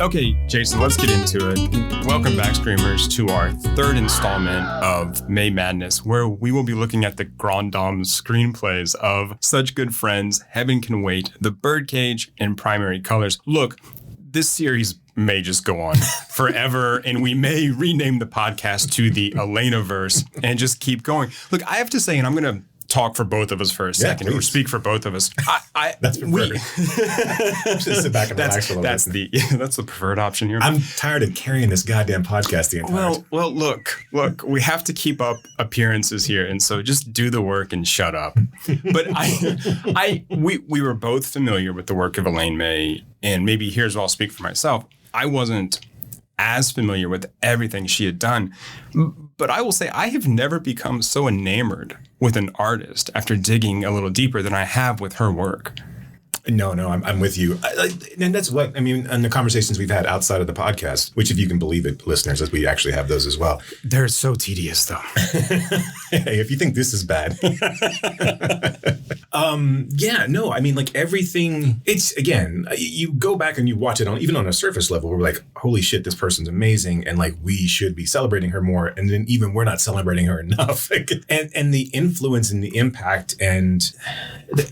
Okay, Jason, let's get into it. Welcome back, Screamers, to our third installment of May Madness, where we will be looking at the Grand Dame screenplays of Such Good Friends, Heaven Can Wait, The Birdcage, and Primary Colors. Look, this series may just go on forever, and we may rename the podcast to the Elaine-verse and just keep going. Look, I have to say, and I'm going to talk for both of us for a second, or speak for both of us. That's preferred. Just sit back and relax a little bit. That's the preferred option here. I'm tired of carrying this goddamn podcast the entire time. Well, look, we have to keep up appearances here, and so just do the work and shut up. But we were both familiar with the work of Elaine May, and maybe here's where I'll speak for myself. I wasn't as familiar with everything she had done. But I will say I have never become so enamored with an artist after digging a little deeper than I have with her work. No, I'm with you. And that's what, I mean, and the conversations we've had outside of the podcast, which if you can believe it, listeners, as we actually have those as well. They're so tedious, though. Hey, if you think this is bad. I mean, like everything, it's, again, you go back and you watch it on, even on a surface level, we're like, holy shit, this person's amazing. And like, we should be celebrating her more. And then even we're not celebrating her enough. and the influence and the impact and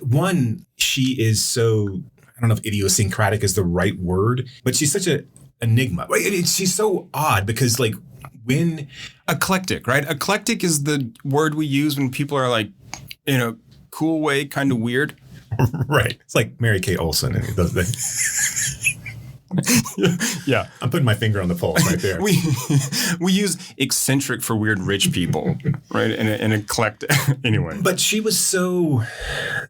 one, she is so, I don't know if idiosyncratic is the right word, but she's such an enigma. She's so odd because like when... Eclectic, right? Eclectic is the word we use when people are like, in a cool way, kind of weird. Right. It's like Mary Kay Olsen and those things. Yeah. I'm putting my finger on the pulse right there. We use eccentric for weird rich people, right? And eclectic. Anyway. But she was so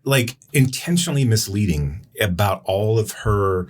like intentionally misleading about all of her,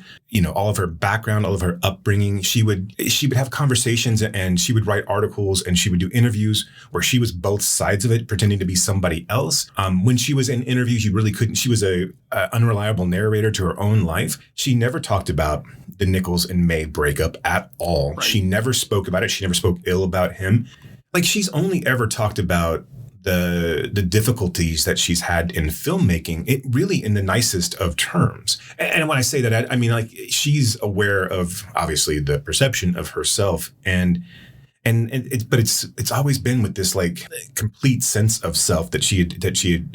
all of her background, all of her upbringing. She would have conversations and she would write articles and she would do interviews where she was both sides of it, pretending to be somebody else. When she was in interviews, you really couldn't. She was a unreliable narrator to her own life. She never talked about the Nichols and May breakup at all. Right. She never spoke about it. She never spoke ill about him. Like she's only ever talked about the difficulties that she's had in filmmaking, it really in the nicest of terms. And when I say that, I mean, like she's aware of obviously the perception of herself but it's always been with this like complete sense of self that she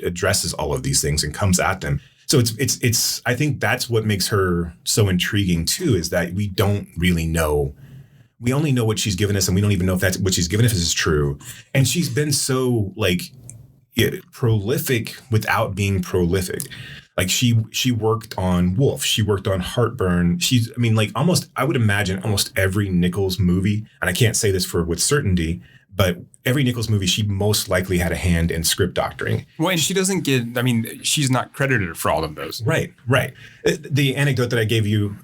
addresses all of these things and comes at them. So it's I think that's what makes her so intriguing too, is that we don't really know. We only know what she's given us, and we don't even know if that's what she's given us is true. And she's been so like prolific without being prolific. Like she worked on Wolf. She worked on Heartburn. I would imagine almost every Nichols movie, and I can't say this with certainty, but every Nichols movie, she most likely had a hand in script doctoring. Well, and she doesn't she's not credited for all of those. Right. The anecdote that I gave you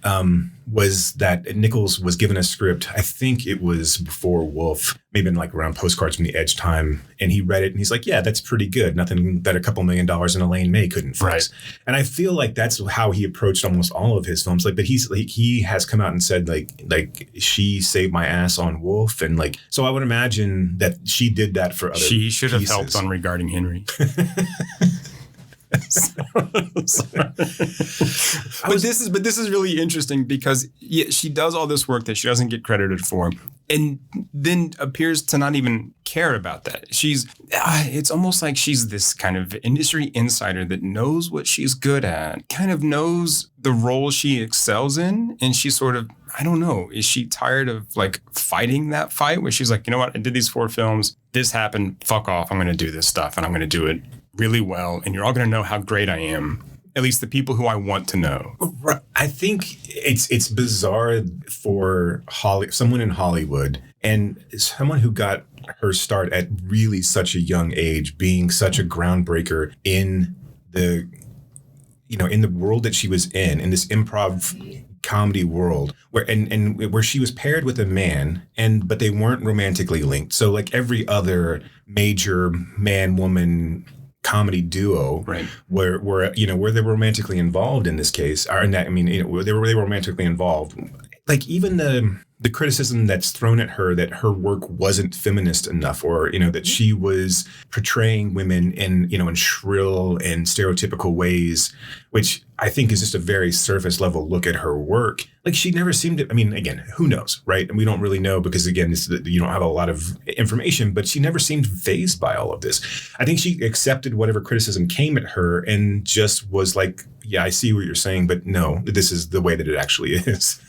was that Nichols was given a script. I think it was before Wolf, maybe in like around Postcards from the Edge time. And he read it and he's like, yeah, that's pretty good. Nothing that a couple $1 million in Elaine May couldn't fix. Right. And I feel like that's how he approached almost all of his films. Like, but he has come out and said like she saved my ass on Wolf. And like, so I would imagine that she did that for other She should have helped on Regarding Henry. But this is really interesting because she does all this work that she doesn't get credited for, and then appears to not even care about that. It's almost like she's this kind of industry insider that knows what she's good at, kind of knows the role she excels in, and she sort of, I don't know, is she tired of like fighting that fight where she's like, you know what, I did these 4 films, this happened, fuck off, I'm going to do this stuff and I'm going to do it really well, and you're all going to know how great I am. At least the people who I want to know. I think it's bizarre for someone in Hollywood and someone who got her start at really such a young age, being such a groundbreaker in the world that she was in this improv comedy world where she was paired with a man but they weren't romantically linked. So like every other major man-woman comedy duo, right, where they were romantically involved in this case, they were romantically involved. Like even the criticism that's thrown at her that her work wasn't feminist enough, or that she was portraying women in shrill and stereotypical ways, which I think is just a very surface level look at her work. Like she never seemed to, I mean, again, who knows, right? And we don't really know because again, you don't have a lot of information, but she never seemed fazed by all of this. I think she accepted whatever criticism came at her and just was like, yeah, I see what you're saying, but no, this is the way that it actually is.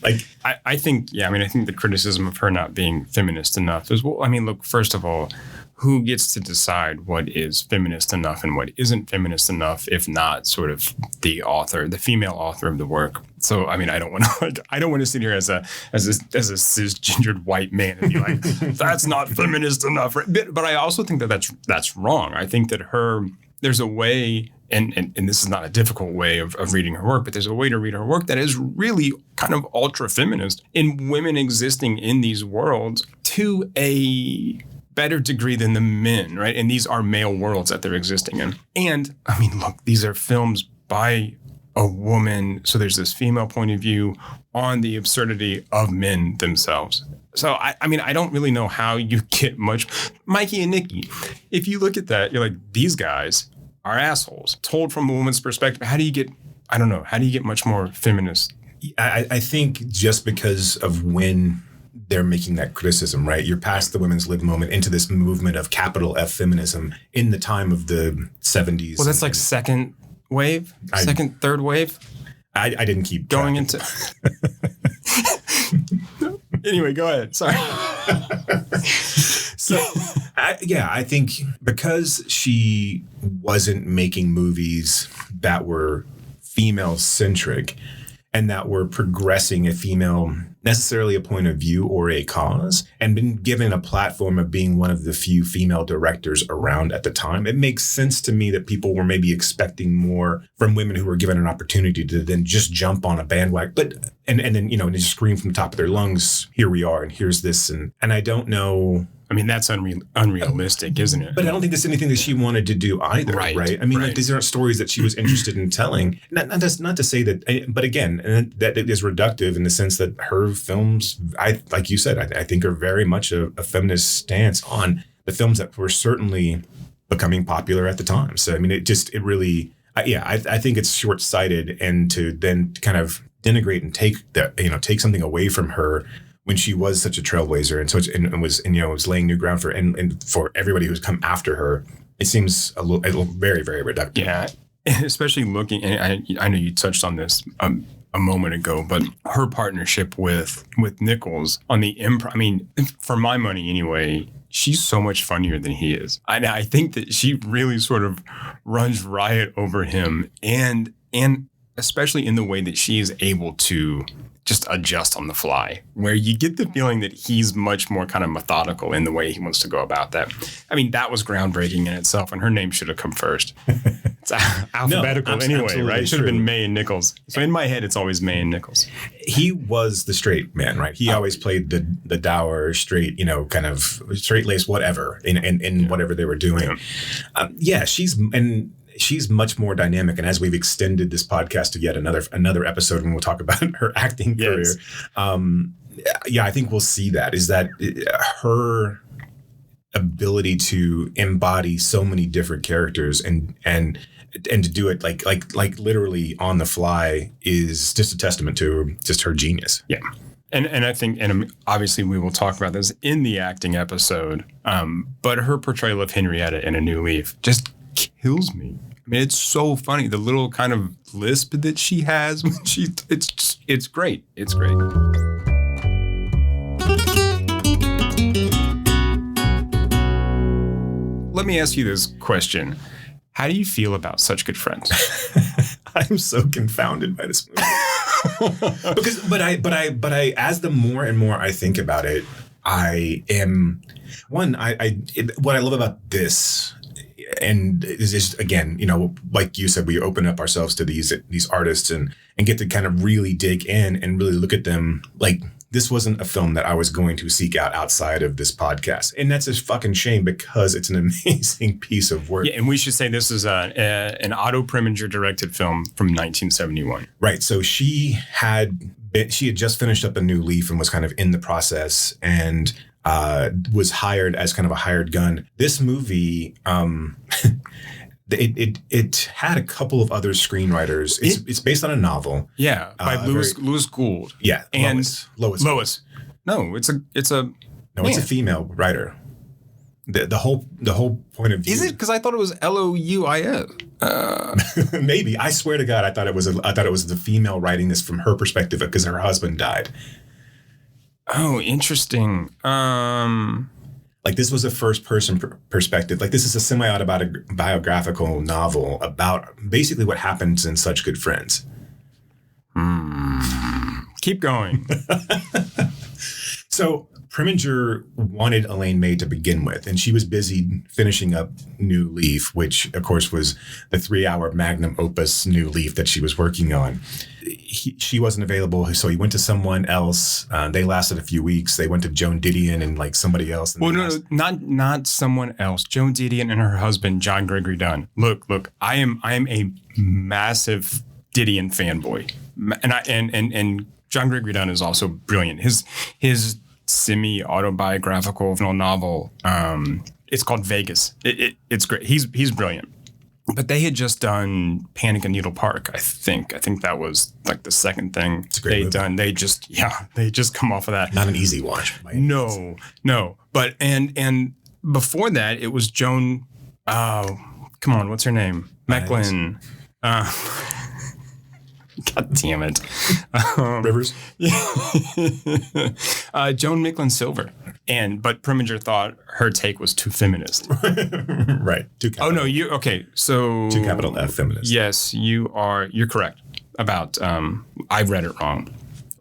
Like, I think the criticism of her not being feminist enough is, well, I mean, look, first of all, who gets to decide what is feminist enough and what isn't feminist enough, if not sort of the author, the female author of the work? So, I mean, I don't want to sit here as a cisgendered white man and be like, that's not feminist enough. But I also think that that's wrong. I think that there's a way, and this is not a difficult way of reading her work, but there's a way to read her work that is really kind of ultra feminist in women existing in these worlds to a better degree than the men, right? And these are male worlds that they're existing in. And I mean, look, these are films by a woman. So there's this female point of view on the absurdity of men themselves. So, I mean, I don't really know how you get much. Mikey and Nikki, if you look at that, you're like, these guys are assholes. Told from a woman's perspective, how do you get much more feminist? I think just because of when they're making that criticism, right? You're past the women's lib moment into this movement of capital F feminism in the time of the 70s. Well, that's like second wave, third wave. I didn't keep going into. Anyway, go ahead. Sorry. So, I think because she wasn't making movies that were female centric and that were progressing a female, necessarily a point of view or a cause, and been given a platform of being one of the few female directors around at the time, it makes sense to me that people were maybe expecting more from women who were given an opportunity to then just jump on a bandwagon, but and then and just scream from the top of their lungs, here we are, and here's this, and I don't know. I mean, that's unrealistic, isn't it? But I don't think that's anything that she wanted to do either, right? I mean, like, these aren't stories that she was interested in telling. Not to say that, but again, that it is reductive in the sense that her films, like you said, I think are very much a feminist stance on the films that were certainly becoming popular at the time. So, I mean, it really, I think it's short-sighted, and to then kind of denigrate and take something away from her when she was such a trailblazer and was laying new ground for everybody who's come after her, it seems a little very, very reductive. Yeah, especially looking, and I know you touched on this a moment ago, but her partnership with Nichols on the improv. I mean, for my money anyway, she's so much funnier than he is. I think that she really sort of runs riot over him, and especially in the way that she is able to just adjust on the fly, where you get the feeling that he's much more kind of methodical in the way he wants to go about that. I mean, that was groundbreaking in itself, and her name should have come first. It's alphabetical anyway, right? It should have been May and Nichols. So in my head, it's always May and Nichols. He was the straight man, right? He always played the dour, straight, kind of straight-laced whatever in whatever they were doing. Yeah, she's much more dynamic. And as we've extended this podcast to yet another episode, when we'll talk about her acting career, I think we'll see that her ability to embody so many different characters and to do it like literally on the fly is just a testament to just her genius. Yeah. And I think, and obviously we will talk about this in the acting episode, but her portrayal of Henrietta in A New Leaf just kills me. I mean, it's so funny. The little kind of lisp that she has when it's great. It's great. Let me ask you this question. How do you feel about Such Good Friends? I'm so confounded by this movie. But I as the more and more I think about it, I am what I love about this. And is just, again, like you said, we open up ourselves to these artists and get to kind of really dig in and really look at them. Like, this wasn't a film that I was going to seek out outside of this podcast. And that's a fucking shame because it's an amazing piece of work. Yeah, and we should say this is an Otto Preminger directed film from 1971. Right. So she had just finished up A New Leaf and was kind of in the process and was hired as kind of a hired gun. This movie, It had a couple of other screenwriters. It's based on a novel. Yeah, by Lewis Gould. Yeah, and Lois. No, it's a it's a female writer. The whole point of view. Is it? Because I thought it was Louis. Maybe. I swear to God, I thought it was the female writing this from her perspective because her husband died. Oh, interesting. Like this was a first person perspective. Like this is a semi-autobiographical novel about basically what happens in Such Good Friends. Keep going. So Preminger wanted Elaine May to begin with, and she was busy finishing up New Leaf, which of course was the 3-hour magnum opus New Leaf that she was working on. She wasn't available, so he went to someone else. They lasted a few weeks. They went to Joan Didion and like somebody else. Well, no, not someone else. Joan Didion and her husband, John Gregory Dunn. Look, I am a massive Didion fanboy, and John Gregory Dunn is also brilliant. His semi-autobiographical novel. It's called Vegas. It's great. He's brilliant. But they had just done Panic in Needle Park, I think. I think that was like the second thing they'd done. They just come off of that. Not an easy watch. No. But and before that, it was Joan. Oh, come on, what's her name? Mecklin. God damn it. Rivers? Joan Micklin Silver. But Preminger thought her take was too feminist. Right. Too capital. So too capital F feminist. Yes, you're correct about I read it wrong.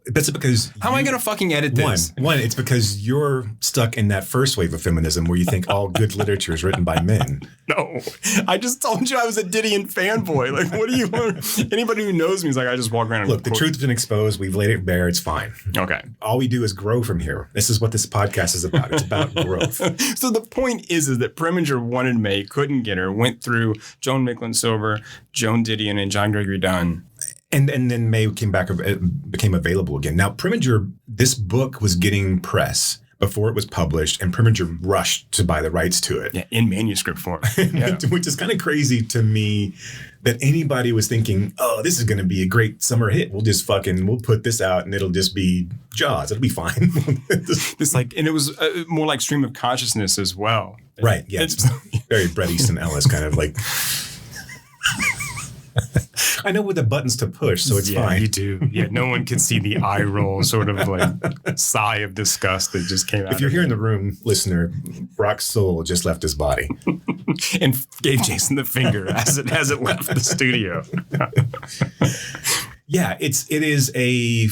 That's because how am I going to fucking edit this? One, it's because you're stuck in that first wave of feminism where you think all good literature is written by men. No, I just told you I was a Didion fanboy. Like, what do you want? Anybody who knows me is like, I just walk around. Look, the truth's been exposed. We've laid it bare. It's fine. Okay. All we do is grow from here. This is what this podcast is about. It's about growth. So the point is that Preminger wanted May, couldn't get her, went through Joan Micklin Silver, Joan Didion, and John Gregory Dunn. And then May became available again. Now, Preminger, this book was getting press before it was published, and Preminger rushed to buy the rights to it. Yeah, in manuscript form. Yeah. Which is kind of crazy to me that anybody was thinking, oh, this is going to be a great summer hit. We'll put this out and it'll just be Jaws. It'll be fine. And it was more like stream of consciousness as well. Right. Yeah. It's very Bret Easton Ellis kind of like. I know what the buttons to push, so it's fine. You do. Yeah, no one can see the eye roll, sort of like sigh of disgust that just came out. If you're here in the room, listener, Brock's soul just left his body and gave Jason the finger as it left the studio. Yeah, it is a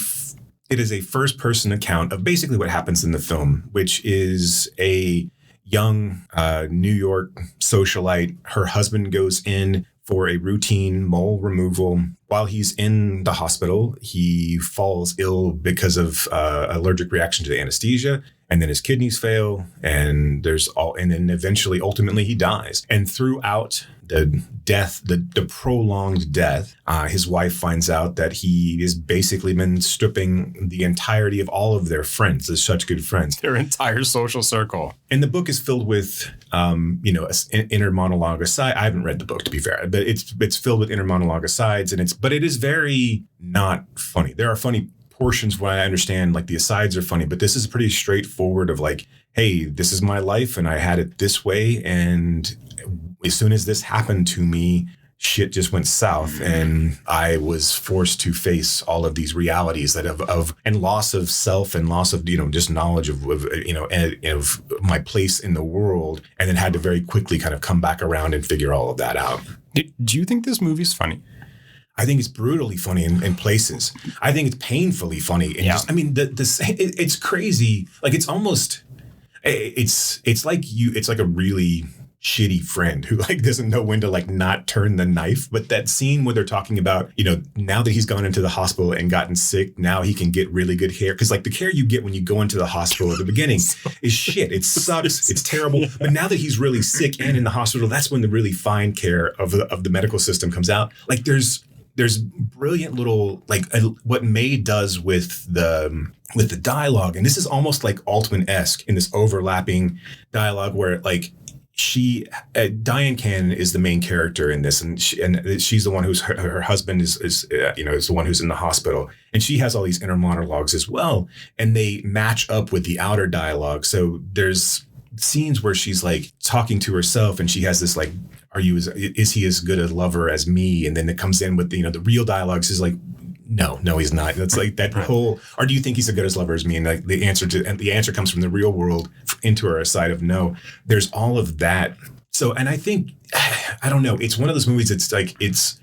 first person account of basically what happens in the film, which is a young New York socialite. Her husband goes in for a routine mole removal. While he's in the hospital, he falls ill because of allergic reaction to the anesthesia, and then his kidneys fail, and then eventually, ultimately, he dies. And throughout the death, the prolonged death, his wife finds out that he has basically been stripping the entirety of all of their friends, as such good friends. Their entire social circle. And the book is filled with, inner monologue aside. I haven't read the book, to be fair, but it's filled with inner monologue asides, but it is very not funny. There are funny portions where I understand, like the asides are funny, but this is pretty straightforward of like, hey, this is my life and I had it this way, and as soon as this happened to me, shit just went south, and I was forced to face all of these realities that and loss of self and loss of just knowledge of my place in the world, and then had to very quickly kind of come back around and figure all of that out. Do you think this movie's funny? I think it's brutally funny in places. I think it's painfully funny. And it's crazy. Like it's almost, it's like a really shitty friend who like doesn't know when to like not turn the knife. But that scene where they're talking about, now that he's gone into the hospital and gotten sick, now he can get really good care. Cause like the care you get when you go into the hospital at the beginning is shit. It sucks. It's terrible. Yeah. But now that he's really sick and in the hospital, that's when the really fine care of the medical system comes out. Like there's brilliant little, like what May does with the dialogue. And this is almost like Altman-esque in this overlapping dialogue where like, Diane Cannon is the main character in this, and she's the one who's her husband is the one who's in the hospital, and she has all these inner monologues as well, and they match up with the outer dialogue. So there's scenes where she's like talking to herself, and she has this like, is he as good a lover as me? And then it comes in with the real dialogues is like, no, he's not. That's like that whole, or do you think he's as good as lover as me? And like the answer comes from the real world into her side of no. There's all of that. So, and I think, I don't know, it's one of those movies that's like, it's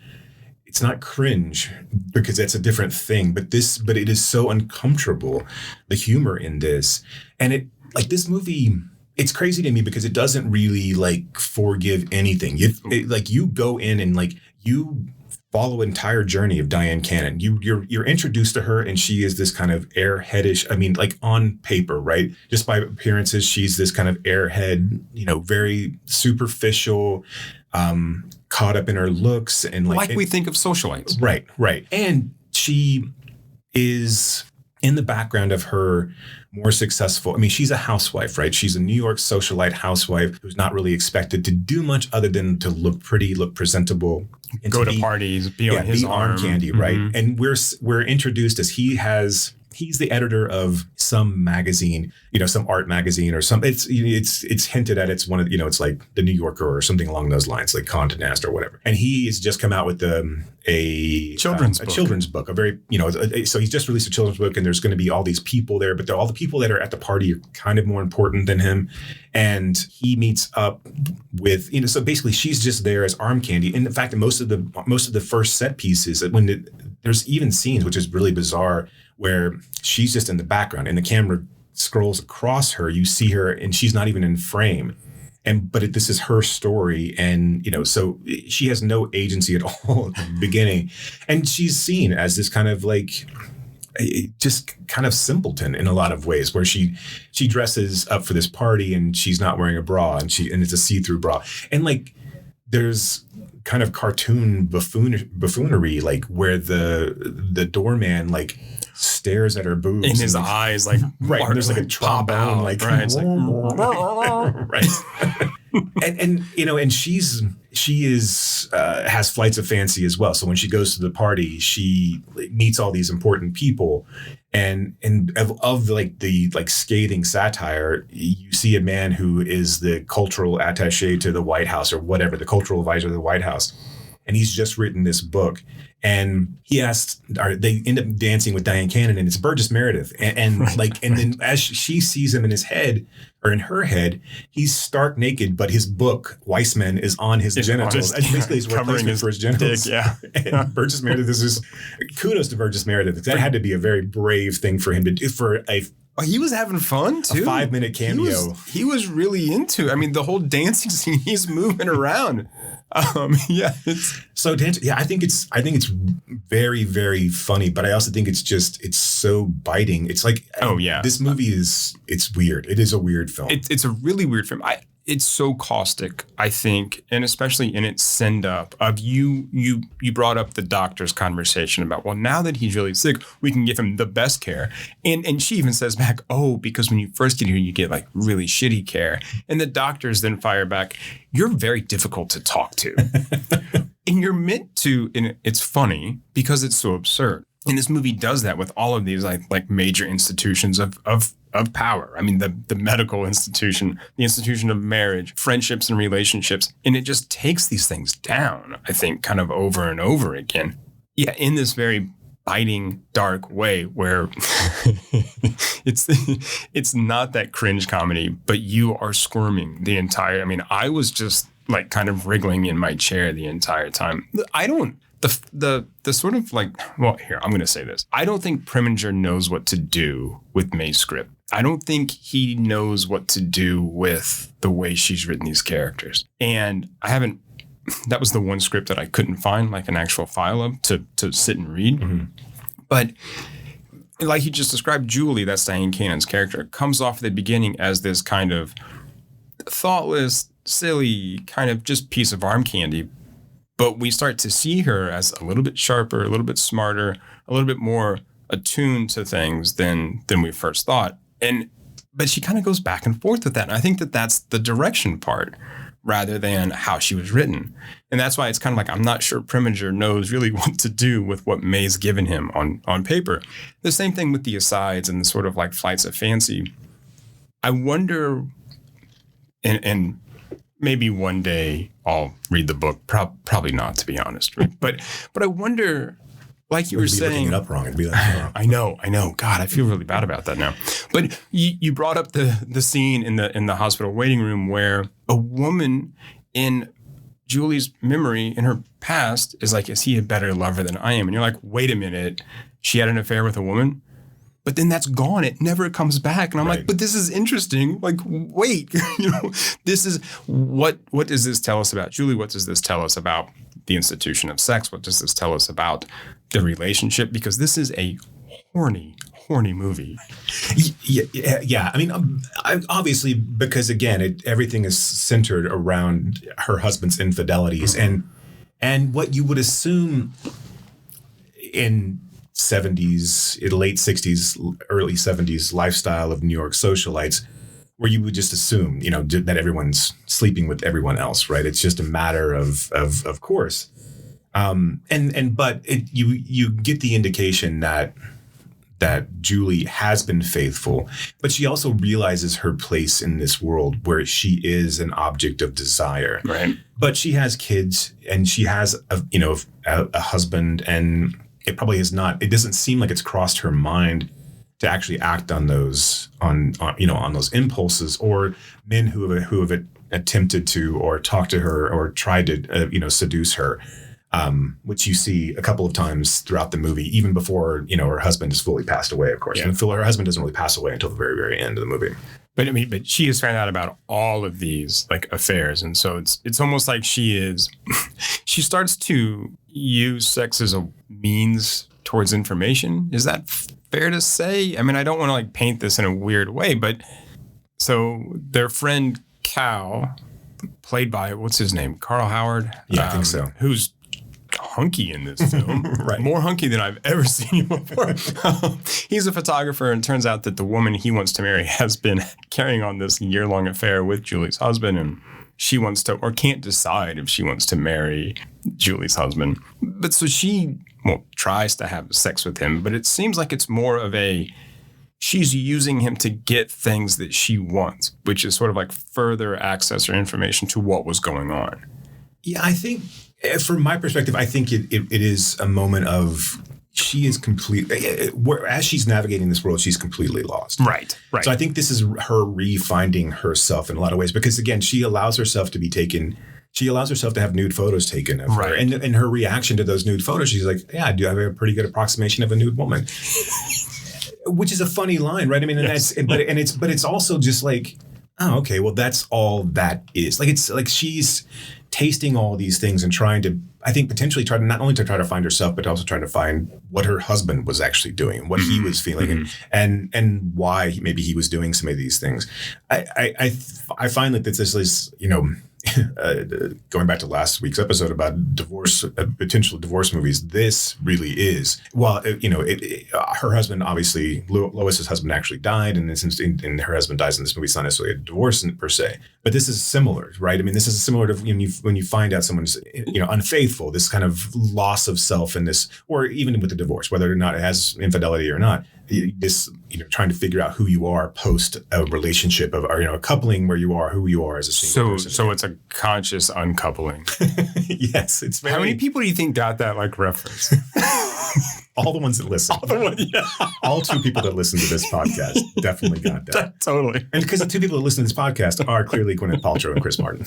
not cringe because that's a different thing, but it is so uncomfortable, the humor in this. And this movie, it's crazy to me because it doesn't really like forgive anything. You go in and like you follow an entire journey of Diane Cannon. You're introduced to her, and she is this kind of airheadish. I mean, like on paper, right? Just by appearances, she's this kind of airhead, very superficial, caught up in her looks, and like we think of socialites. Right. And she is in the background of her more successful. I mean, she's a housewife, right? She's a New York socialite housewife who's not really expected to do much other than to look pretty, look presentable, and go to parties, be on his arm candy, right? Mm-hmm. And we're introduced as he's the editor of some magazine, some art magazine or some. It's hinted at. It's one of it's like the New Yorker or something along those lines, like Condé Nast or whatever. And he has just come out with a children's book. A very so he's just released a children's book, and there's going to be all these people there, but all the people that are at the party are kind of more important than him. And he meets up with so basically she's just there as arm candy. And in fact, most of the first set pieces, there's even scenes which is really bizarre, where she's just in the background and the camera scrolls across her. You see her and she's not even in frame. But this is her story. And, so she has no agency at all at the beginning. And she's seen as this kind of like, just kind of simpleton in a lot of ways, where she dresses up for this party and she's not wearing a bra, and it's a see-through bra. And like, there's kind of cartoon buffoonery, like where the doorman like stares at her boobs in his eyes, like right. And there's like a trombone, like right, it's like right. and she has flights of fancy as well. So when she goes to the party, she meets all these important people, and of the scathing satire, you see a man who is the cultural attaché to the White House or whatever, the cultural advisor to the White House. And he's just written this book, and they end up dancing with Diane Cannon, and it's Burgess Meredith. And then as she sees him in his head, or in her head, he's stark naked, but his book, Weissman, is on his genitals. Basically, his replacement for his genitals. Dick, yeah. And Burgess Meredith is just, kudos to Burgess Meredith. That had to be a very brave thing for him to do for he was having fun too. A 5-minute cameo. He was really into. I mean, the whole dancing scene. He's moving around. So dancing. Yeah, I think it's very, very funny, but I also think it's so biting. It's like, this movie it's weird. It is a weird film. It's a really weird film. It's so caustic, I think, and especially in its send up of you brought up the doctor's conversation about, well, now that he's really sick, we can give him the best care. And she even says back, because when you first get here, you get like really shitty care. And the doctors then fire back, you're very difficult to talk to. And you're meant to, and it's funny because it's so absurd. And this movie does that with all of these like major institutions of power. I mean, the medical institution, the institution of marriage, friendships and relationships. And it just takes these things down, I think, kind of over and over again. Yeah, in this very biting, dark way where it's not that cringe comedy, but you are squirming the entire. I mean, I was just like kind of wriggling in my chair the entire time. The sort of like, well, here, I'm going to say this. I don't think Preminger knows what to do with May's script. I don't think he knows what to do with the way she's written these characters. And that was the one script that I couldn't find like an actual file of to sit and read. Mm-hmm. But like you just described, Julie, that's Diane Cannon's character, comes off at the beginning as this kind of thoughtless, silly, kind of just piece of arm candy. But we start to see her as a little bit sharper, a little bit smarter, a little bit more attuned to things than we first thought. But she kind of goes back and forth with that. And I think that that's the direction part rather than how she was written. And that's why it's kind of like, I'm not sure Preminger knows really what to do with what May's given him on paper. The same thing with the asides and the sort of like flights of fancy. I wonder, and maybe one day I'll read the book. Probably not, to be honest. Right? But I wonder, like you were saying, looking it up wrong. It'd be like wrong. I know. God, I feel really bad about that now. But you brought up the scene in the hospital waiting room where a woman in Julie's memory in her past is like, is he a better lover than I am? And you're like, wait a minute, she had an affair with a woman? But then that's gone. It never comes back. And I'm like, but this is interesting. Like, wait, this is what does this tell us about Julie? What does this tell us about the institution of sex? What does this tell us about the relationship? Because this is a horny movie. Yeah. I mean, obviously, because again, everything is centered around her husband's infidelities, and what you would assume in late 60s, early 70s lifestyle of New York socialites, where you would just assume, that everyone's sleeping with everyone else, right? It's just a matter of course. But you get the indication that Julie has been faithful, but she also realizes her place in this world where she is an object of desire. Right. But she has kids and she has a husband, and it probably is not. It doesn't seem like it's crossed her mind to actually act on those on those impulses, or men who have attempted to or talked to her or tried to seduce her. Which you see a couple of times throughout the movie, even before, her husband is fully passed away, of course. Yeah. And her husband doesn't really pass away until the very, very end of the movie. But she has found out about all of these like affairs. And so it's almost like she starts to use sex as a means towards information. Is that fair to say? I mean, I don't want to like paint this in a weird way, but so their friend Cal, played by, what's his name? Carl Howard? Yeah, I think so. Who's hunky in this film. Right. More hunky than I've ever seen him before. He's a photographer, and it turns out that the woman he wants to marry has been carrying on this year-long affair with Julie's husband, and she wants to, or can't decide if she wants to marry Julie's husband. But so she, tries to have sex with him, but it seems like it's more of she's using him to get things that she wants, which is sort of like further access or information to what was going on. Yeah, I think, from my perspective, I think it is a moment of she is as she's navigating this world, she's completely lost. Right. So I think this is her re-finding herself in a lot of ways, because again, she allows herself to be taken. She allows herself to have nude photos taken of her. And her reaction to those nude photos, she's like, yeah, I do have a pretty good approximation of a nude woman. Which is a funny line, right? I mean, and yes. It's also just like, oh, okay, well, that's all that is. Like, it's like she's tasting all these things and trying to, I think, potentially try to not only to try to find herself, but also trying to find what her husband was actually doing, what he was feeling, and why maybe he was doing some of these things. I find that this is, going back to last week's episode about potential divorce movies, this really is, her husband, obviously, Lois's husband actually died, and her husband dies in this movie. It's not necessarily a divorce per se, but this is similar, right? I mean, this is similar to when you find out someone's, unfaithful, this kind of loss of self in this, or even with the divorce, whether or not it has infidelity or not, this, trying to figure out who you are post a relationship or a coupling where you are who you are as a single person. So it's a conscious uncoupling. Yes, it's very. How many people do you think got that reference? All the ones that listen. All 2 people that listen to this podcast definitely got that. Totally. And because the 2 people that listen to this podcast are clearly Gwyneth Paltrow and Chris Martin.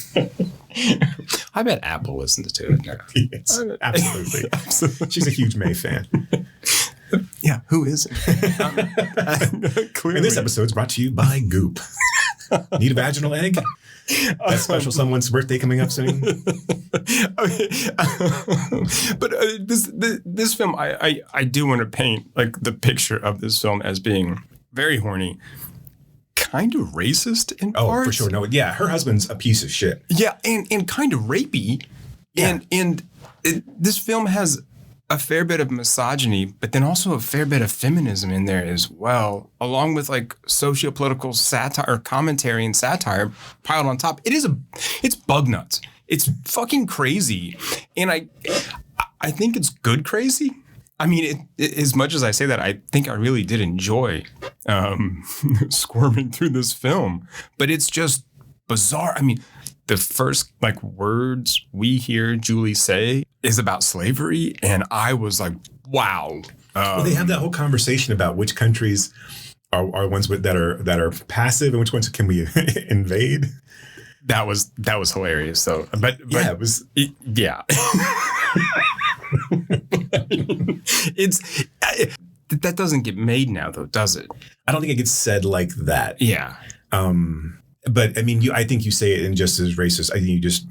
I bet Apple listens to it. Yes, absolutely. She's a huge May fan. Yeah, who isn't? Clearly. And this episode is brought to you by Goop. Need a vaginal egg? That special someone's birthday coming up soon. Okay. But this film, I do want to paint the picture of this film as being very horny, kind of racist in parts. Oh, for sure. No, yeah, her husband's a piece of shit. Yeah, and kind of rapey. Yeah. And this film has a fair bit of misogyny, but then also a fair bit of feminism in there as well, along with like socio-political satire or commentary and satire piled on top. It's bug nuts. It's fucking crazy. And I think it's good crazy. I mean, as much as I say that, I think I really did enjoy squirming through this film, but it's just bizarre. I mean, the first like words we hear Julie say is about slavery, and I was like, wow. Well, they have that whole conversation about which countries are ones that are passive and which ones can we invade. That was hilarious. So, but yeah, it was. Yeah. That doesn't get made now, though, does it? I don't think it gets said like that. Yeah. But I mean, I think you say it in just as racist. I think you just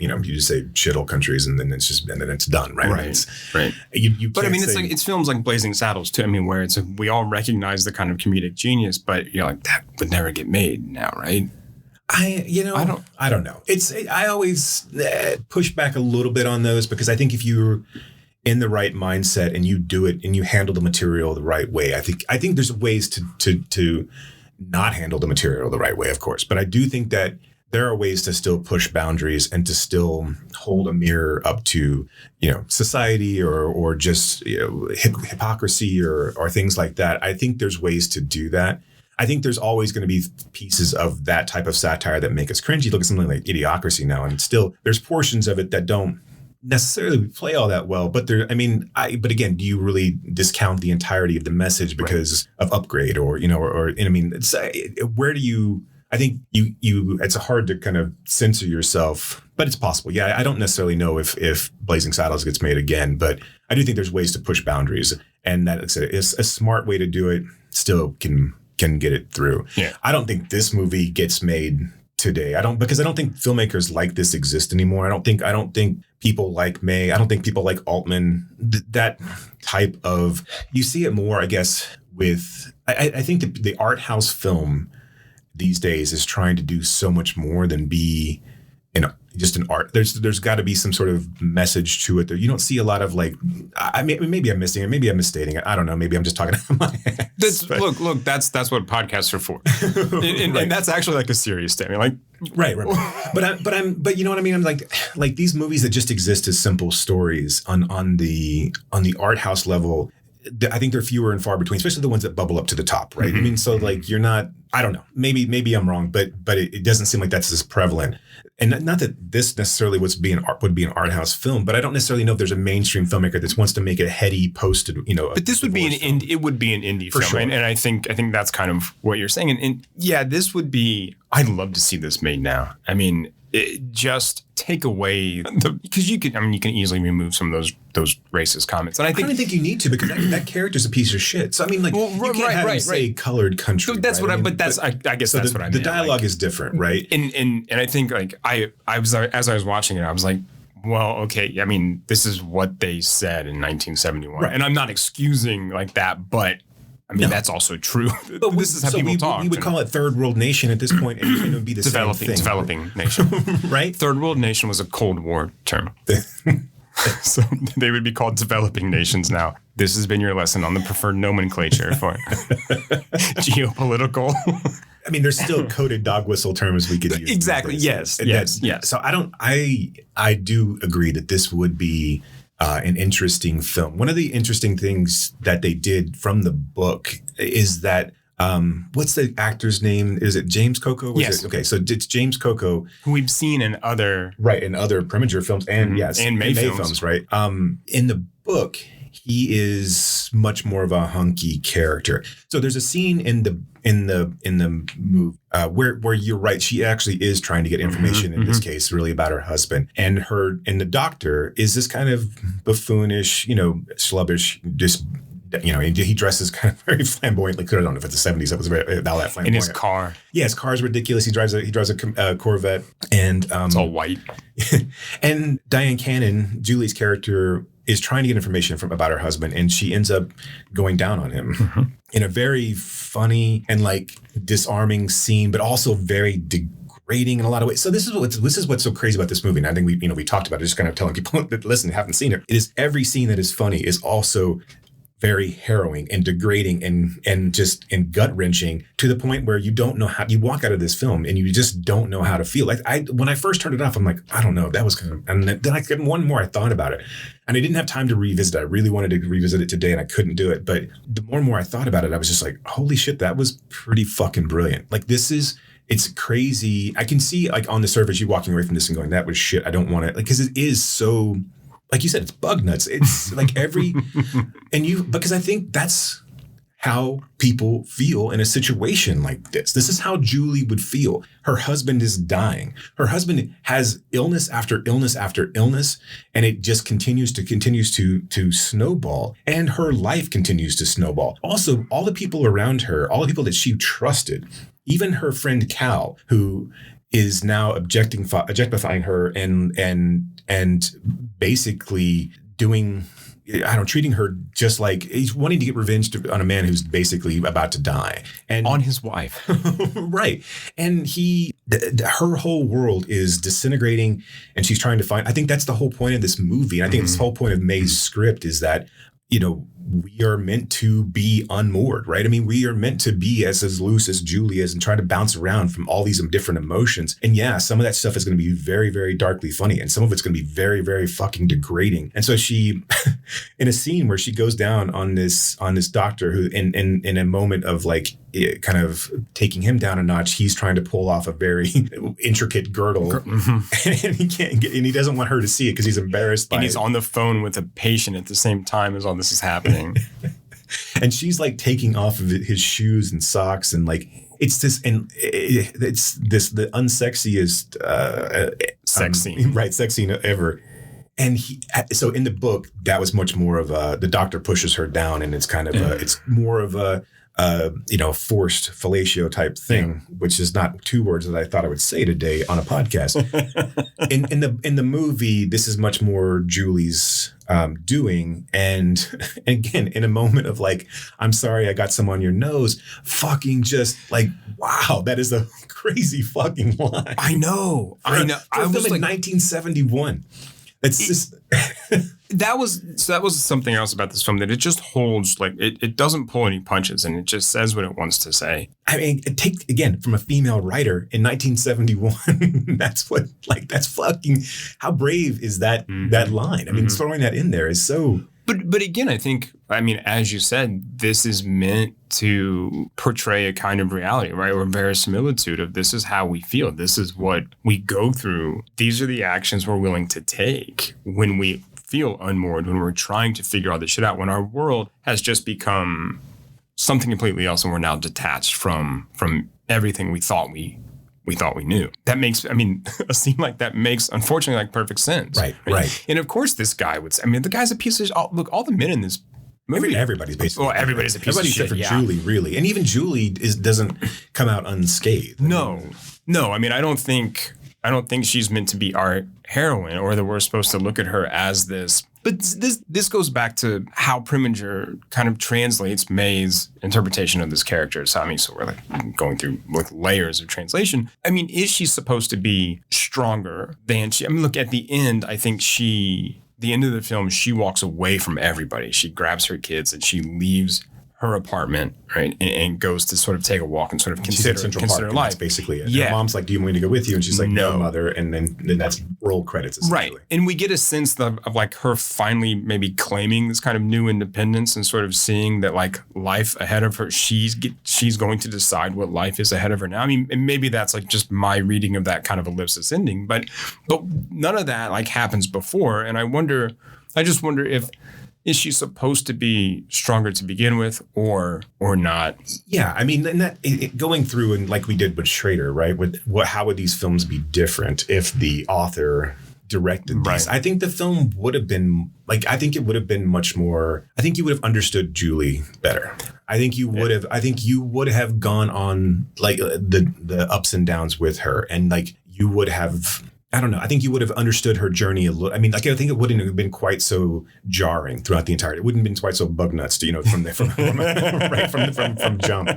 say shithole countries, and then it's done, right? Right. Right. But I mean, it's films like Blazing Saddles too. I mean, where we all recognize the kind of comedic genius, but you're like, that would never get made now, right? I don't know. I always push back a little bit on those, because I think if you're in the right mindset and you do it and you handle the material the right way, I think there's ways to not handle the material the right way, of course. But I do think that there are ways to still push boundaries and to still hold a mirror up to, society or just hypocrisy or things like that. I think there's ways to do that. I think there's always going to be pieces of that type of satire that make us cringe. You look at something like Idiocracy now, and still there's portions of it that don't necessarily play all that well. But but again, do you really discount the entirety of the message because of Upgrade it's where do you? I think it's hard to kind of censor yourself, but it's possible. Yeah, I don't necessarily know if Blazing Saddles gets made again, but I do think there's ways to push boundaries, and that is a smart way to do it. Still can get it through. Yeah. I don't think this movie gets made today. Because I don't think filmmakers like this exist anymore. I don't think people like May. I don't think people like Altman. That type of, you see it more, I guess, with, I think the art house film these days is trying to do so much more than be just an art. There's got to be some sort of message to it. There, you don't see a lot of maybe I'm missing it. Maybe I'm misstating it. I don't know. Maybe I'm just talking out of my head. Look. That's what podcasts are for, and that's actually like a serious statement. Like, right. But you know what I mean. I'm like these movies that just exist as simple stories on the art house level. I think they're fewer and far between, especially the ones that bubble up to the top, right? Mm-hmm. I mean, so like you're not. I don't know. Maybe I'm wrong, but it doesn't seem like that's as prevalent. And not that this necessarily would be an art house film, but I don't necessarily know if there's a mainstream filmmaker that wants to make a heady posted, But this would be it would be an indie film, sure. And I think that's kind of what you're saying. And yeah, this would be. I'd love to see this made now. I mean, just take away because you can easily remove some of those racist comments. And I don't think you need to, because that character's a piece of shit. So I mean, you can't have him say colored country. So that's right? I guess that's what I mean. The dialogue is different, right? And I think I was, as I was watching it, I was like, well, okay. I mean, this is what they said in 1971, right. And I'm not excusing like that, but. I mean, that's also true. But this is how people talk. We would call it third world nation at this point, and it would be the same thing. Developing nation. Right? Third world nation was a Cold War term. So they would be called developing nations now. This has been your lesson on the preferred nomenclature for geopolitical. I mean, there's still coded dog whistle terms we could use. Exactly. Yes. So I do agree that this would be an interesting film. One of the interesting things that they did from the book is that what's the actor's name? Is it James Coco? Yes. Okay, so it's James Coco, who we've seen in other Preminger films and and May films, right? In the book, he is much more of a hunky character. So there's a scene in the movie where you're right. She actually is trying to get information in this case, really about her husband, and the doctor is this kind of buffoonish, slubbish, just. He dresses kind of very flamboyantly. I don't know if it's the 70s. That was very all that flamboyant. In his car. Yeah, his car is ridiculous. He drives a Corvette, and it's all white. And Diane Cannon, Julie's character, is trying to get information about her husband, and she ends up going down on him in a very funny and disarming scene, but also very rating in a lot of ways. So this is what's so crazy about this movie. And I think we talked about it, just kind of telling people that listen, haven't seen it. It is every scene that is funny is also very harrowing and degrading and just gut wrenching to the point where you don't know how you walk out of this film and you just don't know how to feel. Like when I first turned it off, I'm like, I don't know, that was kind of, and then I get one more, I thought about it and I didn't have time to revisit it. I really wanted to revisit it today and I couldn't do it. But the more and more I thought about it, I was just like, holy shit, that was pretty fucking brilliant. Like it's crazy. I can see like on the surface, you walking away from this and going, that was shit. I don't want it. Like, cause it is so, like you said, it's bug nuts. It's like because I think that's how people feel in a situation like this. This is how Julie would feel. Her husband is dying. Her husband has illness after illness after illness, and it just continues to snowball. And her life continues to snowball. Also, all the people around her, all the people that she trusted, even her friend Cal, who is now objectifying her and basically treating her just like he's wanting to get revenge on a man who's basically about to die and on his wife. Right. And her whole world is disintegrating and she's trying to find, I think that's the whole point of this movie. And I think it's the whole point of May's script is that, we are meant to be unmoored, right? I mean, we are meant to be as loose as Julie is and try to bounce around from all these different emotions. And yeah, some of that stuff is going to be very, very darkly funny. And some of it's going to be very, very fucking degrading. And so she, in a scene where she goes down on this doctor who in a moment of like kind of taking him down a notch, he's trying to pull off a very intricate girdle and he can't get, and he doesn't want her to see it because he's embarrassed by it. And he's on the phone with a patient at the same time as all this is happening. And she's like taking off of his shoes and socks and like it's the unsexiest sex scene, right? Sex scene ever. And so in the book, that was much more of the doctor pushes her down, and it's kind of it's more of a forced fellatio type thing, which is not two words that I thought I would say today on a podcast. in the movie, this is much more Julie's doing, and again, in a moment of like, I'm sorry, I got some on your nose, fucking just like, wow, that is a crazy fucking line. I know. I was like 1971. It's just that was something else about this film, that it just holds, like it doesn't pull any punches and it just says what it wants to say. I mean, it takes, again, from a female writer in 1971. that's fucking, how brave is that line? I mean, throwing that in there is so. But again, I think, as you said, this is meant to portray a kind of reality, right? Or verisimilitude of this is how we feel. This is what we go through. These are the actions we're willing to take when we feel unmoored, when we're trying to figure all this shit out, when our world has just become something completely else and we're now detached from everything we thought we knew. That makes, a scene like that makes, unfortunately, like perfect sense. Right. And of course, this guy would say, the guy's a piece of shit. Look, all the men in this movie. Everybody's basically. Well, everybody's a piece of shit. Except for Julie, really. And even Julie doesn't come out unscathed. No. I don't think she's meant to be our heroine, or that we're supposed to look at her as this. But this goes back to how Preminger kind of translates May's interpretation of this character. So we're like going through like layers of translation. Is she supposed to be stronger than she? Look, at the end, I think the end of the film, she walks away from everybody. She grabs her kids and she leaves her apartment, right, and goes to sort of take a walk and sort of consider life. Basically it. Yeah. Her mom's like, "Do you want me to go with you?" And she's like, "No, mother." And then that's roll credits, essentially. Right. And we get a sense of like her finally maybe claiming this kind of new independence and sort of seeing that like life ahead of her, she's going to decide what life is ahead of her now. And maybe that's like just my reading of that kind of ellipsis ending, but none of that like happens before. And I just wonder if, is she supposed to be stronger to begin with or not? Yeah, and that going through and like we did with Schrader, right? How would these films be different if the author directed these? I think the film would have been like, I think it would have been much more. I think you would have understood Julie better. I think you would have. I think you would have gone on like the ups and downs with her, and like you would have. I don't know. I think you would have understood her journey a little. I think it wouldn't have been quite so jarring throughout the entirety. It wouldn't have been quite so bug nuts, from jump.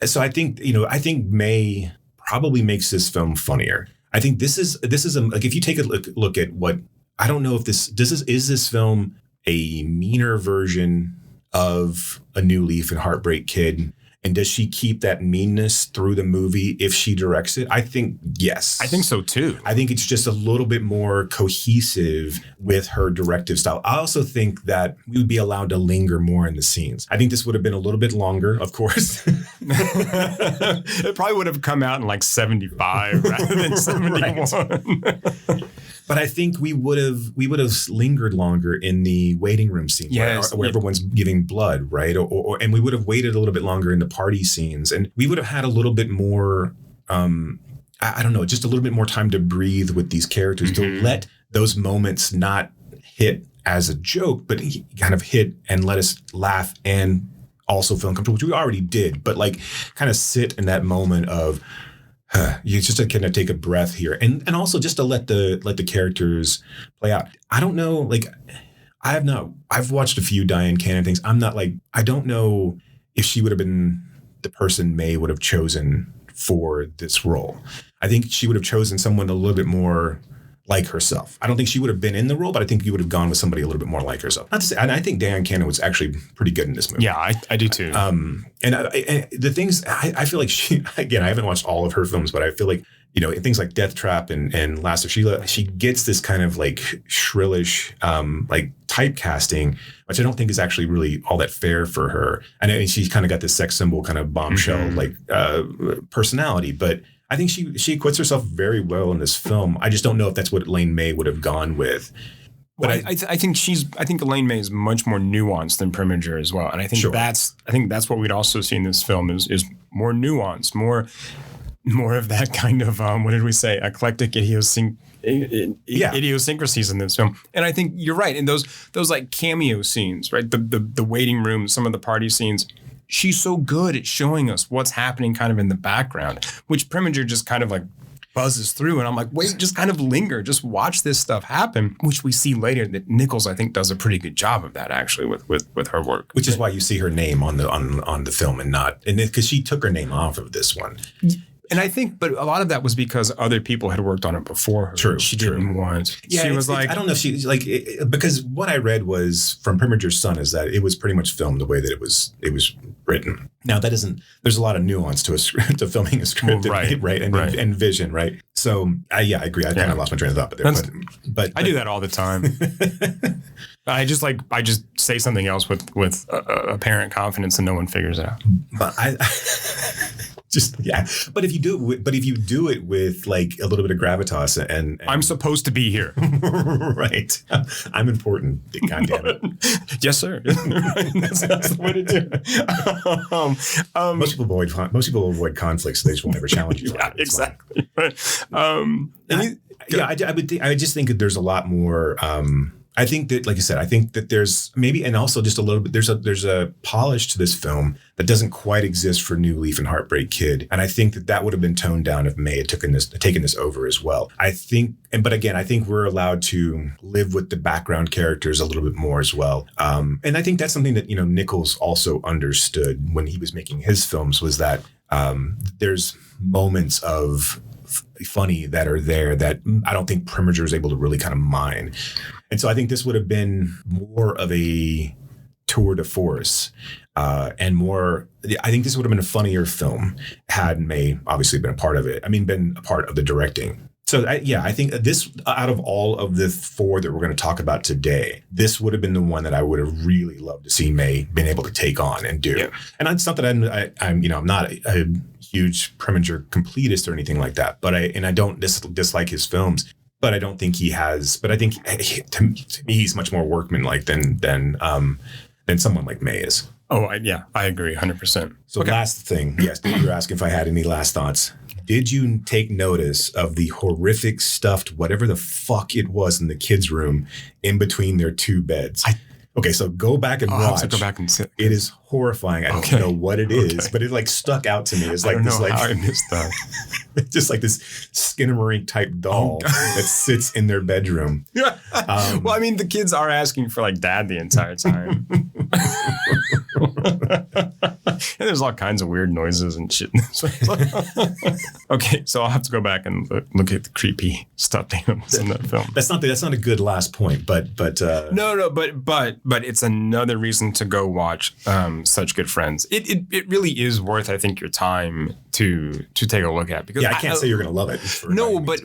So I think, I think May probably makes this film funnier. I think this is like, if you take a look at what, I don't know if is this film a meaner version of A New Leaf and Heartbreak Kid? And does she keep that meanness through the movie if she directs it? I think yes. I think so too. I think it's just a little bit more cohesive with her directive style. I also think that we would be allowed to linger more in the scenes. I think this would have been a little bit longer, of course. It probably would have come out in like 75 rather than 71. But I think we would have lingered longer in the waiting room scene, where everyone's giving blood, right? And we would have waited a little bit longer in the party scenes, and we would have had a little bit more, I don't know, just a little bit more time to breathe with these characters, to let those moments not hit as a joke, but kind of hit and let us laugh and also feel uncomfortable, which we already did, but like kind of sit in that moment of, you just to kind of take a breath here, and also just to let the characters play out. I don't know, like I've watched a few Diane Cannon things. I'm not like, I don't know if she would have been the person May would have chosen for this role. I think she would have chosen someone a little bit more like herself. I don't think she would have been in the role, but I think you would have gone with somebody a little bit more like herself. Not to say, and I think Diane Cannon was actually pretty good in this movie. Yeah, I do too. And the things, I feel like she, again, I haven't watched all of her films, but I feel like, you know, things like Death Trap and Last of Sheila, she gets this kind of like shrillish, like typecasting, which I don't think is actually really all that fair for her. And she's kind of got this sex symbol kind of bombshell like personality, but I think she acquits herself very well in this film. I just don't know if that's what Elaine May would have gone with. But well, I think Elaine May is much more nuanced than Preminger as well, and I think that's what we'd also see in this film is more nuanced, more of that kind of what did we say, eclectic idiosyncrasies in this film. And I think you're right. And those like cameo scenes, right? The waiting room, some of the party scenes. She's so good at showing us what's happening kind of in the background, which Preminger just kind of like buzzes through. And I'm like, wait, just kind of linger, just watch this stuff happen, which we see later that Nichols, I think, does a pretty good job of that actually with her work. Which is why you see her name on the film and because she took her name off of this one. And I think, but a lot of that was because other people had worked on it before her. True. She didn't want. Yeah, she was like, I don't know if she like because what I read was from Preminger's Son is that it was pretty much filmed the way that it was written. Now that isn't. There's a lot of nuance to to filming a script, right, and vision, right. So I agree. I kind of lost my train of thought, but I do that all the time. I just say something else with apparent confidence and no one figures it out. But but if you do it with like a little bit of gravitas and I'm supposed to be here. Right. I'm important. God damn it. Yes, sir. That's the way to do it. Most people avoid conflicts. So they just won't ever challenge you. Yeah, exactly. I just think that there's a lot more. I think that, like I said, I think that there's maybe, and also just a little bit, there's a polish to this film that doesn't quite exist for New Leaf and Heartbreak Kid. And I think that would have been toned down if May had taken this over as well. I think, but again, I think we're allowed to live with the background characters a little bit more as well. And I think that's something that, Nichols also understood when he was making his films, was that there's moments of funny that are there that I don't think Preminger is able to really kind of mine. And so I think this would have been more of a tour de force and more, I think this would have been a funnier film had May obviously been a part of it. I mean, been a part of the directing. So I think this, out of all of the four that we're going to talk about today, this would have been the one that I would have really loved to see May been able to take on and do. Yeah. And it's not that I'm not a huge Preminger completist or anything like that, but I don't dislike his films, but I don't think he has. But I think to me he's much more workmanlike than someone like May is. Oh, I agree 100%. So last thing, yes, you were asking if I had any last thoughts. Did you take notice of the horrific stuffed whatever the fuck it was in the kids' room in between their two beds? Okay, so go back and watch. I'll have to go back and see. It is horrifying. I don't know what it is, but it like stuck out to me. It's like this, like I missed that. Just like this Skinnamarink type doll that sits in their bedroom. Well, I mean, the kids are asking for like dad the entire time. And there's all kinds of weird noises and shit. Okay, so I'll have to go back and look at the creepy stuffed animals in that film. That's not a good last point, but No, but it's another reason to go watch Such Good Friends. It really is worth, I think, your time to take a look at, because I can't say you're gonna love it. No, but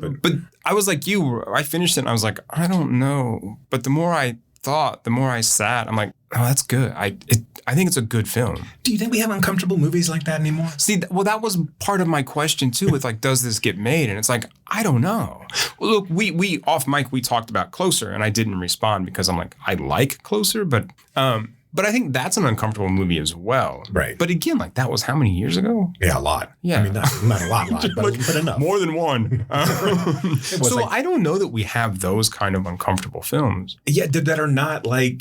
I was like you. I finished it and I was like, I don't know. But the more I thought, the more I sat, I'm like, oh, that's good. I think it's a good film. Do you think we have uncomfortable movies like that anymore? See, well, that was part of my question too. With like, does this get made? And it's like, I don't know. Well, look, we off mic we talked about Closer, and I didn't respond because I'm like, I like Closer, but I think that's an uncomfortable movie as well. Right. But again, like that was how many years ago? Yeah, a lot. Yeah. I mean, not a lot, but enough. More than one. So like, I don't know that we have those kind of uncomfortable films. Yeah, that are not like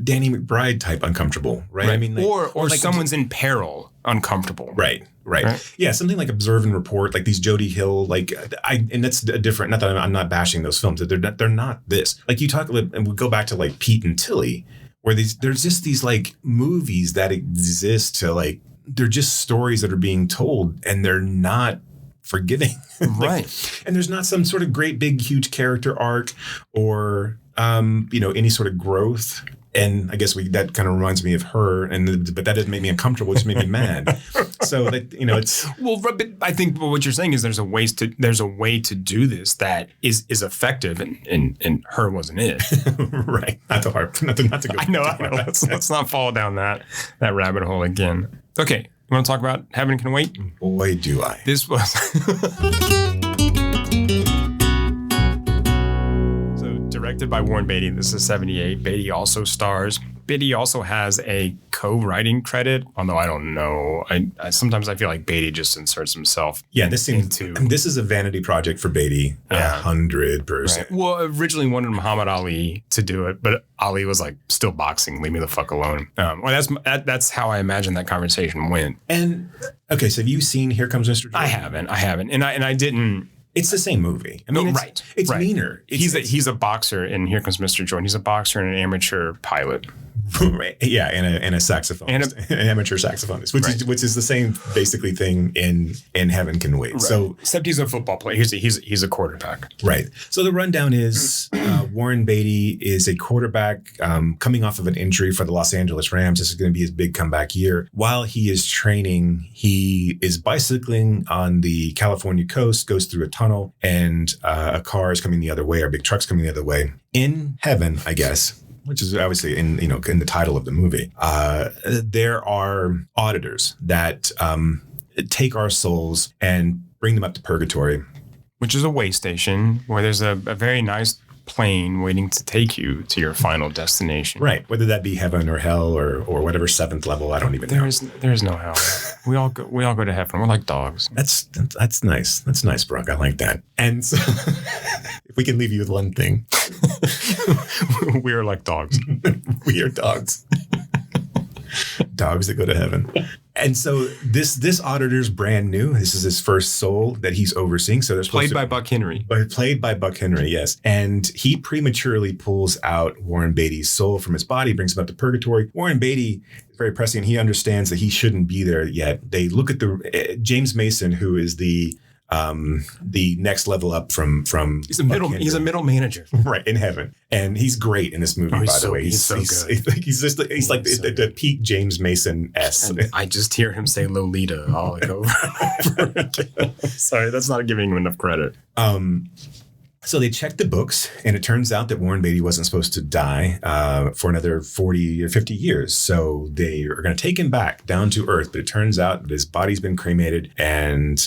Danny McBride type uncomfortable, right? I mean, like, or like someone's in peril uncomfortable. Right. Yeah, something like Observe and Report, like these Jody Hill, like and that's a different. Not that I'm not bashing those films. They're not this. Like you talk, and we go back to like Pete and Tilly, where there's just these like movies that exist to like, they're just stories that are being told and they're not forgiving. Right. And there's not some sort of great big huge character arc or any sort of growth. And I guess that kind of reminds me of Her, but that doesn't make me uncomfortable. It just made me mad. So that it's but I think what you're saying is there's a way to do this that is effective, and Her wasn't it. Right? Not to go. I know. Let's not fall down that rabbit hole again. Okay, you want to talk about Heaven Can Wait? Boy, do I. This was. Directed by Warren Beatty. This is 78. Beatty also stars. Beatty also has a co-writing credit, although I don't know. I sometimes I feel like Beatty just inserts himself. Yeah, this is a vanity project for Beatty. 100%. Right. Well, originally wanted Muhammad Ali to do it, but Ali was like, still boxing. Leave me the fuck alone. Well, that's how I imagine that conversation went. And okay, so have you seen Here Comes Mr. Jordan? I haven't, and I didn't. It's the same movie. I mean, it's right. meaner. He's a boxer in Here Comes Mr. Jordan. He's a boxer and an amateur pilot. Right. Yeah, and a saxophonist, an amateur saxophonist, which is the same basically thing in Heaven Can Wait. Right. So except he's a football player. He's a quarterback. Right. So the rundown is Warren Beatty is a quarterback coming off of an injury for the Los Angeles Rams. This is going to be his big comeback year. While he is training, he is bicycling on the California coast, goes through a tunnel, and a car is coming the other way, or a big truck's coming the other way. In heaven, I guess, which is obviously in the title of the movie, there are auditors that take our souls and bring them up to purgatory, which is a way station where there's a very nice plane waiting to take you to your final destination. Right, whether that be heaven or hell or whatever seventh level, I don't even know. There is no hell. We all go to heaven. We're like dogs. That's nice. That's nice, Brock. I like that. And so, if we can leave you with one thing, we are like dogs. We are dogs. Dogs that go to heaven. And so this auditor's brand new. This is his first soul that he's overseeing. So there's played by Buck Henry. Played by Buck Henry, yes. And he prematurely pulls out Warren Beatty's soul from his body, brings him up to purgatory. Warren Beatty is very prescient. He understands that he shouldn't be there yet. They look at the James Mason, who is the next level up from he's a middle manager, right, in heaven, and he's great in this movie. By the way, he's so good. He's like the peak James Mason-esque. I just hear him say Lolita all over and over again. Sorry, that's not giving him enough credit. So they checked the books, and it turns out that Warren Beatty wasn't supposed to die for another 40 or 50 years. So they are going to take him back down to Earth, but it turns out that his body's been cremated. And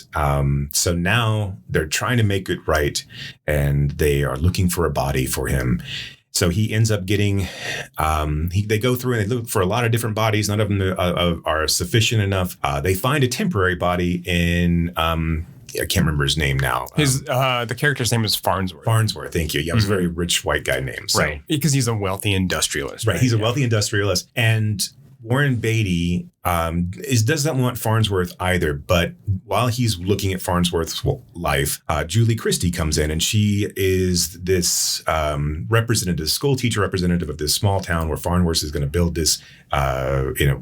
so now they're trying to make it right, and they are looking for a body for him. So he ends up getting, they go through and they look for a lot of different bodies. None of them are sufficient enough. They find a temporary body in... I can't remember his name now. The character's name is Farnsworth. Farnsworth, thank you. Yeah, it was a very rich white guy name. Right, because he's a wealthy industrialist. Right, he's a wealthy industrialist. And Warren Beatty doesn't want Farnsworth either. But while he's looking at Farnsworth's life, Julie Christie comes in, and she is this representative, school teacher representative of this small town where Farnsworth is going to build this,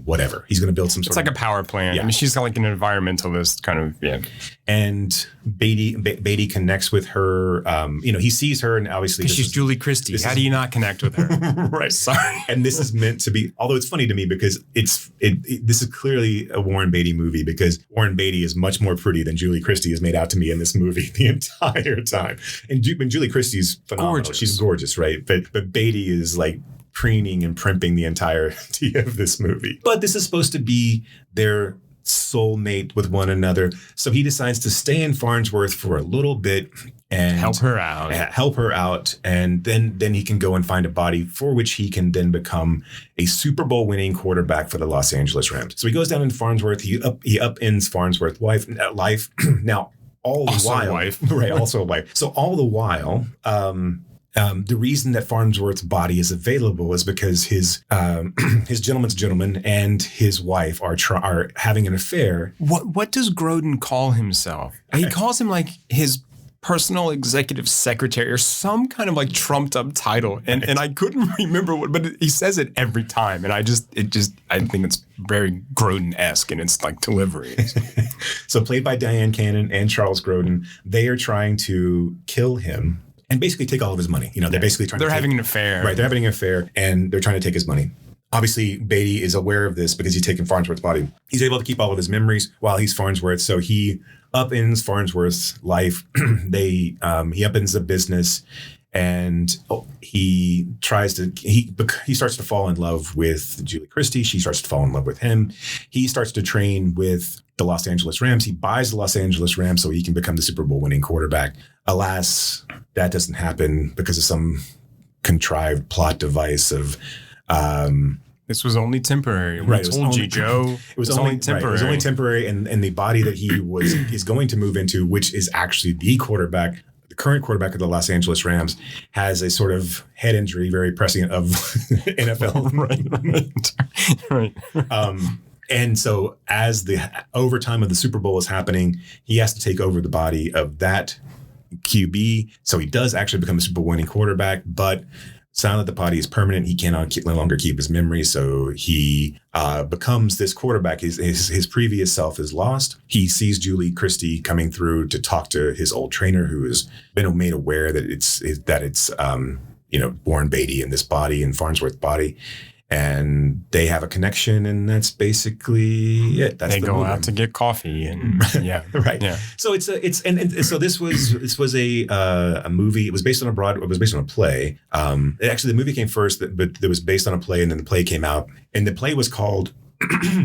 whatever. He's going to build some sort of... It's like a power plant. Yeah. I mean, she's like an environmentalist kind of, yeah. And Beatty connects with her. He sees her, and obviously... She's Julie Christie. How do you not connect with her? Right. Sorry. And this is meant to be, although it's funny to me because this is clearly a Warren Beatty movie, because Warren Beatty is much more pretty than Julie Christie is made out to me in this movie the entire time. And Julie Christie's phenomenal. Gorgeous. She's gorgeous, right? But Beatty is like preening and primping the entirety of this movie. But this is supposed to be their soulmate with one another. So he decides to stay in Farnsworth for a little bit and help her out. And then he can go and find a body for which he can then become a Super Bowl winning quarterback for the Los Angeles Rams. So he goes down in Farnsworth. He upends Farnsworth's life. Now, all the while, right? Also a wife. So all the while, the reason that Farnsworth's body is available is because his gentleman's gentleman and his wife are having an affair. What does Grodin call himself? He calls him like his personal executive secretary or some kind of like trumped up title. And I couldn't remember what, but he says it every time. And I think it's very Grodin-esque in its like delivery. So played by Diane Cannon and Charles Grodin, they are trying to kill him and basically take all of his money. They're basically trying to having an affair. Right. They're having an affair and they're trying to take his money. Obviously, Beatty is aware of this because he's taken Farnsworth's body. He's able to keep all of his memories while he's Farnsworth. So he upends Farnsworth's life. He upends the business, and he starts to fall in love with Julie Christie. She starts to fall in love with him. He starts to train with the Los Angeles Rams. He buys the Los Angeles Rams so he can become the Super Bowl winning quarterback. Alas, that doesn't happen because of some contrived plot device of... This was only temporary. Right. It was only temporary. Right, it was only temporary, and the body that he is going to move into, which is actually the current quarterback of the Los Angeles Rams, has a sort of head injury, very prescient of NFL. Right. And so as the overtime of the Super Bowl is happening, he has to take over the body of that QB. So he does actually become a Super Bowl winning quarterback, but now that the body is permanent, he no longer keep his memory. So he becomes this quarterback. His previous self is lost. He sees Julie Christie coming through to talk to his old trainer, who has been made aware that it's Warren Beatty in this body and Farnsworth body. And they have a connection, and that's basically it. They go out to get coffee, and yeah, right. Yeah. So so this was a movie. It was based on a play. Actually, the movie came first, but it was based on a play, and then the play came out, and the play was called.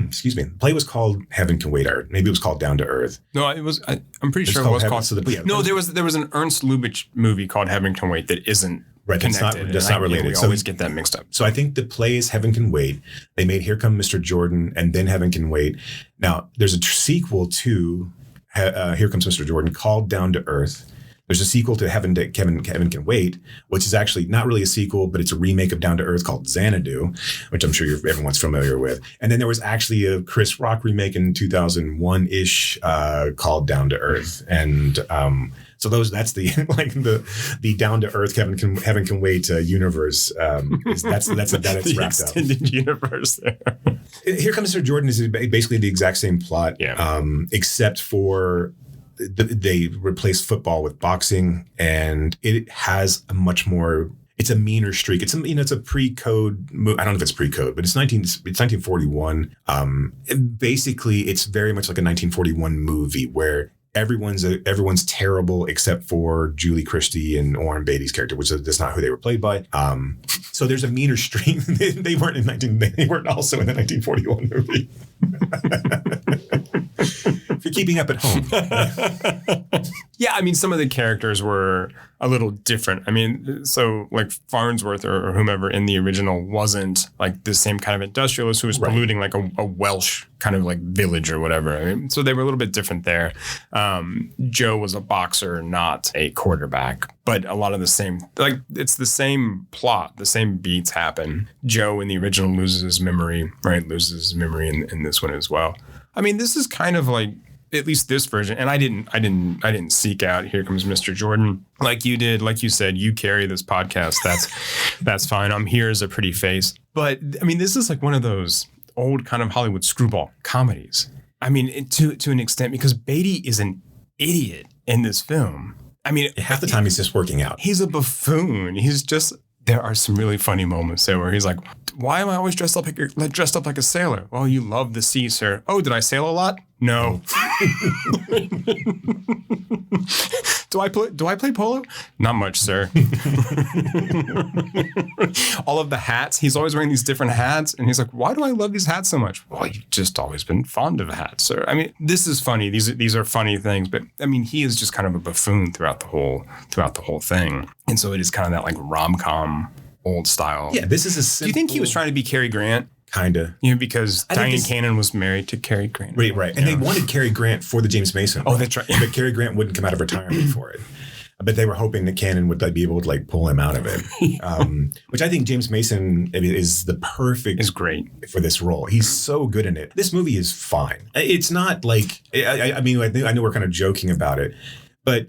Excuse me. The play was called Heaven Can Wait. Or maybe it was called Down to Earth. No, it was. I'm pretty sure it was called. No, there was an Ernst Lubitsch movie called Heaven Can Wait that isn't. Right, connected. That's not related. We always get that mixed up. So I think the play is Heaven Can Wait. They made Here Come Mr. Jordan and then Heaven Can Wait. Now, there's a sequel to Here Comes Mr. Jordan called Down to Earth. There's a sequel to Heaven Can Wait, which is actually not really a sequel, but it's a remake of Down to Earth called Xanadu, which I'm sure everyone's familiar with. And then there was actually a Chris Rock remake in 2001-ish called Down to Earth. And so that's the Down to Earth Heaven Can Wait universe. That's the wrapped extended up. universe there. Here Comes Mr. Jordan is basically the exact same plot, except for they replace football with boxing, and it has a much more. It's a meaner streak. It's a pre-code. I don't know if it's pre-code, but it's 1941. Basically, it's very much like a 1941 movie where everyone's terrible except for Julie Christie and Warren Beatty's character, which is not who they were played by. So there's a meaner streak. They weren't also in the 1941 movie. you're keeping up at home. Yeah, I mean, some of the characters were a little different. I mean, so like Farnsworth or whomever in the original wasn't like the same kind of industrialist who was polluting like a Welsh kind of like village or whatever. I mean, so they were a little bit different there. Joe was a boxer, not a quarterback, but a lot of the same, like it's the same plot, the same beats happen. Joe in the original loses his memory, right? Loses his memory in this one as well. I mean, this is kind of like, at least this version, and I didn't seek out Here Comes Mr. Jordan like you did. Like you said, you carry this podcast. That's fine. I'm here as a pretty face. But I mean, this is like one of those old kind of Hollywood screwball comedies. I mean, to an extent, because Beatty is an idiot in this film. I mean, half the time he's just working out. He's a buffoon. There are some really funny moments there where he's like, why am I always dressed up like a sailor? Well, you love the sea, sir. Oh, did I sail a lot? No. Do I play polo? Not much, sir. All of the hats. He's always wearing these different hats. And he's like, why do I love these hats so much? Well, you've just always been fond of hats, sir. I mean, this is funny. These are funny things. But I mean, he is just kind of a buffoon throughout the whole thing. And so it is kind of that like rom-com old style. Yeah, this is a simple... Do you think he was trying to be Cary Grant? Kinda. You know, because Diane Cannon was married to Cary Grant. Right. And they wanted Cary Grant for the James Mason. Oh, that's right. But Cary Grant wouldn't come out of retirement for it. But they were hoping that Cannon would be able to like pull him out of it. Which I think James Mason is the perfect... Is great. For this role. He's so good in it. This movie is fine. It's not like... I mean, I know we're kind of joking about it, but...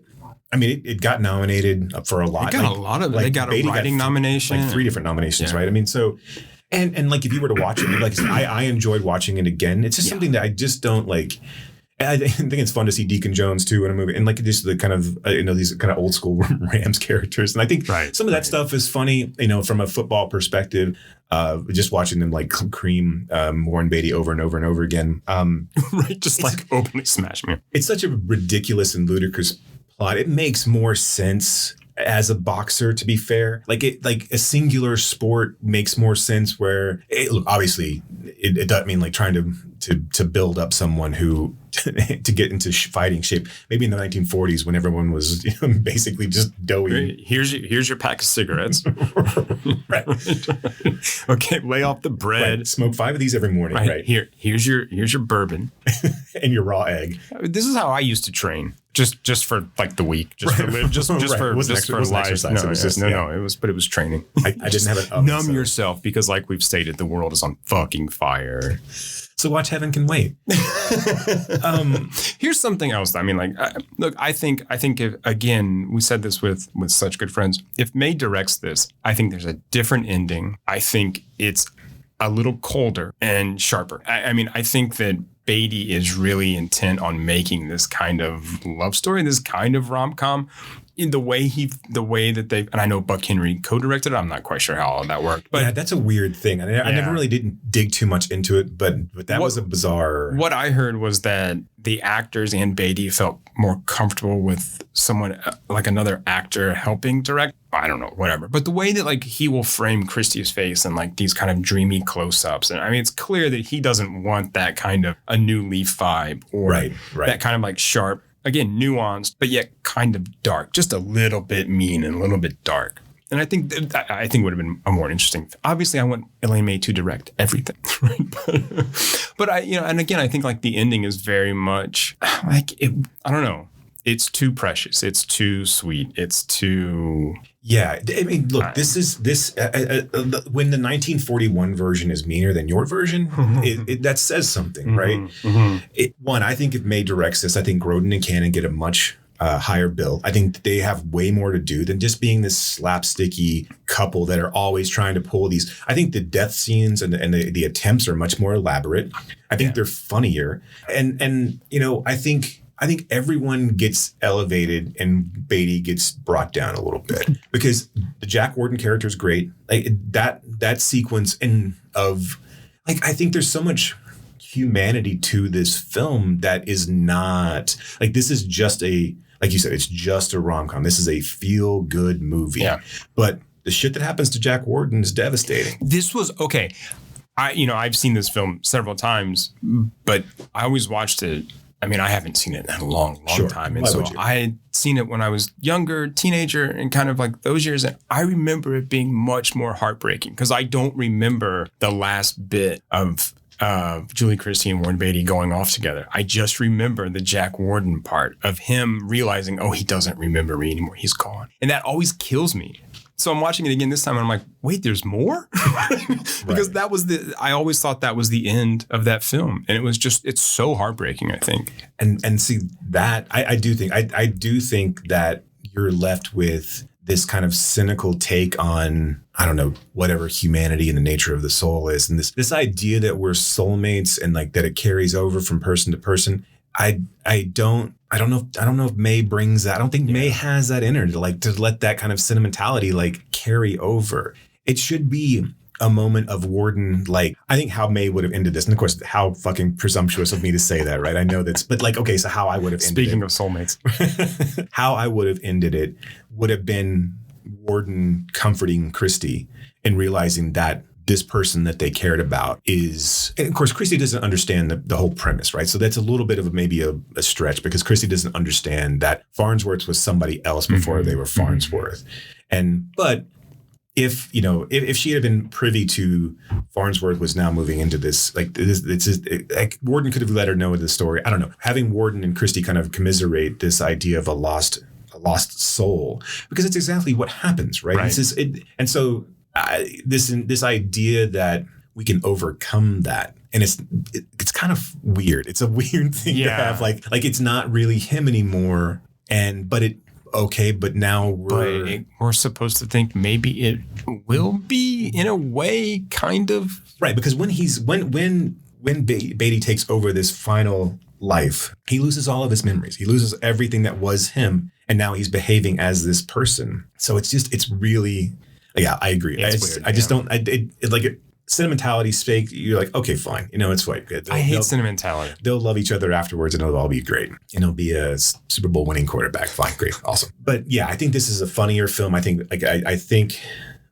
I mean, it got nominated for a lot. It got a lot of it. They got a writing nomination. Like 3 different nominations, right? I mean, so... And like if you were to watch it, like I enjoyed watching it again. It's just something that I just don't like. I think it's fun to see Deacon Jones too in a movie, and like just the kind of these kind of old school Rams characters. And I think some of that stuff is funny, from a football perspective. Just watching them like cream Warren Beatty over and over and over again. Right, just like openly smash me. It's such a ridiculous and ludicrous plot. It makes more sense as a boxer, to be fair. Like a singular sport makes more sense where obviously it doesn't mean like trying to build up someone who to get into fighting shape. Maybe in the 1940s when everyone was basically just doughy. Here's your pack of cigarettes. Right. Okay, lay off the bread. Right. Smoke 5 of these every morning. Right. Here's your bourbon and your raw egg. This is how I used to train. Just for like the week, just for live, just for life. Exercise. But it was training. I didn't have it. Numb yourself because, like we've stated, the world is on fucking fire. So watch Heaven Can Wait. Here's something else. I mean, like, look, I think if, again, we said this with such good friends. If May directs this, I think there's a different ending. I think it's a little colder and sharper. I mean, I think that Beatty is really intent on making this kind of love story, this kind of rom-com. In the way that they, and I know Buck Henry co-directed it. I'm not quite sure how all of that worked. But yeah, that's a weird thing. I never really didn't dig too much into it, but that was a bizarre. What I heard was that the actors and Beatty felt more comfortable with someone like another actor helping direct. I don't know, whatever. But the way that like he will frame Christie's face and like these kind of dreamy close-ups, and I mean, it's clear that he doesn't want that kind of a New Leaf vibe or that kind of like sharp. Again, nuanced, but yet kind of dark, just a little bit mean and a little bit dark. And I think would have been a more interesting. Obviously, I want Elaine May to direct everything, right? But and again, I think like the ending is very much like it. I don't know. It's too precious. It's too sweet. It's too. Yeah, I mean, look, this when the 1941 version is meaner than your version, that says something, right? Mm-hmm. I think if May directs this, I think Grodin and Cannon get a much higher bill. I think they have way more to do than just being this slapsticky couple that are always trying to pull these. I think the death scenes and the attempts are much more elaborate. I think they're funnier, and I think everyone gets elevated and Beatty gets brought down a little bit because the Jack Warden character is great. Like that sequence I think there's so much humanity to this film that is not like, this is just like you said, it's just a rom-com. This is a feel good movie. Yeah. But the shit that happens to Jack Warden is devastating. This was okay. I've seen this film several times, but I always watched it I mean, I haven't seen it in a long Sure. time. And Why so would you? I had seen it when I was younger, teenager, and kind of like those years. And I remember it being much more heartbreaking because I don't remember the last bit of Julie Christie and Warren Beatty going off together. I just remember the Jack Warden part of him realizing, oh, he doesn't remember me anymore. He's gone. And that always kills me. So I'm watching it again this time and I'm like, wait, there's more? Because that was I always thought that was the end of that film. And it was just, it's so heartbreaking, I think. And see that I do think that you're left with this kind of cynical take on, I don't know, whatever humanity and the nature of the soul is. And this idea that we're soulmates and like that it carries over from person to person. I don't know if May brings that. I don't think May has that in her to let that kind of sentimentality like carry over. It should be a moment of Warden, like, I think how May would have ended this. And of course, how fucking presumptuous of me to say that, right? I know that's, but like, okay, so how I would have ended Speaking of soulmates. how I would have ended it would have been Warden comforting Christie and realizing that this person that they cared about is, and of course, Christie doesn't understand the whole premise, right? So that's a little bit of maybe a stretch because Christie doesn't understand that Farnsworth was somebody else before they were Farnsworth. But if she had been privy to Farnsworth was now moving into this, like Warden could have let her know the story. I don't know. Having Warden and Christie kind of commiserate this idea of a lost soul, because it's exactly what happens, right? And so this idea that we can overcome that, and it's kind of weird. It's a weird thing to have, like it's not really him anymore, but now we're supposed to think maybe it will be in a way, kind of. Right, because when Beatty takes over this final life, he loses all of his memories. He loses everything that was him, and now he's behaving as this person. So it's really, yeah, I agree. Sentimentality's fake. You're like, okay, fine. It's fine. I hate sentimentality. They'll love each other afterwards and it'll all be great. And he'll be a Super Bowl winning quarterback. Fine, great, awesome. But yeah, I think this is a funnier film. I think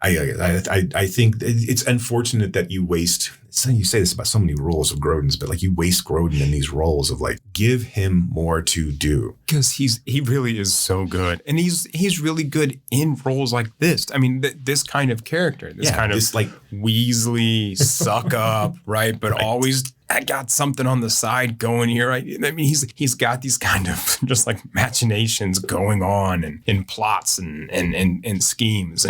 it's unfortunate that you waste. You say this about so many roles of Grodin's, but like you waste Grodin in these roles of like, give him more to do. Because he really is so good. And he's really good in roles like this. I mean, this kind of character, this like Weasley suck up, right? But always I got something on the side going here. Right? I mean, he's got these kind of just like machinations going on and plots and schemes.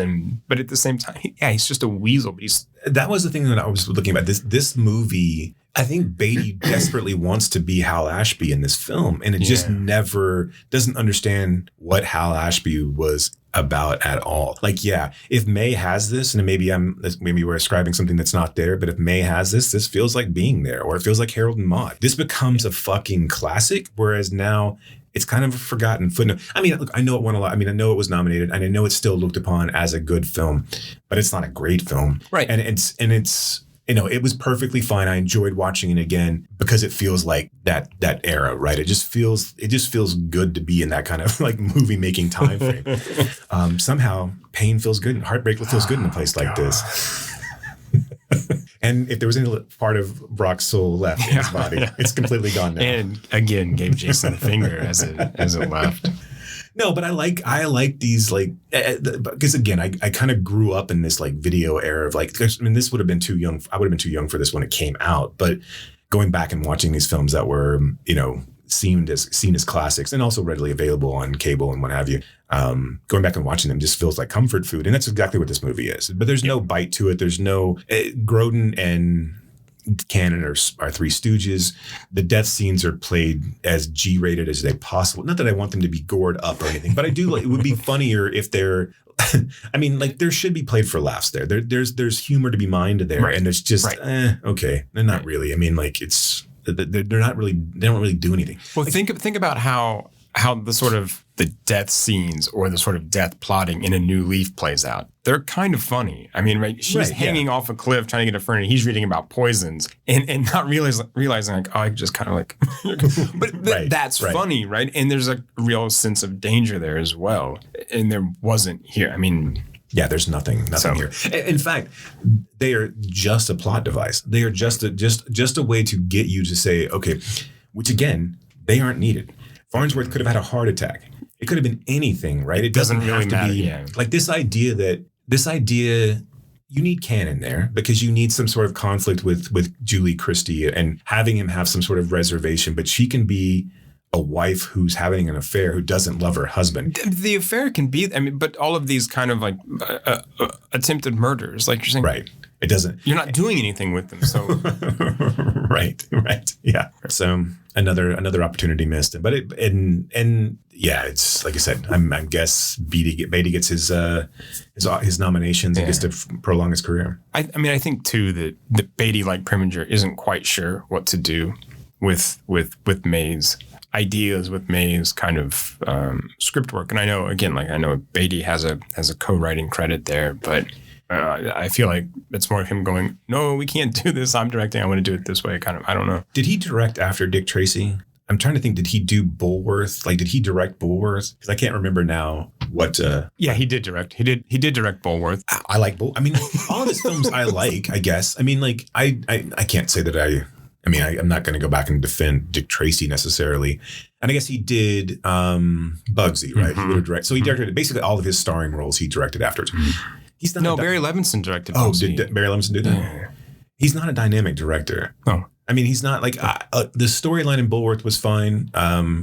But at the same time, he's just a weasel. But that was the thing that I was looking at. This movie, I think Beatty desperately wants to be Hal Ashby in this film, and it just never doesn't understand what Hal Ashby was about at all. Like, yeah, if May has this, and maybe we're ascribing something that's not there, but if May has this feels like being there, or it feels like Harold and Maude. This becomes a fucking classic, whereas now it's kind of a forgotten footnote. I mean, look, I know it won a lot. I mean, I know it was nominated, and I know it's still looked upon as a good film, but it's not a great film. Right. And it's it was perfectly fine. I enjoyed watching it again because it feels like that era, right? It just feels good to be in that kind of like movie making time frame. Somehow pain feels good and heartbreak feels good in a place like this. And if there was any part of Brock's soul left in his body, it's completely gone now. And again, gave Jason the finger as it left. No, but I like these, like, because again, I kind of grew up in this like video era of like, I mean, this would have been too young. I would have been too young for this when it came out, but going back and watching these films that were, seen as classics and also readily available on cable and what have you, going back and watching them just feels like comfort food. And that's exactly what this movie is. But there's no bite to it. There's no Grodin and Cannon are Three Stooges. The death scenes are played as G-rated as they possible. Not that I want them to be gored up or anything, but I do like. It would be funnier if they're. I mean, like there should be played for laughs there. There's humor to be mined there, right. And there's just okay. They're not really. I mean, like they're not really. They don't really do anything. Well, think about how the sort of the death scenes or the sort of death plotting in A New Leaf plays out. They're kind of funny. I mean, right? She's hanging off a cliff trying to get a friend, and he's reading about poisons and not realizing like, oh, I just kind of like, but that's funny, right? And there's a real sense of danger there as well. And there wasn't here. I mean, yeah, there's nothing here. In fact, they are just a plot device. They are just a way to get you to say, okay, which again, they aren't needed. Farnsworth could have had a heart attack. It could have been anything, right? It doesn't really have to matter, be yeah. like this idea, you need canon there because you need some sort of conflict with Julie Christie and having him have some sort of reservation, but she can be a wife who's having an affair who doesn't love her husband. The affair can be, but all of these kind of like attempted murders, like you're saying. Right. It doesn't. You're not doing anything with them, so. Right. Yeah. So another opportunity missed. But it's like I said, I guess Beatty gets his nominations and gets to prolong his career. I think too that Beatty, like Preminger, isn't quite sure what to do with May's ideas, with May's kind of script work. And I know Beatty has a co-writing credit there, but I feel like it's more of him going, no, we can't do this. I'm directing. I want to do it this way. Kind of, I don't know. Did he direct after Dick Tracy? I'm trying to think. Did he do Bulworth? Like, did he direct Bulworth? Because I can't remember now what. Yeah, he did direct. He did direct Bulworth. I like Bull. I mean, all of his films I like. I guess. I mean, like I can't say that I'm not going to go back and defend Dick Tracy necessarily. And I guess he did Bugsy, right? Mm-hmm. He would have directed. So he directed basically all of his starring roles. He directed afterwards. Mm-hmm. He's not Barry Levinson directed. Oh, did Barry Levinson do that? Yeah. He's not a dynamic director. Oh. I mean, he's not like the storyline in Bulworth was fine.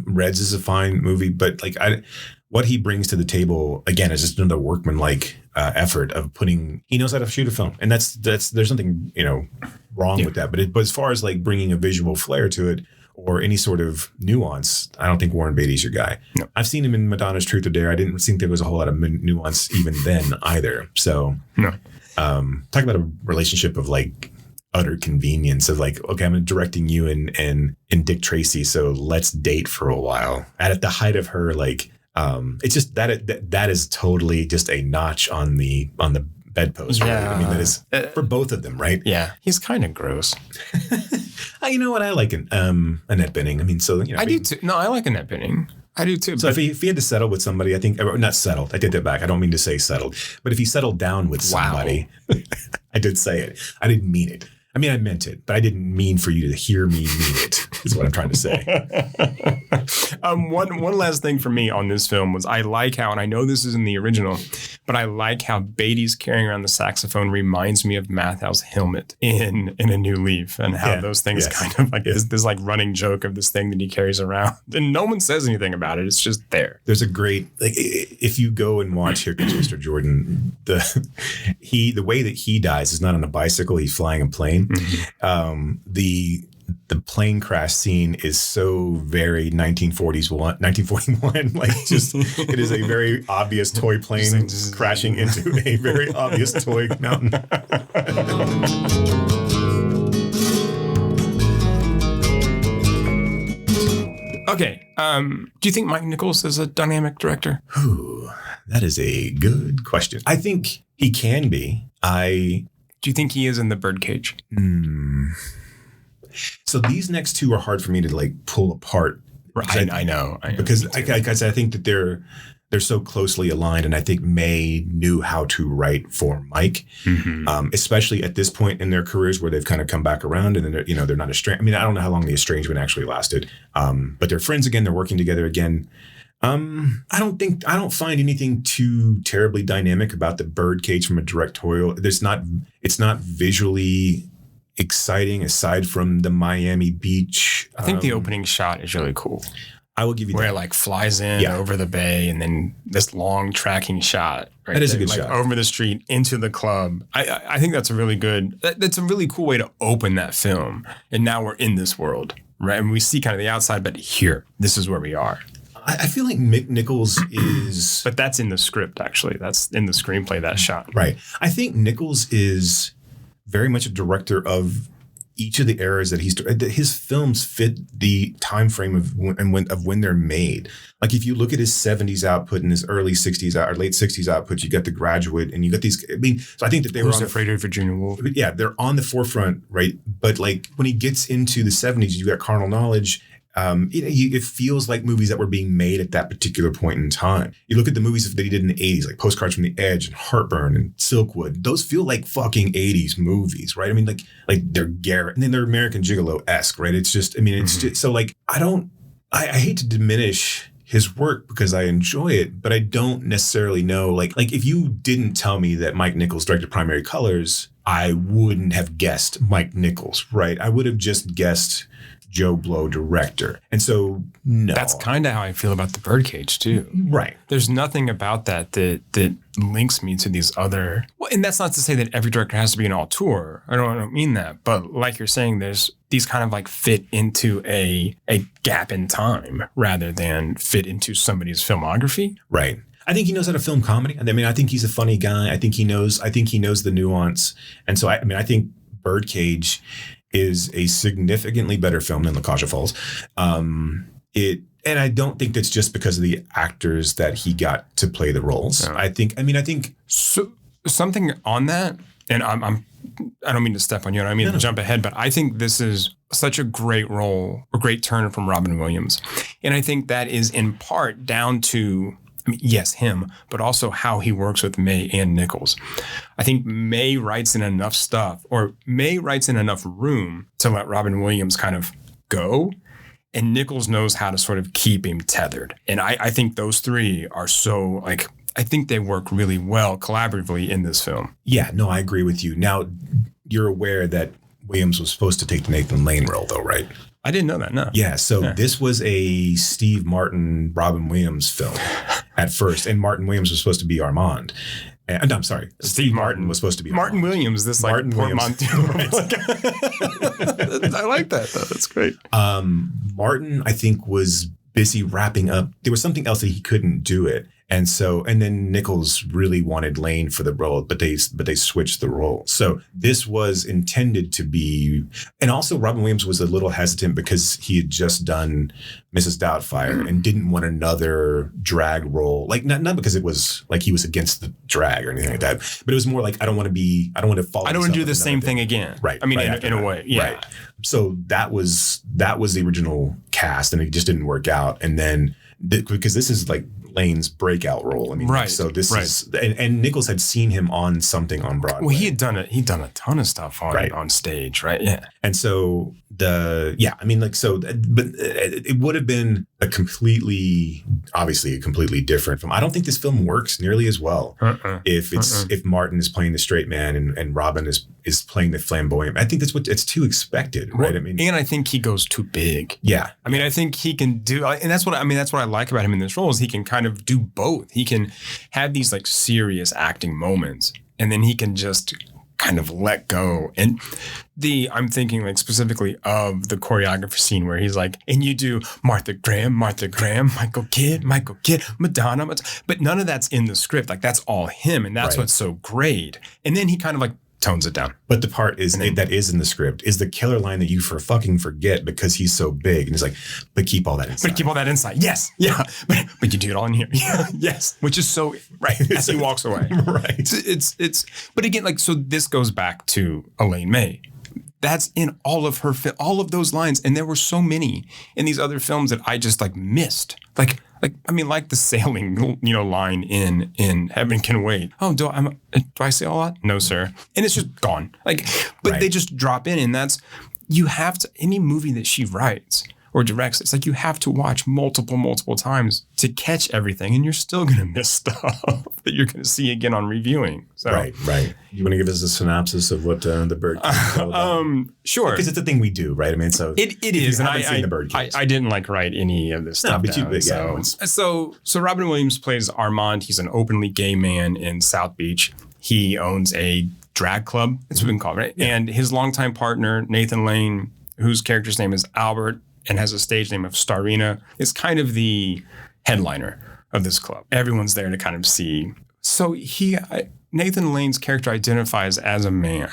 Reds is a fine movie, but like what he brings to the table again is just another workman-like effort of he knows how to shoot a film, and that's there's nothing wrong with that. But as far as like bringing a visual flair to it or any sort of nuance, I don't think Warren Beatty's your guy. No. I've seen him in Madonna's Truth or Dare. I didn't think there was a whole lot of nuance even then either. So, no. Talk about a relationship of like utter convenience of like, okay, I'm directing you in Dick Tracy, so let's date for a while. And at the height of her, like, it's just that is totally just a notch on the bedpost. Yeah. Right? I mean, that is for both of them, right? Yeah, he's kind of gross. You know what? I like Annette Bening. I mean, so I do too. No, I like Annette Bening. I do too. So if he had to settle with somebody, I think not settled. I did that back. I don't mean to say settled, but if he settled down with somebody, I did say it. I didn't mean it. I mean, I meant it, but I didn't mean for you to hear me mean it, is what I'm trying to say. One last thing for me on this film was I like how, and I know this is in the original, but I like how Beatty's carrying around the saxophone reminds me of Mathau's helmet in A New Leaf, and how those things kind of like this like running joke of this thing that he carries around. And no one says anything about it. It's just there. There's a great, like, if you go and watch Here Comes Mr. Jordan, the way that he dies is not on a bicycle. He's flying a plane. Mm-hmm. The plane crash scene is so very 1941. Like, just it is a very obvious toy plane crashing into a very obvious toy mountain. Okay. Do you think Mike Nichols is a dynamic director? Ooh, that is a good question. I think he can be. Do you think he is in the Birdcage? So these next two are hard for me to like pull apart. Right. I know. Because I think that they're so closely aligned, and I think May knew how to write for Mike, especially at this point in their careers where they've kind of come back around, and then they're not estranged. I mean, I don't know how long the estrangement actually lasted, but they're friends again. They're working together again. I don't find anything too terribly dynamic about the Birdcage from a directorial. It's not visually exciting aside from the Miami Beach. I think the opening shot is really cool. I will give you where that. it like flies in over the bay, and then this long tracking shot. Right that is there, a good like shot. Over the street into the club. I think that's a really good. That's a really cool way to open that film. And now we're in this world, right? And we see kind of the outside, but here, this is where we are. I feel like Micke Nichols is... But that's in the script, actually. That's in the screenplay, that shot. Right. I think Nichols is very much a director of each of the eras that his films fit the time frame of when they're made. Like if you look at his 70s output and his early 60s or late 60s output, you got The Graduate and you got these. I mean, so I think that they Who's Afraid of Virginia Woolf? Yeah, they're on the forefront, right? But like when he gets into the 70s, you got Carnal Knowledge. It feels like movies that were being made at that particular point in time. You look at the movies that he did in the 80s, like Postcards from the Edge and Heartburn and Silkwood. Those feel like fucking 80s movies, right? I mean, like they're Garrett, and then they're American Gigolo-esque, right? It's just, I mean, it's just, so like, I don't I hate to diminish his work because I enjoy it, but I don't necessarily know. Like if you didn't tell me that Mike Nichols directed Primary Colors, I wouldn't have guessed Mike Nichols, right? I would have just guessed Joe Blow director. And so, no. That's kind of how I feel about the Birdcage, too. Right. There's nothing about that links me to these other... Well, and that's not to say that every director has to be an auteur. I don't mean that. But like you're saying, there's these kind of like fit into a gap in time rather than fit into somebody's filmography. Right. I think he knows how to film comedy. I mean, I think he's a funny guy. I think he knows the nuance. And so, I think Birdcage is a significantly better film than La Cage aux Folles. And I don't think that's just because of the actors that he got to play the roles. No. I think so. Something on that, and I don't mean to step on you. I don't mean to jump ahead, but I think this is such a great role, a great turn from Robin Williams, and I think that is in part down to. I mean, yes, him, but also how he works with May and Nichols. I think May writes in enough stuff, or May writes in enough room to let Robin Williams kind of go, and Nichols knows how to sort of keep him tethered. And I think those three are so, like, I think they work really well collaboratively in this film. Yeah, no, I agree with you. Now, you're aware that Williams was supposed to take the Nathan Lane role, though, right? I didn't know that, no. Yeah, so This was a Steve Martin, Robin Williams film at first, and Martin Williams was supposed to be Armand. And, no, I'm sorry, Steve Martin was supposed to be Martin Armand. Williams, this like portmanteau. Right. I like that, though. That's great. Martin, I think, was busy wrapping up. There was something else that he couldn't do it. And then Nichols really wanted Lane for the role, but they switched the role. So this was intended to be, and also Robin Williams was a little hesitant because he had just done Mrs. Doubtfire and didn't want another drag role. Like not because it was like he was against the drag or anything like that, but it was more like I don't want to follow. I don't want to do the same thing again. Right. I mean, right in a way. Yeah. Right. So that was the original cast, and it just didn't work out. And then because this is like Lane's breakout role. I mean, right. So this is, and Nichols had seen him on something on Broadway. Well, he'd done a ton of stuff on stage, right? Yeah. And so but it would have been obviously a completely different film. I don't think this film works nearly as well if Martin is playing the straight man and Robin is playing the flamboyant. I think it's too expected, right? Well, I mean, and I think he goes too big. Yeah. I mean, I think he can do, and that's what I like about him in this role is he can kind of do both. He can have these like serious acting moments, and then he can just kind of let go. And I'm thinking like specifically of the choreography scene where he's like, and you do Martha Graham, Michael Kidd, Madonna, but none of that's in the script. Like that's all him, and that's what's so great. And then he kind of like tones it down. But the part that is in the script is the killer line that you fucking forget because he's so big. And he's like, but keep all that inside. Yes. Yeah. But you do it all in here. Yeah. Yes. Which is so right as he walks away. Right. It's but again, like, so this goes back to Elaine May. That's in all of her, all of those lines. And there were so many in these other films that I just like missed. Like the sailing, line in Heaven Can Wait. Oh, do I sail a lot? No, sir. And it's just gone. But they just drop in, and you have to, any movie that she writes or directs, it's like you have to watch multiple times to catch everything, and you're still going to miss stuff that you're going to see again on reviewing. So. Right. You want to give us a synopsis of what the Birdcage is all about? Sure. Because it's a thing we do, right? I mean, so it is, and seen the Birdcage. I didn't write any of this stuff down. So Robin Williams plays Armand. He's an openly gay man in South Beach. He owns a drag club. That's what we can call it, right? Yeah. And his longtime partner, Nathan Lane, whose character's name is Albert and has a stage name of Starina, is kind of the headliner of this club. Everyone's there to kind of see. So Nathan Lane's character identifies as a man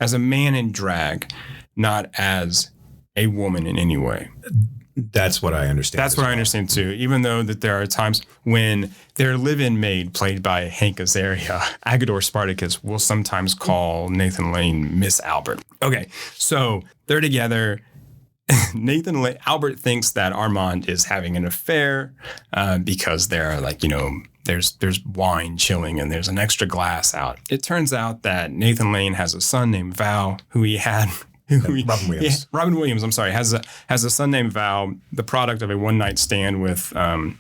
in drag, not as a woman in any way. That's what I understand. That's what I understand too. Even though that there are times when their live-in maid, played by Hank Azaria, Agador Spartacus, will sometimes call Nathan Lane Miss Albert. Okay, so they're together. Albert thinks that Armand is having an affair because they're like, there's wine chilling and there's an extra glass out. It turns out that Nathan Lane has a son named Val, who he had Robin Williams. Robin Williams, I'm sorry, has a son named Val, the product of a one-night stand with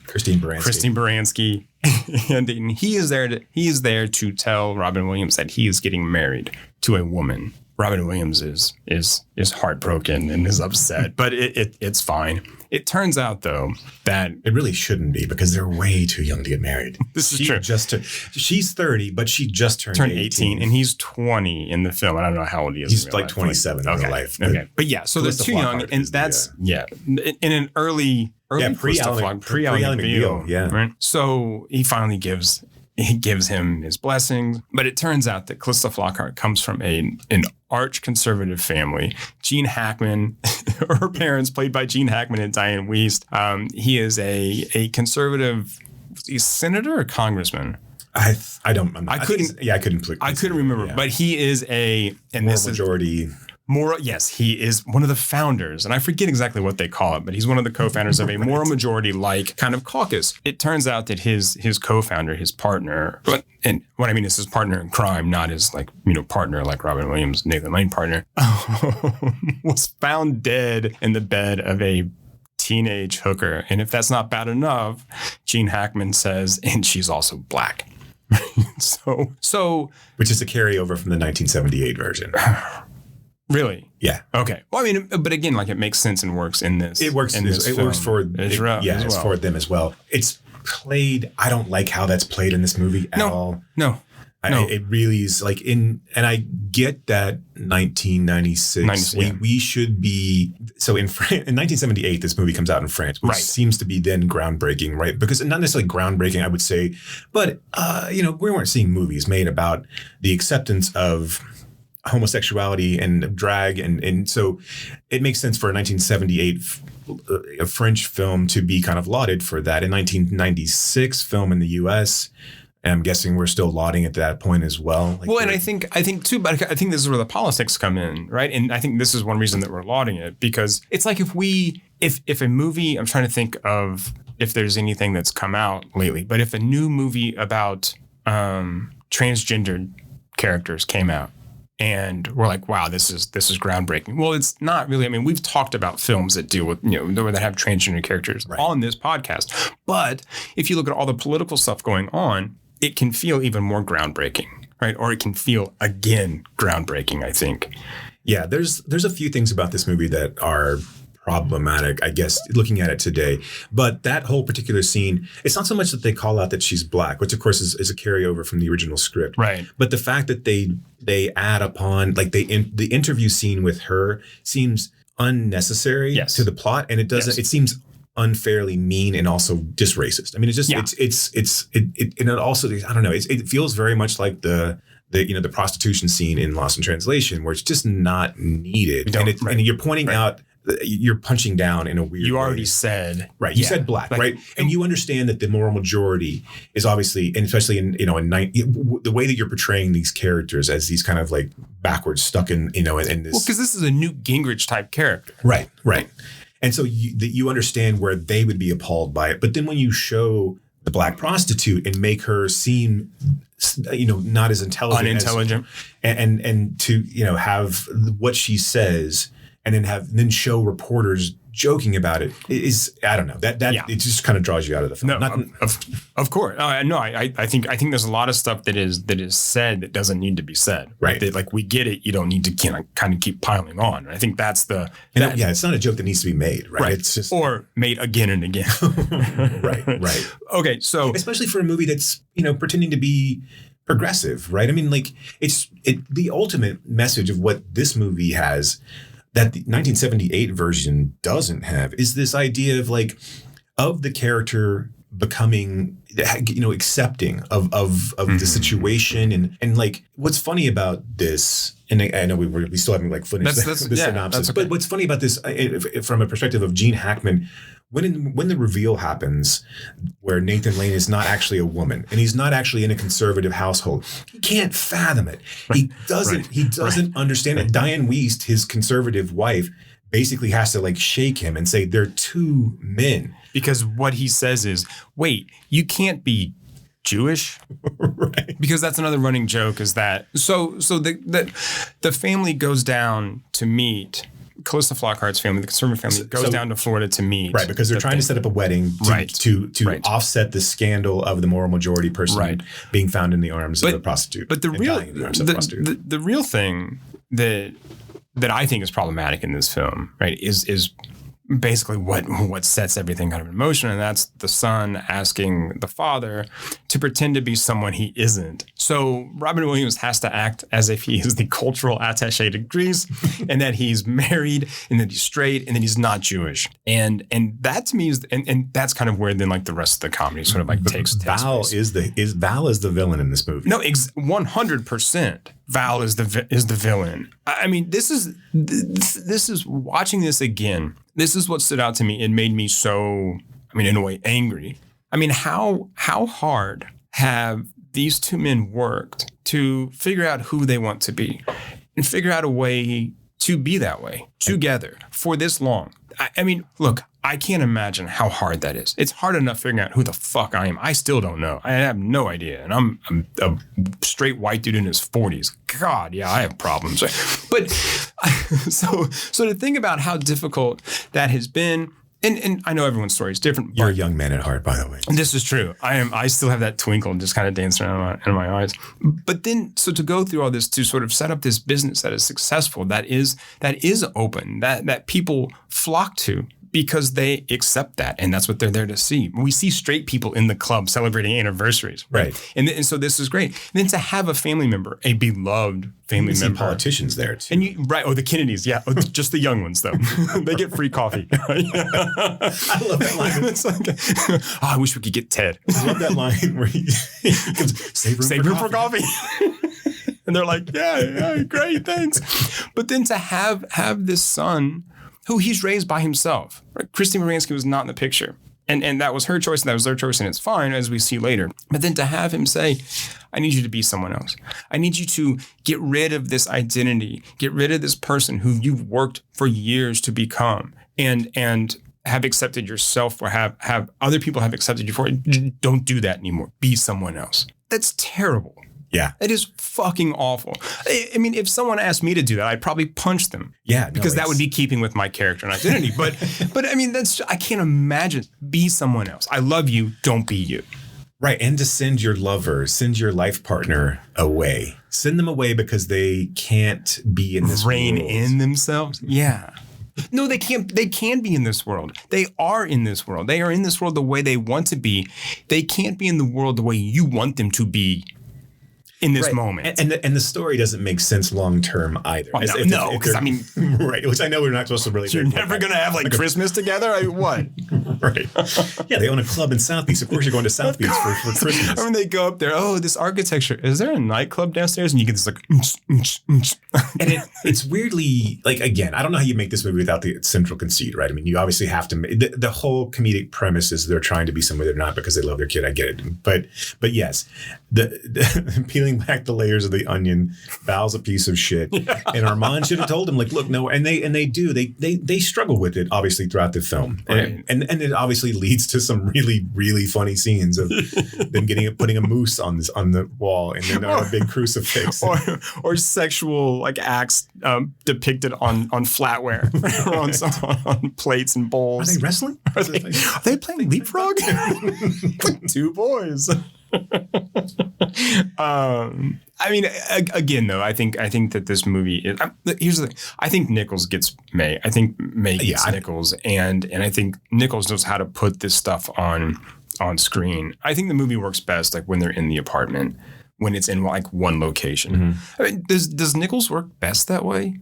Christine Baranski. And he is there to tell Robin Williams that he is getting married to a woman. Robin Williams is heartbroken and is upset, but it's fine. It turns out, though, that it really shouldn't be because they're way too young to get married. This is true. She's 30, but she just turned 18. and he's 20 in the film. I don't know how old he is. He's like 27 in real life. Okay, but yeah, so they're too young, and that's in an early pre-Ellen McBeal. Yeah, right. So he finally gives him his blessings, but it turns out that Calista Flockhart comes from an arch conservative family. Gene Hackman, her parents played by Gene Hackman and Diane Wiest. He is a conservative senator or congressman. I couldn't remember, but he is majority. Yes, he is one of the founders, and I forget exactly what they call it, but he's one of the co-founders of a moral majority-like kind of caucus. It turns out that his co-founder, his partner, and what I mean is his partner in crime, not his partner like Robin Williams, Nathan Lane partner, was found dead in the bed of a teenage hooker. And if that's not bad enough, Gene Hackman says, and she's also black. So which is a carryover from the 1978 version. Really? Yeah. Okay. Well, I mean, but again, like it makes sense and works in this. It works. It works for Israel. Yeah, it's for them as well. It's played. I don't like how that's played in this movie at all. No. It really is like and I get that 1996. We should be so in 1978. This movie comes out in France, which seems to be then groundbreaking, right? Because not necessarily groundbreaking, I would say, but we weren't seeing movies made about the acceptance of homosexuality and drag, and so it makes sense for a 1978 a French film to be kind of lauded for that. In 1996 film in the U.S., and I'm guessing we're still lauding at that point as well. And I think too, but I think this is where the politics come in, right? And I think this is one reason that we're lauding it, because it's like if a movie, I'm trying to think of if there's anything that's come out lately, but if a new movie about transgendered characters came out, and we're like, wow, this is groundbreaking. Well, it's not really. I mean, we've talked about films that deal with, that have transgender characters on this podcast. But if you look at all the political stuff going on, it can feel even more groundbreaking, right? Or it can feel, again, groundbreaking, I think. Yeah, there's a few things about this movie that are problematic, I guess, looking at it today. But that whole particular scene, it's not so much that they call out that she's black, which of course is a carryover from the original script. Right. But the fact that they add upon, like the interview scene with her seems unnecessary to the plot, and it doesn't. It seems unfairly mean and also just racist. I mean, it's just and it also, I don't know. It feels very much like the prostitution scene in Lost in Translation, where it's just not needed, and you're pointing out. You're punching down in a weird way. You already said. Right. You said black, right? And you understand that the moral majority is obviously, and especially in the way that you're portraying these characters as these kind of like backwards stuck in this. Well, because this is a Newt Gingrich type character. Right. And so you understand where they would be appalled by it. But then when you show the black prostitute and make her seem not as unintelligent and to have what she says and then show reporters joking about it is, I don't know, it just kind of draws you out of the film. No, of course. I think there's a lot of stuff that is said that doesn't need to be said. Right. That, like, we get it. You don't need to kind of keep piling on. I think that's it's not a joke that needs to be made. Right. It's just or made again and again. Right. Okay. So especially for a movie that's, pretending to be progressive, right? I mean, like the ultimate message of what this movie has that the 1978 version doesn't have is this idea of the character becoming, accepting of the situation. And like, what's funny about this, and I know we still haven't finished the synopsis, okay. But what's funny about this from a perspective of Gene Hackman, when the reveal happens where Nathan Lane is not actually a woman and he's not actually in a conservative household, he can't fathom it. He doesn't understand it. Diane Wiest, his conservative wife, basically has to shake him and say, they're two men. Because what he says is, wait, you can't be Jewish? Right. Because that's another running joke is that the family goes down to meet Calista Flockhart's family, the conservative family, goes down to Florida to meet. Right, because they're trying to set up a wedding to offset the scandal of the moral majority person being found in the arms of a prostitute. But the real thing that I think is problematic in this film, right, is basically what sets everything kind of in motion, and that's the son asking the father to pretend to be someone he isn't. So Robin Williams has to act as if he is the cultural attaché to Greece, and that he's married, and that he's straight, and that he's not Jewish. And that to me is and that's kind of where then like the rest of the comedy sort of like takes Val place. is Val is the villain in this movie. No, 100%. Val is the villain. I mean, this is watching this again. This is what stood out to me. It made me so, I mean, in a way, angry. I mean, how hard have these two men worked to figure out who they want to be and figure out a way to be that way together for this long? I mean, look, I can't imagine how hard that is. It's hard enough figuring out who the fuck I am. I still don't know. I have no idea. And I'm a straight white dude in his 40s. God, yeah, I have problems. But so to think about how difficult that has been, and I know everyone's story is different. You're a young man at heart, by the way. This is true. I still have that twinkle just kind of dancing in my eyes. But then, so to go through all this to sort of set up this business that is successful, that is open, that people flock to, because they accept that, and that's what they're there to see. We see straight people in the club celebrating anniversaries, right? And so this is great. And then to have a family member, a beloved family member, politicians there too, and the Kennedys, just the young ones though. They get free coffee. I love that line. It's like, I wish we could get Ted. I love that line where he goes, save room for coffee. And they're like, yeah, great, thanks. But then to have this son who he's raised by himself. Right? Christine Baranski was not in the picture. And that was her choice, and that was their choice, and it's fine, as we see later. But then to have him say, I need you to be someone else. I need you to get rid of this identity, get rid of this person who you've worked for years to become, and have accepted yourself, or have other people have accepted you for it. Don't do that anymore. Be someone else. That's terrible. Yeah. It is fucking awful. I mean, if someone asked me to do that, I'd probably punch them. Yeah. Because that would be keeping with my character and identity. But I mean, I can't imagine. Be someone else. I love you. Don't be you. Right. And to send your lover, send your life partner away. Send them away because they can't be in this rein world. In themselves. Yeah. No, they can't. They can be in this world. They are in this world. They are in this world the way they want to be. They can't be in the world the way you want them to be. In this moment. And the story doesn't make sense long term either. Well, no, because I mean... Right, which I know we're not supposed to really... You're never going to have like Christmas together? I mean, what? Right. Yeah, they own a club in South Beach. Of course you're going to South Beach for Christmas. I mean, they go up there, this architecture. Is there a nightclub downstairs? And you get this like... And it's weirdly... Like, again, I don't know how you make this movie without the central conceit, right? I mean, you obviously have to... The whole comedic premise is they're trying to be somewhere they're not because they love their kid. I get it. But yes, the peeling back the layers of the onion, Val's a piece of shit. And Armand should have told him, like, look, no, and they do. They struggle with it, obviously, throughout the film. Right. And it obviously leads to some really, really funny scenes of them putting a moose on the wall and then a big crucifix. Or sexual like acts depicted on flatware or on plates and bowls. Are they wrestling? Are they playing leapfrog? Two boys. I mean, again, though, I think that this movie is, here's the thing. I think Nichols gets May. I think May gets Nichols, and I think Nichols knows how to put this stuff on screen. I think the movie works best like when they're in the apartment, when it's in like one location. Mm-hmm. I mean, does Nichols work best that way?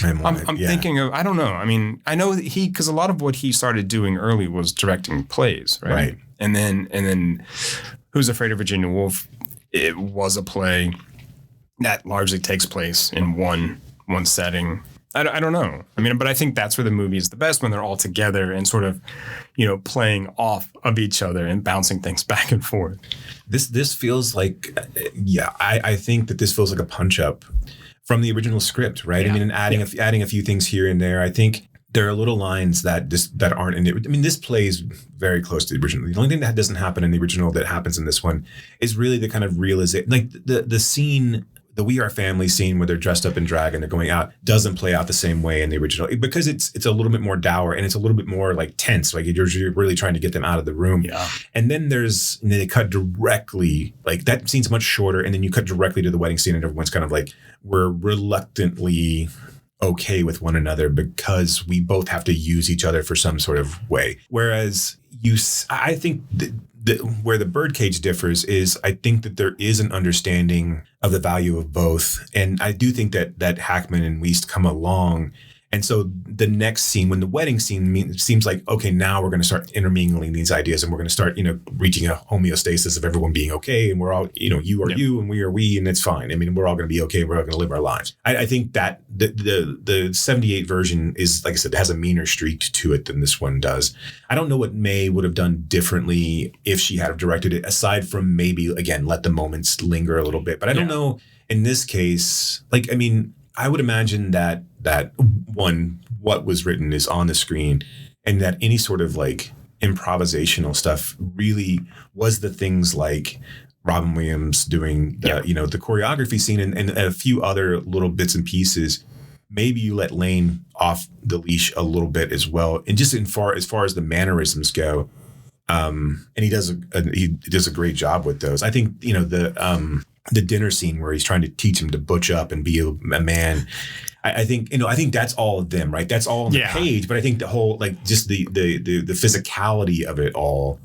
I'm thinking of, I don't know. I mean, I know that because a lot of what he started doing early was directing plays, right? Right. And then Who's Afraid of Virginia Woolf? It was a play that largely takes place in one setting. I don't know. I mean, but I think that's where the movie is the best, when they're all together and sort of, playing off of each other and bouncing things back and forth. This feels like, I think that this feels like a punch up from the original script, right? Yeah. I mean, and adding a few things here and there. I think there are little lines that aren't in it. I mean, this plays very close to the original. The only thing that doesn't happen in the original that happens in this one is really the kind of realization, like the scene, the We Are Family scene where they're dressed up in drag and they're going out doesn't play out the same way in the original because it's a little bit more dour and it's a little bit more like tense. Like you're really trying to get them out of the room. Yeah. And then they cut directly, like that scene's much shorter. And then you cut directly to the wedding scene and everyone's kind of like, we're reluctantly okay with one another because we both have to use each other for some sort of way. Whereas I think where the Birdcage differs is I think that there is an understanding of the value of both. And I do think that Hackman and Wiest come along. And so the next scene, when the wedding scene seems like, okay, now we're going to start intermingling these ideas and we're going to start, reaching a homeostasis of everyone being okay. And we're all, you are you and we are we, and it's fine. I mean, we're all going to be okay. We're all going to live our lives. I think that the 78 version is, like I said, has a meaner streak to it than this one does. I don't know what May would have done differently if she had have directed it, aside from maybe, again, let the moments linger a little bit. But I don't know in this case, like, I mean, I would imagine that one, what was written is on the screen, and that any sort of like improvisational stuff really was the things like Robin Williams doing the, the choreography scene and a few other little bits and pieces. Maybe you let Lane off the leash a little bit as well. And just as far as the mannerisms go, and he does a great job with those. I think, the dinner scene where he's trying to teach him to butch up and be a man. I think that's all of them, right? That's all on the page. But I think the whole, like, just the physicality of it all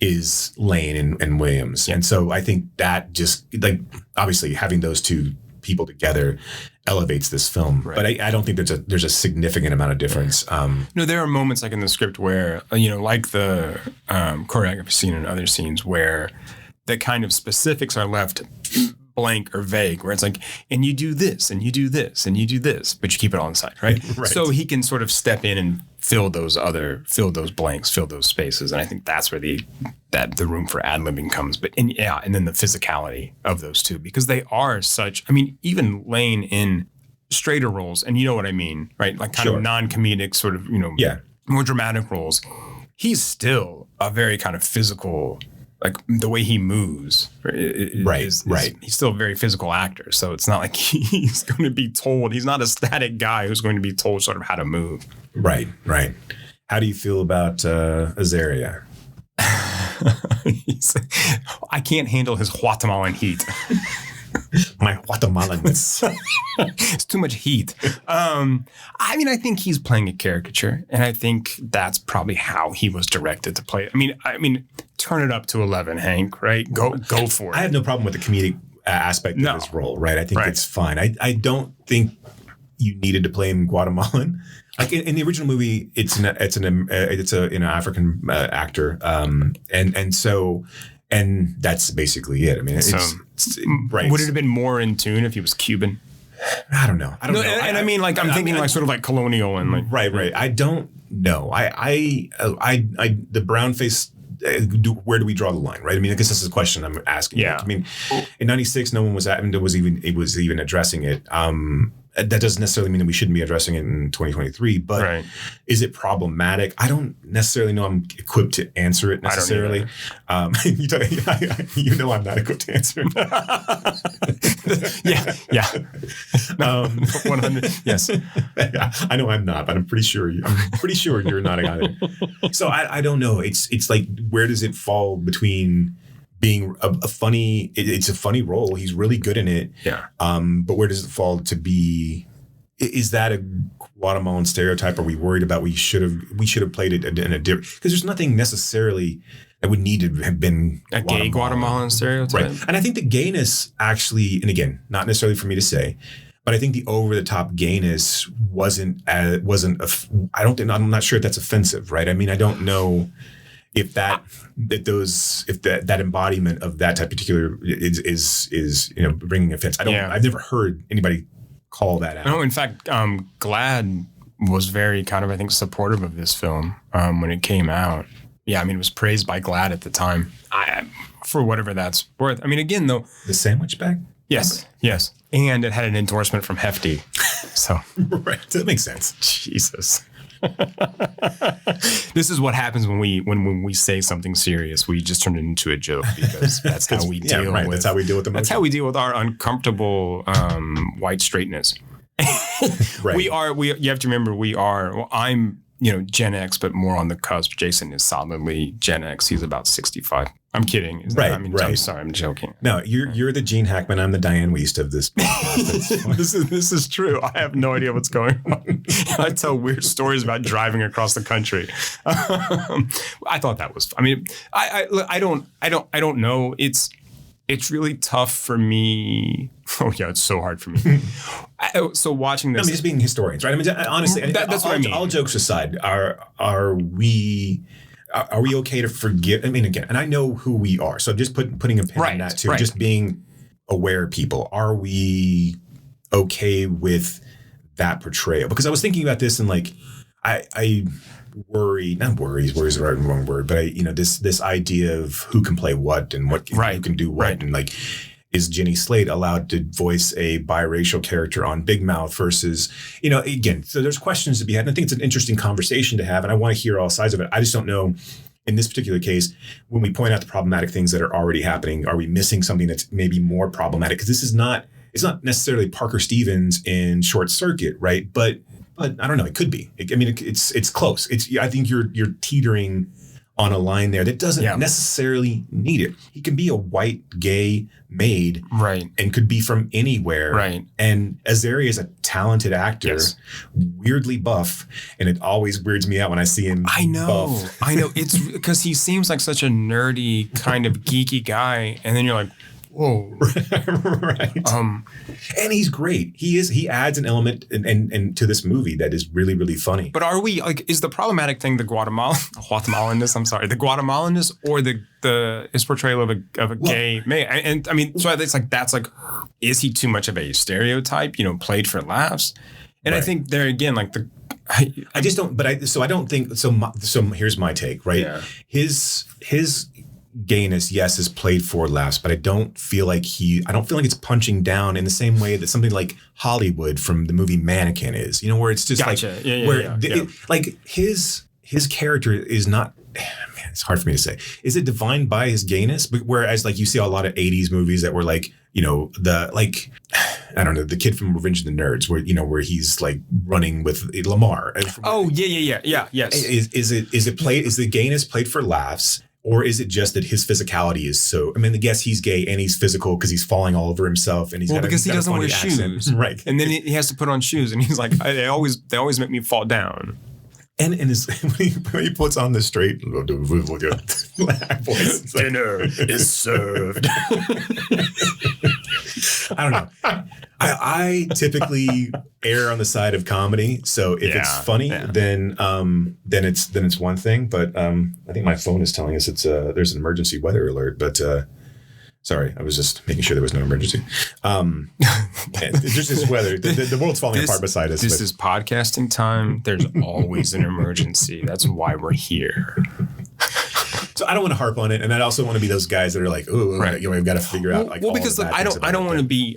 is Lane and Williams. And so I think that just, like, obviously having those two people together elevates this film. Right. But I don't think there's a significant amount of difference. No, there are moments like in the script where, like the choreography scene and other scenes where the kind of specifics are left blank or vague, where it's like, and you do this, and you do this, and you do this, but you keep it all inside, right? Right. So he can sort of step in and fill those blanks, fill those spaces. And I think that's where the room for ad-libbing comes. And then the physicality of those two, because they are such, I mean, even Lane in straighter roles, and you know what I mean, right? Like kind of non-comedic sort of, more dramatic roles. He's still a very kind of physical, like the way he moves, is he's still a very physical actor. So it's not like he's going to be told, he's not a static guy who's going to be told sort of how to move. Right. How do you feel about Azaria? I can't handle his Guatemalan heat. My Guatemalans. It's too much heat. I mean, I think he's playing a caricature, and I think that's probably how he was directed to play it. I mean, turn it up to 11, Hank, right? Go for it. I have no problem with the comedic aspect of his role, right? I think it's fine. I don't think you needed to play him Guatemalan. Like in the original movie, it's an African actor, and that's basically it. I mean, it's right. Would it have been more in tune if he was Cuban? I don't know. I mean, like, I'm thinking like sort of like colonial and like. Right. I don't know. The brown face. Where do we draw the line, right? I mean, I guess this is a question I'm asking. Yeah. I mean, in '96, no one was even addressing it. That doesn't necessarily mean that we shouldn't be addressing it in 2023, but is it problematic? I don't necessarily know I'm equipped to answer it necessarily. I'm not equipped to answer it. Yeah. 100. Yes. Yeah, I know I'm not, but I'm pretty sure you're not either. So I don't know. It's like, where does it fall between being a funny, it's a funny role. He's really good in it. Yeah. But where does it fall to be? Is that a Guatemalan stereotype? Are we worried about we should have played it in a different? Because there's nothing necessarily that would need to have been a gay Guatemalan stereotype. Right. And I think the gayness actually, and again, not necessarily for me to say, but I think the over the top gayness I'm not sure if that's offensive, right? I mean, I don't know if that embodiment of that type of particular is bringing offense. I've never heard anybody call that out. No, in fact, GLAAD was very kind of, I think, supportive of this film when it came out. Yeah, I mean, it was praised by GLAAD at the time, for whatever that's worth. I mean, again, though, the sandwich bag. Yes. And it had an endorsement from Hefty. So Right. That makes sense. Jesus. This is what happens when we say something serious. We just turn it into a joke because that's how we deal with. That's how we deal with emotion. That's how we deal with our uncomfortable white straightness. Right. You have to remember I'm Gen X, but more on the cusp. Jason is solidly Gen X. He's about 65. I'm kidding. Right. I'm sorry. I'm joking. No, you're the Gene Hackman. I'm the Diane Wiest of this. This is true. I have no idea what's going on. I tell weird stories about driving across the country. I thought that was. I mean, I don't know. It's really tough for me. Oh yeah, it's so hard for me. So watching this, just being historians, right? I mean, honestly, that's what I mean. All jokes aside, are we okay to forgive? I mean, again, and I know who we are, so just putting a pin in that too. Right. Just being aware people. Are we okay with that portrayal? Because I was thinking about this and like, I worry. Not worries. Worries is the wrong word, but this idea of who can play what and who can do what, and like, is Jenny Slate allowed to voice a biracial character on Big Mouth versus, again, so there's questions to be had. And I think it's an interesting conversation to have. And I want to hear all sides of it. I just don't know in this particular case, when we point out the problematic things that are already happening, are we missing something that's maybe more problematic? Because it's not necessarily Parker Stevens in Short Circuit, right? But I don't know. It could be. It's close. I think you're teetering on a line there that doesn't necessarily need it. He can be a white gay maid, right, and could be from anywhere, right. And Azaria is a talented actor, weirdly buff, and it always weirds me out when I see him. I know. Buff. It's because he seems like such a nerdy kind of geeky guy, and then you're like, whoa, right. And he's great. He adds an element and to this movie that is really, really funny. But are we is the problematic thing the Guatemalanness? I'm sorry, the Guatemalanness or his portrayal of a gay man? And I mean, so it's like that's like, is he too much of a stereotype? Played for laughs. And I think there again, like I just don't. But I don't think so. So here's my take. Right, his gayness, yes, is played for laughs, but I don't feel like it's punching down in the same way that something like Hollywood from the movie Mannequin is, where it's just like his character is not, man, it's hard for me to say. Is it defined by his gayness? But whereas like you see a lot of 80s movies that were like, I don't know, the kid from Revenge of the Nerds, where he's like running with Lamar. Oh yes. Is the gayness played for laughs? Or is it just that his physicality is so? I mean, yes, he's gay and he's physical because he's falling all over himself, and because he doesn't wear shoes, right? And then he has to put on shoes, and he's like, they always make me fall down. And when he puts on the straight voice, dinner is served. I don't know. I typically err on the side of comedy. So if it's funny, then it's one thing. But I think my phone is telling us there's an emergency weather alert. But sorry, I was just making sure there was no emergency. It's just this weather. The world's falling apart beside us. This is podcasting time. There's always an emergency. That's why we're here. So I don't want to harp on it, and I also want to be those guys that are like, "Oh, we've got to figure out." Like, because look, I don't want to be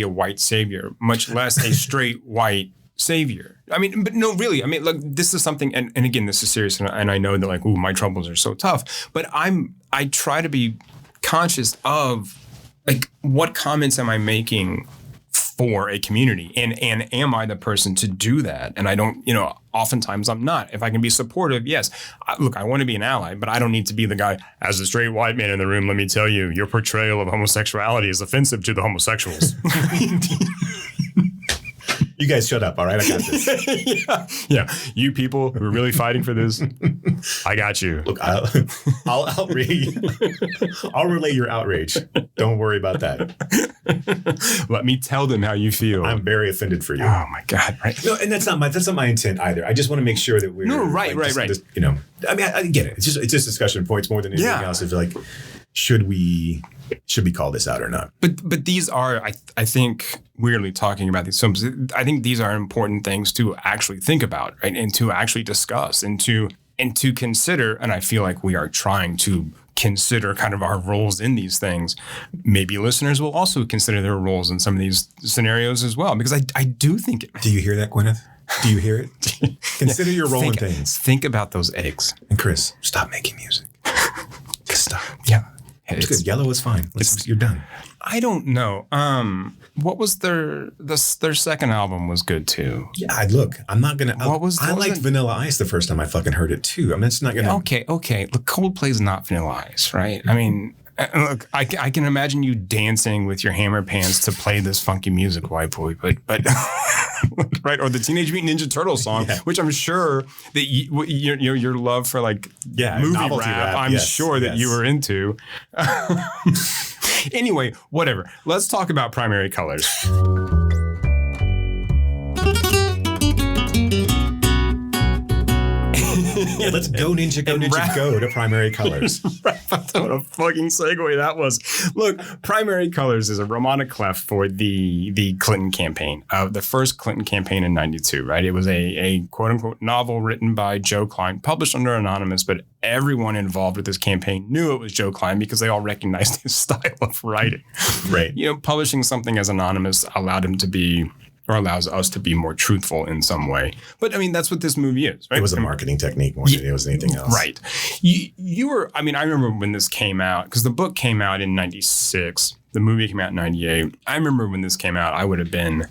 a white savior, much less a straight white savior. I mean, but no, really. I mean, look, this is something, and again, this is serious, and I know that like, ooh, my troubles are so tough, but I try to be conscious of like what comments am I making for a community, and am I the person to do that? And I don't, oftentimes I'm not. If I can be supportive, yes. Look, I want to be an ally, but I don't need to be the guy. As a straight white man in the room, let me tell you, your portrayal of homosexuality is offensive to the homosexuals. You guys shut up, all right? I got this. Yeah. You people who are really fighting for this, I got you. Look, I'll relay your outrage. Don't worry about that. Let me tell them how you feel. I'm very offended for you. Oh my God! Right? No, and that's not my intent either. I just want to make sure that we're right. I mean, I get it. It's just discussion points more than anything else. It's like, should we call this out or not? But these are, I think, weirdly talking about these films, I think these are important things to actually think about, right? And to actually discuss and to consider. And I feel like we are trying to consider kind of our roles in these things, maybe listeners will also consider their roles in some of these scenarios as well. Because I do think... Do you hear that, Gwyneth? Do you hear it? Consider your role in things. Think about those eggs. And Chris, stop making music. Just stop. Yeah. It's good. Yellow is fine. You're done. I don't know. What was their second album was good too. Yeah, I'm not gonna. I liked Vanilla Ice the first time I fucking heard it too. I'm just not gonna. Okay. Look, Coldplay's not Vanilla Ice, right? I mean, look, I can imagine you dancing with your hammer pants to play this funky music, white boy, but right, or the Teenage Mutant Ninja Turtles song, which I'm sure that your love for like movie rap, I'm sure that you were into. Anyway, whatever. Let's talk about primary colors. Yeah, let's go ninja, go to primary colors. What a fucking segue that was. Look, Primary Colors is a roman clef for the Clinton campaign, the first Clinton campaign in 92, right? It was a quote unquote novel written by Joe Klein, published under anonymous, but everyone involved with this campaign knew it was Joe Klein because they all recognized his style of writing. Right. Publishing something as anonymous allowed him to be, or allows us to be, more truthful in some way. But I mean, that's what this movie is, right? It was a marketing technique more than it was anything else. Right. You were, I mean, I remember when this came out, because the book came out in 96. The movie came out in 98. I remember when this came out, I would have been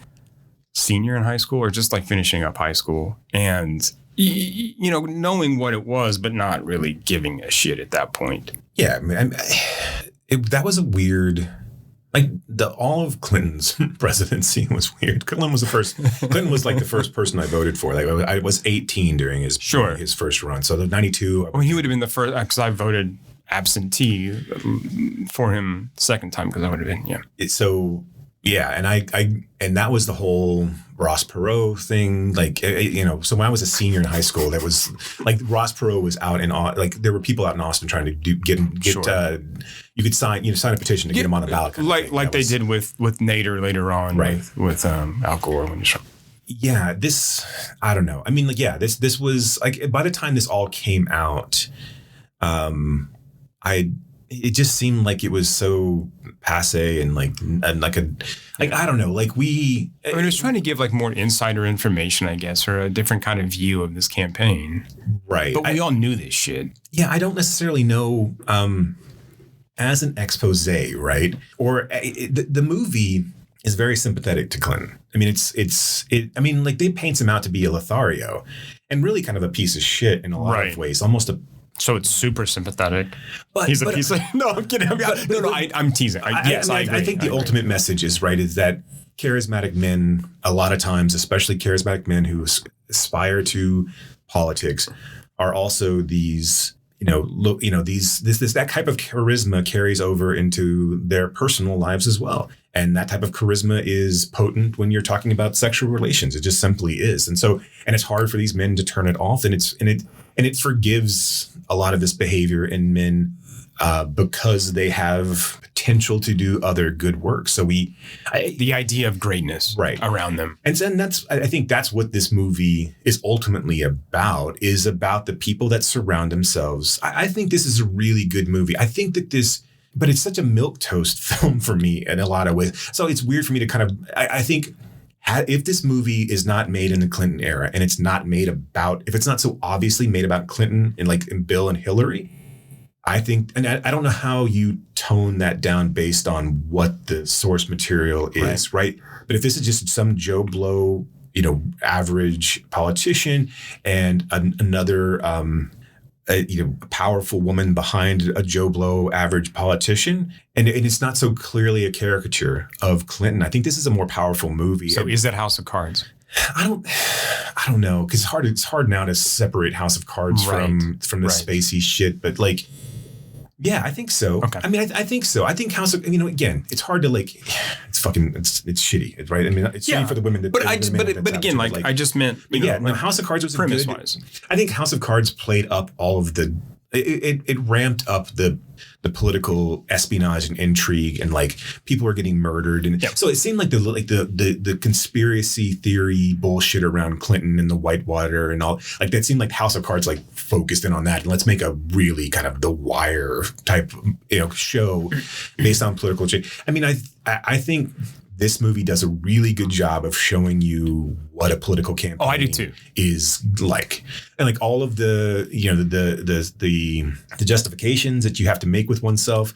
senior in high school or just like finishing up high school. And, knowing what it was, but not really giving a shit at that point. Yeah. I mean, that was a weird... Like all of Clinton's presidency was weird. Clinton was like the first person I voted for. Like I was 18 during his first run. So the 92. Well, he would have been the first, because I voted absentee for him second time, because I would have been, So yeah, and that was the whole Ross Perot thing. Like, so when I was a senior in high school, that was like Ross Perot was out in, like there were people out in Austin trying to get you could sign a petition to get him on the ballot. Like they did with Nader later on, right? With Al Gore when he. Yeah, I don't know. I mean, this was like, by the time this all came out, it just seemed like it was so passe and I don't know, like it was trying to give like more insider information, I guess, or a different kind of view of this campaign. Right. But we all knew this shit. Yeah, I don't necessarily know as an expose, right? Or the movie is very sympathetic to Clinton. I mean, they paints him out to be a Lothario and really kind of a piece of shit in a lot of ways, almost a. So it's super sympathetic. He's a piece of... No, I'm kidding. I'm teasing. I agree. I think the ultimate message is that charismatic men, a lot of times, especially charismatic men who aspire to politics, are also these, that type of charisma carries over into their personal lives as well. And that type of charisma is potent when you're talking about sexual relations. It just simply is. And it's hard for these men to turn it off. And it forgives a lot of this behavior in men because they have potential to do other good work. So the idea of greatness around them. And then I think that's what this movie is ultimately about, is about the people that surround themselves. I think this is a really good movie. I think that but it's such a milquetoast film for me in a lot of ways. So it's weird for me to kind of, I think, if this movie is not made in the Clinton era and it's not made about, if it's not so obviously made about Clinton and Bill and Hillary, I think, and I don't know how you tone that down based on what the source material is, right? But if this is just some Joe Blow, average politician and another, a powerful woman behind a Joe Blow average politician, and it's not so clearly a caricature of Clinton, I think this is a more powerful movie. So is that House of Cards? I don't know, because it's hard now to separate House of Cards from the spacey shit, but yeah, I think so. Okay. I mean, I think so. I think House of, again, it's hard to it's shitty, right? I mean, it's shitty for the women. But again, I just meant, House of Cards was premise-wise. I think House of Cards played up all of the it ramped up the political espionage and intrigue, and like people were getting murdered, and so it seemed like the conspiracy theory bullshit around Clinton and the Whitewater and all, like that seemed like House of Cards like focused in on that, and let's make a really kind of The Wire type show based on political change. I mean, I think this movie does a really good job of showing you what a political campaign I do too. Is like. And like all of the, the justifications that you have to make with oneself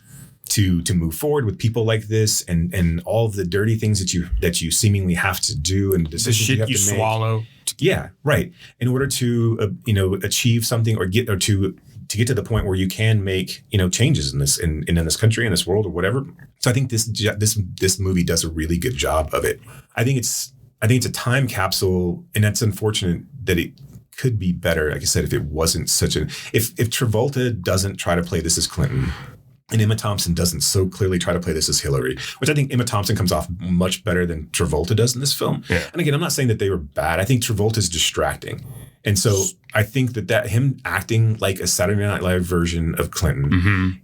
to move forward with people like this, and all of the dirty things that you seemingly have to do, and decisions the shit you have to make. swallow. Yeah, right. In order to achieve something or get to get to the point where you can make changes in this country, in this world, or whatever. So I think this movie does a really good job of it. I think it's a time capsule, and that's unfortunate that it could be better. Like I said, if it wasn't if Travolta doesn't try to play this as Clinton, and Emma Thompson doesn't so clearly try to play this as Hillary, which I think Emma Thompson comes off much better than Travolta does in this film. Yeah. And again, I'm not saying that they were bad. I think Travolta's distracting. And so I think that him acting like a Saturday Night Live version of Clinton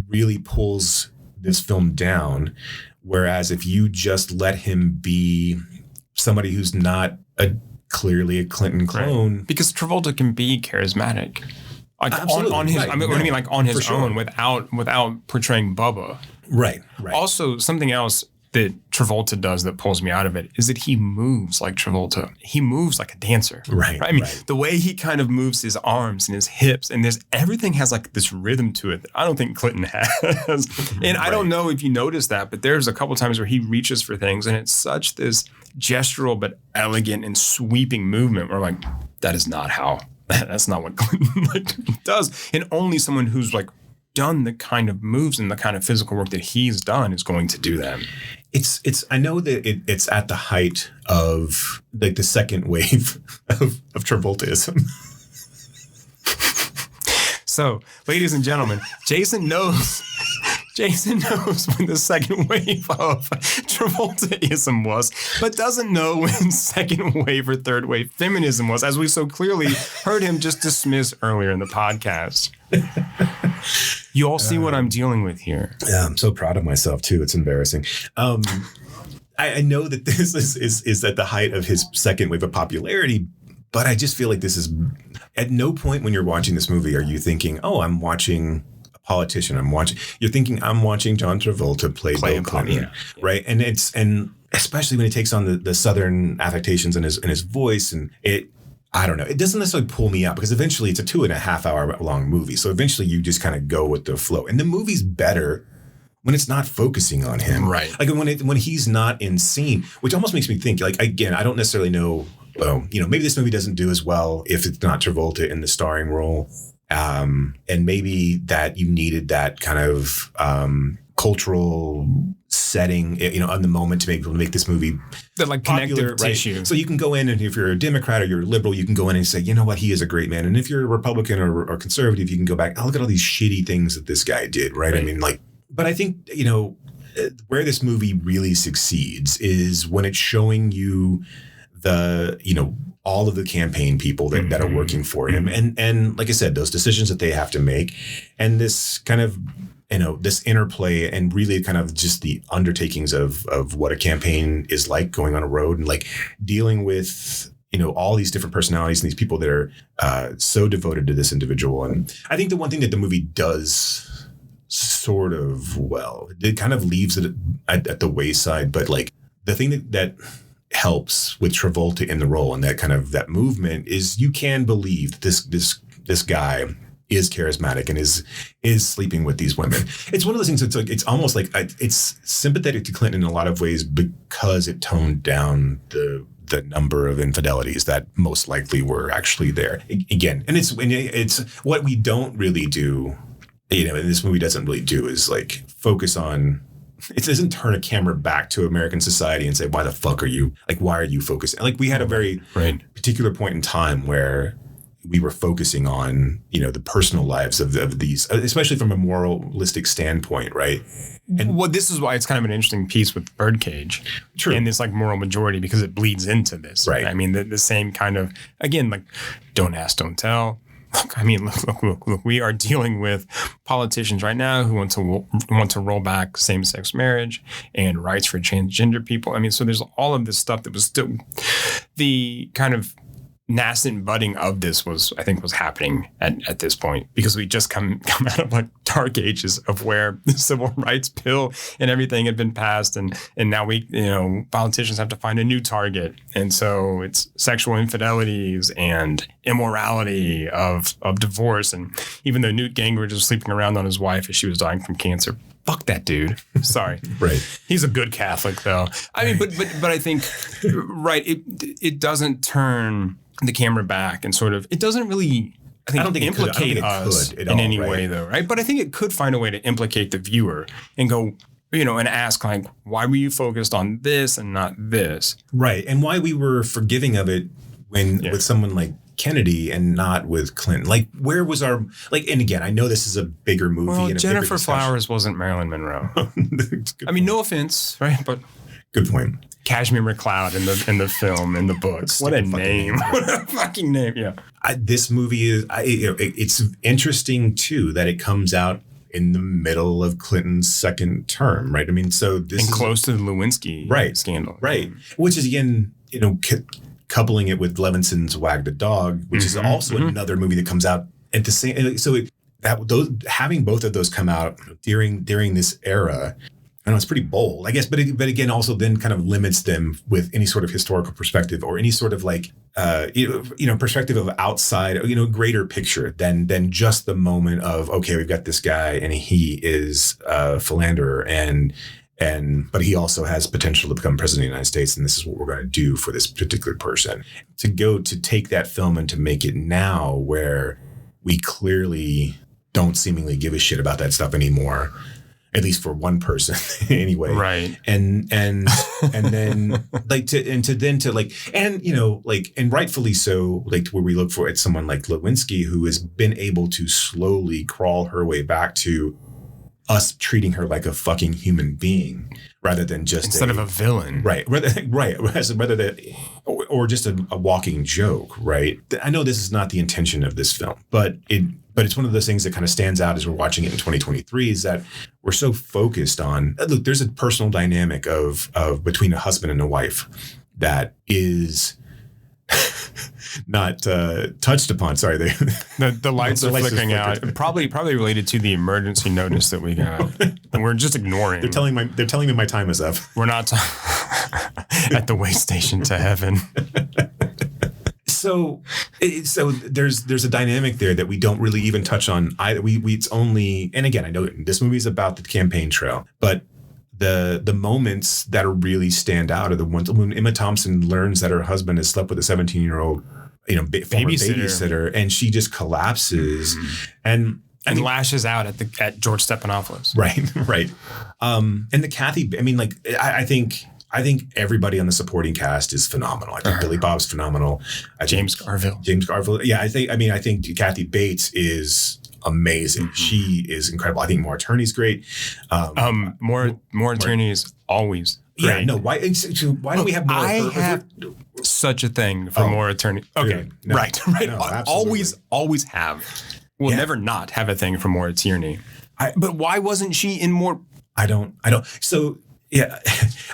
really pulls this film down. Whereas if you just let him be somebody who's not clearly a Clinton clone. Right. Because Travolta can be charismatic. Like on his, right. I mean, like on his own, without portraying Bubba. Right. Also, something else that Travolta does that pulls me out of it is that he moves like Travolta. He moves like a dancer. Right. I mean, the way he kind of moves his arms and his hips, and everything has like this rhythm to it that I don't think Clinton has. And I don't know if you noticed that, but there's a couple times where he reaches for things, and it's such this gestural but elegant and sweeping movement where I'm like, that is not how. That's not what Clinton does. And only someone who's like done the kind of moves and the kind of physical work that he's done is going to do that. I know that it's at the height of like the second wave of Travoltaism. So, ladies and gentlemen, Jason knows when the second wave of Travoltaism was, but doesn't know when second wave or third wave feminism was, as we so clearly heard him just dismiss earlier in the podcast. You all see what I'm dealing with here. Yeah, I'm so proud of myself too. It's embarrassing. I know that this is at the height of his second wave of popularity, but I just feel like this is at no point when you're watching this movie are you thinking, oh, I'm watching politician. You're thinking I'm watching John Travolta play Bill Clinton, right? And especially when he takes on the Southern affectations in his voice, and I don't know. It doesn't necessarily pull me out because eventually it's a 2.5 hour long movie. So eventually you just kind of go with the flow, and the movie's better when it's not focusing on him, right? Like when he's not in scene, which almost makes me think. Like again, I don't necessarily know. Maybe this movie doesn't do as well if it's not Travolta in the starring role. And maybe that you needed that kind of cultural setting, on the moment to be able to make this movie that like popular, connective tissue. Right? So you can go in, and if you're a Democrat or you're a liberal, you can go in and say, you know what, he is a great man. And if you're a Republican or conservative, you can go back, look at all these shitty things that this guy did, right? I mean, but I think, where this movie really succeeds is when it's showing you all of the campaign people that are working for him. And like I said, those decisions that they have to make, and this kind of, this interplay, and really kind of just the undertakings of what a campaign is like, going on a road and like dealing with, all these different personalities and these people that are so devoted to this individual. And I think the one thing that the movie does sort of well, it kind of leaves it at the wayside, but like the thing that helps with Travolta in the role and that kind of that movement is you can believe that this guy is charismatic and is sleeping with these women. It's one of those things that's like, it's almost like it's sympathetic to Clinton in a lot of ways because it toned down the number of infidelities that most likely were actually there. Again, and it's what we don't really do, and this movie doesn't really do, is like focus on. It doesn't turn a camera back to American society and say, why the fuck are you, like, why are you focusing? Like, we had a very particular point in time where we were focusing on, the personal lives of these, especially from a moralistic standpoint, right? And this is why it's kind of an interesting piece with Birdcage. True. And this like moral majority, because it bleeds into this. Right. I mean, the same kind of, again, like, don't ask, don't tell. look, we are dealing with politicians right now who want to roll back same-sex marriage and rights for transgender people. I mean, so there's all of this stuff that was still the kind of nascent budding of this was happening at this point, because we just come out of like dark ages of where the civil rights bill and everything had been passed, and now politicians have to find a new target, and so it's sexual infidelities and immorality of divorce. And even though Newt Gingrich was sleeping around on his wife as she was dying from cancer, fuck that dude. Sorry. Right. He's a good Catholic though. I mean, but I think right, it doesn't turn the camera back and sort of, it doesn't really, I don't think implicate us in any way though, right? But I think it could find a way to implicate the viewer and go, and ask like, why were you focused on this and not this? Right. And why we were forgiving of it with someone like Kennedy and not with Clinton. Like, where was our, and again, I know this is a bigger movie. Well, and Jennifer Flowers wasn't Marilyn Monroe. I mean, no offense, right? But good point. Cashmere McCloud in the film, in the books. What a name. What a fucking name. Yeah. This movie is, it's interesting too that it comes out in the middle of Clinton's second term, right? I mean, so this is close to the Lewinsky scandal. Right. Which is, again, coupling it with Levinson's Wag the Dog, which is also another movie that comes out at the same, so having both of those come out during this era, I know it's pretty bold, I guess, but again, also then kind of limits them with any sort of historical perspective or any sort of perspective of outside, greater picture than just the moment of, okay, we've got this guy and he is a philanderer but he also has potential to become president of the United States, and this is what we're going to do for this particular person. To take that film and to make it now where we clearly don't seemingly give a shit about that stuff anymore. At least for one person anyway. Right. And then and rightfully so, to where we look for at someone like Lewinsky, who has been able to slowly crawl her way back to us treating her like a fucking human being rather than just instead of a villain. Right. Rather than or just a walking joke. Right. I know this is not the intention of this film, but it's one of those things that kind of stands out as we're watching it in 2023 is that we're so focused on, look, there's a personal dynamic of between a husband and a wife that is not touched upon. Sorry, the lights are flickering out. Probably related to the emergency notice that we got, and we're just ignoring. They're telling me my time is up. We're not at the way station to heaven. So there's a dynamic there that we don't really even touch on either. It's only, and again, I know this movie is about the campaign trail, but the moments that really stand out are the ones when Emma Thompson learns that her husband has slept with a 17-year-old, former babysitter, and she just collapses and lashes out at George Stephanopoulos. Right. And the Kathy, I think everybody on the supporting cast is phenomenal. I think Billy Bob's phenomenal. James Garville. Yeah, I think Kathy Bates is amazing. Mm-hmm. She is incredible. I think Maura Tierney's great. Maura Tierney is always great. Yeah, no. Why do we have more? I have such a thing for Maura Tierney. Okay, no, right. No, always have. We'll never not have a thing for Maura Tierney. But why wasn't she in more? I don't. So. Yeah.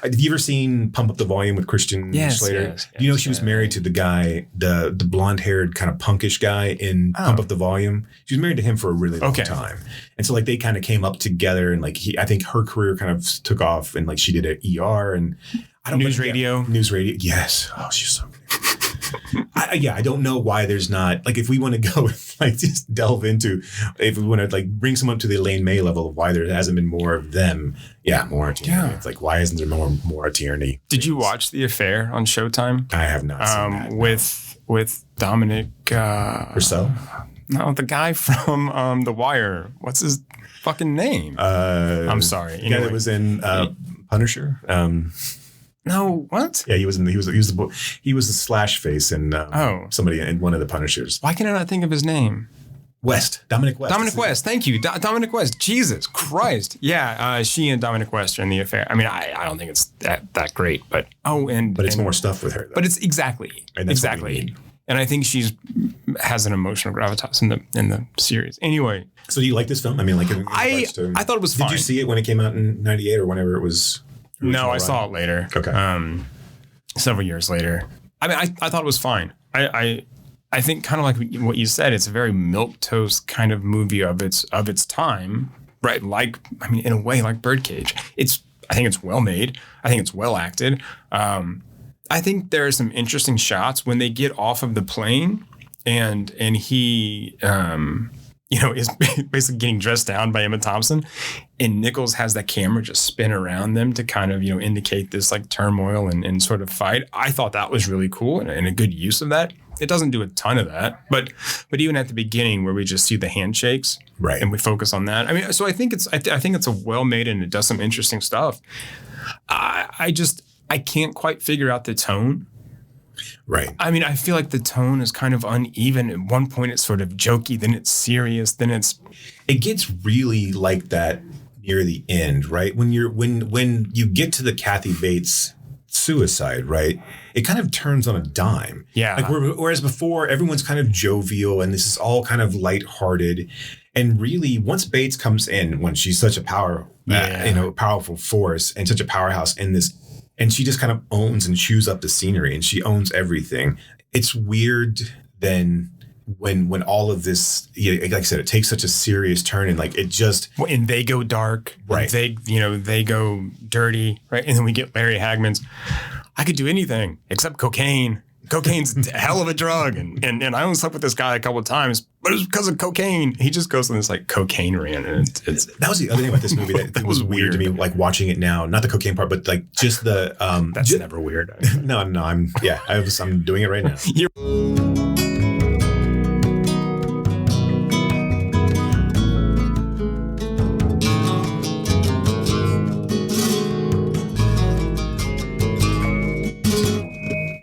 Have you ever seen Pump Up the Volume with Christian Slater? Yes, she was married to the guy, the blonde-haired kind of punkish guy in Pump Up the Volume. She was married to him for a really long time. And so they kind of came up together and I think her career kind of took off and she did an ER and News Radio. Yes. Oh, she's so good. I don't know why there's not, if we want to go just delve into, if we want to bring someone to the Elaine May level of why there hasn't been more of them. Yeah, Maura Tierney. Yeah. It's why isn't there more Maura Tierney? Did you watch The Affair on Showtime? I have not seen that. With Dominic Purcell? No, the guy from The Wire. What's his fucking name? I'm sorry. The guy that was in Punisher. No, what? Yeah, he was the slash face in somebody in one of the Punishers. Why can I not think of his name? Dominic West. Dominic West. Thank you, Dominic West. Jesus Christ. Yeah, she and Dominic West are in The Affair. I mean, I don't think it's that great, but it's more stuff with her. Though. But it's exactly. And I think has an emotional gravitas in the series. Anyway. So do you like this film? I mean, like, I thought it was fine. Did you see it when it came out in 98 or whenever it was? No, I saw it later. Okay. Several years later. I mean, I thought it was fine. I think kind of like what you said, it's a very milquetoast kind of movie of its time, right? Like, I mean, in a way, like Birdcage. I think it's well made. I think it's well acted. I think there are some interesting shots when they get off of the plane and he, is basically getting dressed down by Emma Thompson, and Nichols has that camera just spin around them to kind of, indicate this like turmoil and sort of fight. I thought that was really cool and a good use of that. It doesn't do a ton of that, but even at the beginning where we just see the handshakes, right, and we focus on that. I mean, so I think it's a well made and it does some interesting stuff. I can't quite figure out the tone. Right. I mean, I feel like the tone is kind of uneven. At one point, it's sort of jokey, then it's serious, then it gets really like that near the end, right? When you get to the Kathy Bates suicide, right? It kind of turns on a dime. Yeah. Like whereas before, everyone's kind of jovial and this is all kind of lighthearted. And really, once Bates comes in, when she's such a powerful force and such a powerhouse in this, and she just kind of owns and chews up the scenery and she owns everything. It's weird then when all of this, like I said, it takes such a serious turn and like it just. And they go dark. Right. They go dirty. Right. And then we get Larry Hagman's, I could do anything except cocaine. Cocaine's a hell of a drug. And I only slept with this guy a couple of times, but it was because of cocaine. He just goes on this like cocaine rant. And that was the other thing about this movie that was weird to me, like watching it now, not the cocaine part, but like just the, that's never weird. No, I'm doing it right now.